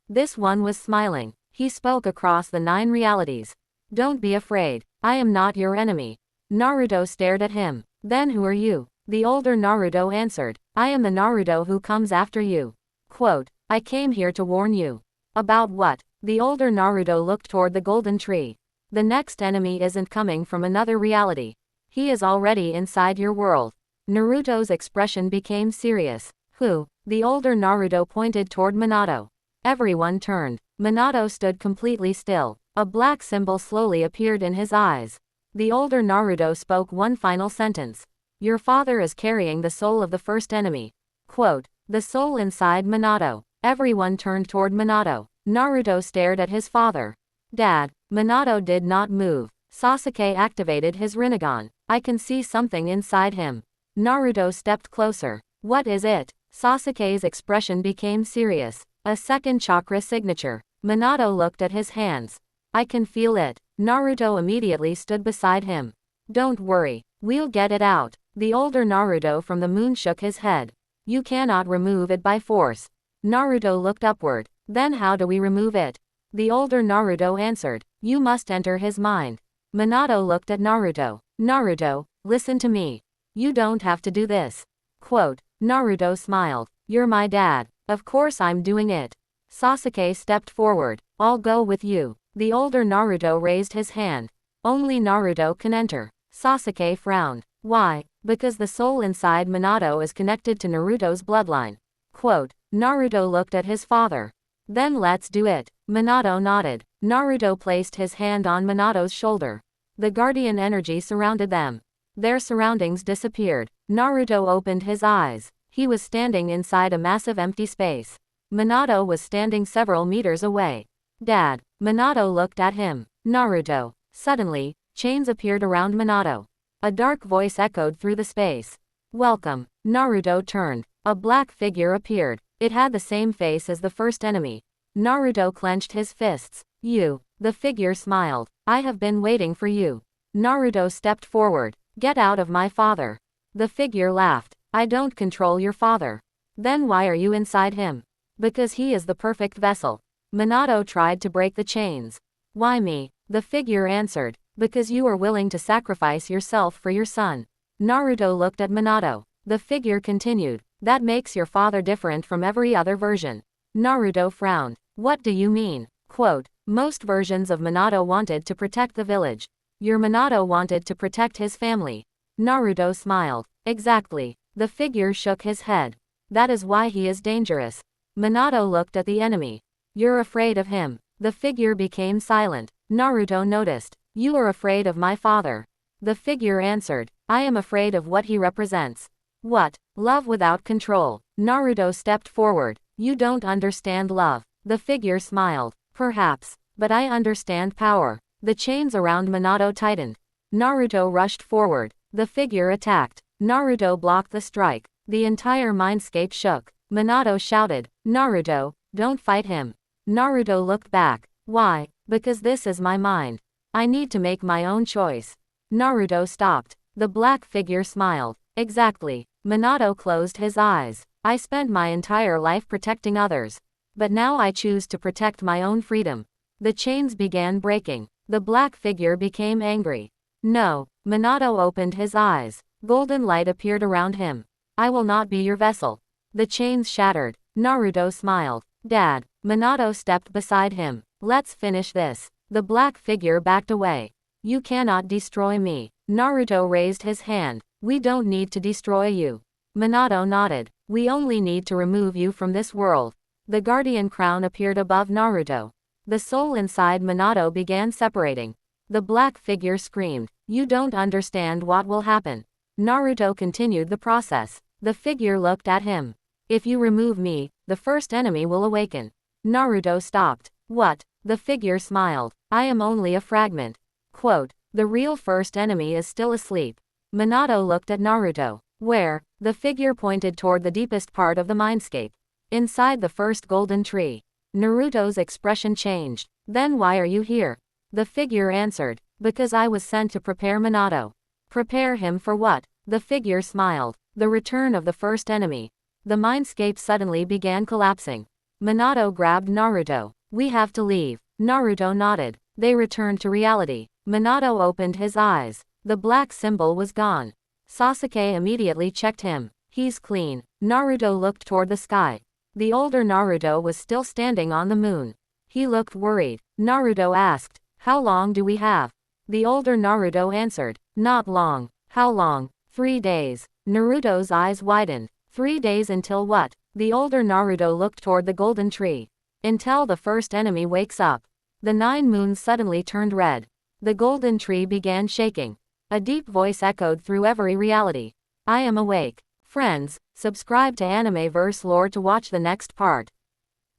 This one was smiling. He spoke across the 9 realities. Don't be afraid. I am not your enemy. Naruto stared at him. Then who are you? The older Naruto answered. I am the Naruto who comes after you. Quote. I came here to warn you. About what? The older Naruto looked toward the golden tree. The next enemy isn't coming from another reality. He is already inside your world. Naruto's expression became serious. Who? The older Naruto pointed toward Minato. Everyone turned. Minato stood completely still. A black symbol slowly appeared in his eyes. The older Naruto spoke one final sentence. Your father is carrying the soul of the first enemy. Quote. The soul inside Minato. Everyone turned toward Minato. Naruto stared at his father. Dad. Minato did not move. Sasuke activated his Rinnegan. I can see something inside him. Naruto stepped closer. What is it? Sasuke's expression became serious. A second chakra signature. Minato looked at his hands. I can feel it. Naruto immediately stood beside him. Don't worry. We'll get it out. The older Naruto from the moon shook his head. You cannot remove it by force. Naruto looked upward. Then how do we remove it? The older Naruto answered. You must enter his mind. Minato looked at Naruto. Naruto, listen to me. You don't have to do this. Quote. Naruto smiled. You're my dad. Of course I'm doing it. Sasuke stepped forward. I'll go with you. The older Naruto raised his hand. Only Naruto can enter. Sasuke frowned. Why? Because the soul inside Minato is connected to Naruto's bloodline. Quote. Naruto looked at his father. Then let's do it. Minato nodded. Naruto placed his hand on Minato's shoulder. The guardian energy surrounded them. Their surroundings disappeared. Naruto opened his eyes. He was standing inside a massive empty space. Minato was standing several meters away. Dad. Minato looked at him. Naruto. Suddenly, chains appeared around Minato. A dark voice echoed through the space. Welcome. Naruto turned. A black figure appeared. It had the same face as the first enemy. Naruto clenched his fists. You. The figure smiled. I have been waiting for you. Naruto stepped forward. Get out of my father. The figure laughed. I don't control your father. Then why are you inside him? Because he is the perfect vessel. Minato tried to break the chains. Why me? The figure answered. Because you are willing to sacrifice yourself for your son. Naruto looked at Minato. The figure continued. That makes your father different from every other version. Naruto frowned. What do you mean? Quote. Most versions of Minato wanted to protect the village. Your Minato wanted to protect his family. Naruto smiled. Exactly. The figure shook his head. That is why he is dangerous. Minato looked at the enemy. You're afraid of him. The figure became silent. Naruto noticed. You are afraid of my father. The figure answered. I am afraid of what he represents. What? Love without control. Naruto stepped forward. You don't understand love. The figure smiled. Perhaps. But I understand power. The chains around Minato tightened. Naruto rushed forward. The figure attacked. Naruto blocked the strike. The entire mindscape shook. Minato shouted, Naruto, don't fight him. Naruto looked back. Why? Because this is my mind. I need to make my own choice. Naruto stopped. The black figure smiled. Exactly. Minato closed his eyes. I spent my entire life protecting others. But now I choose to protect my own freedom. The chains began breaking. The black figure became angry. No. Minato opened his eyes. Golden light appeared around him. I will not be your vessel. The chains shattered. Naruto smiled. Dad. Minato stepped beside him. Let's finish this. The black figure backed away. You cannot destroy me. Naruto raised his hand. We don't need to destroy you. Minato nodded. We only need to remove you from this world. The guardian crown appeared above Naruto. The soul inside Minato began separating. The black figure screamed. You don't understand what will happen. Naruto continued the process. The figure looked at him. If you remove me, the first enemy will awaken. Naruto stopped. What? The figure smiled. I am only a fragment. Quote, the real first enemy is still asleep. Minato looked at Naruto. Where? The figure pointed toward the deepest part of the mindscape. Inside the first golden tree. Naruto's expression changed. Then why are you here? The figure answered. Because I was sent to prepare Minato. Prepare him for what? The figure smiled. The return of the first enemy. The mindscape suddenly began collapsing. Minato grabbed Naruto. We have to leave. Naruto nodded. They returned to reality. Minato opened his eyes. The black symbol was gone. Sasuke immediately checked him. He's clean. Naruto looked toward the sky. The older Naruto was still standing on the moon. He looked worried. Naruto asked, how long do we have? The older Naruto answered, not long. How long? 3 days. Naruto's eyes widened. 3 days until what? The older Naruto looked toward the golden tree. Until the first enemy wakes up. The 9 moons suddenly turned red. The golden tree began shaking. A deep voice echoed through every reality. I am awake. Friends, subscribe to Animeverse Lore to watch the next part.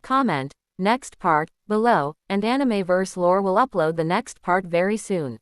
Comment, next part, below, and Animeverse Lore will upload the next part very soon.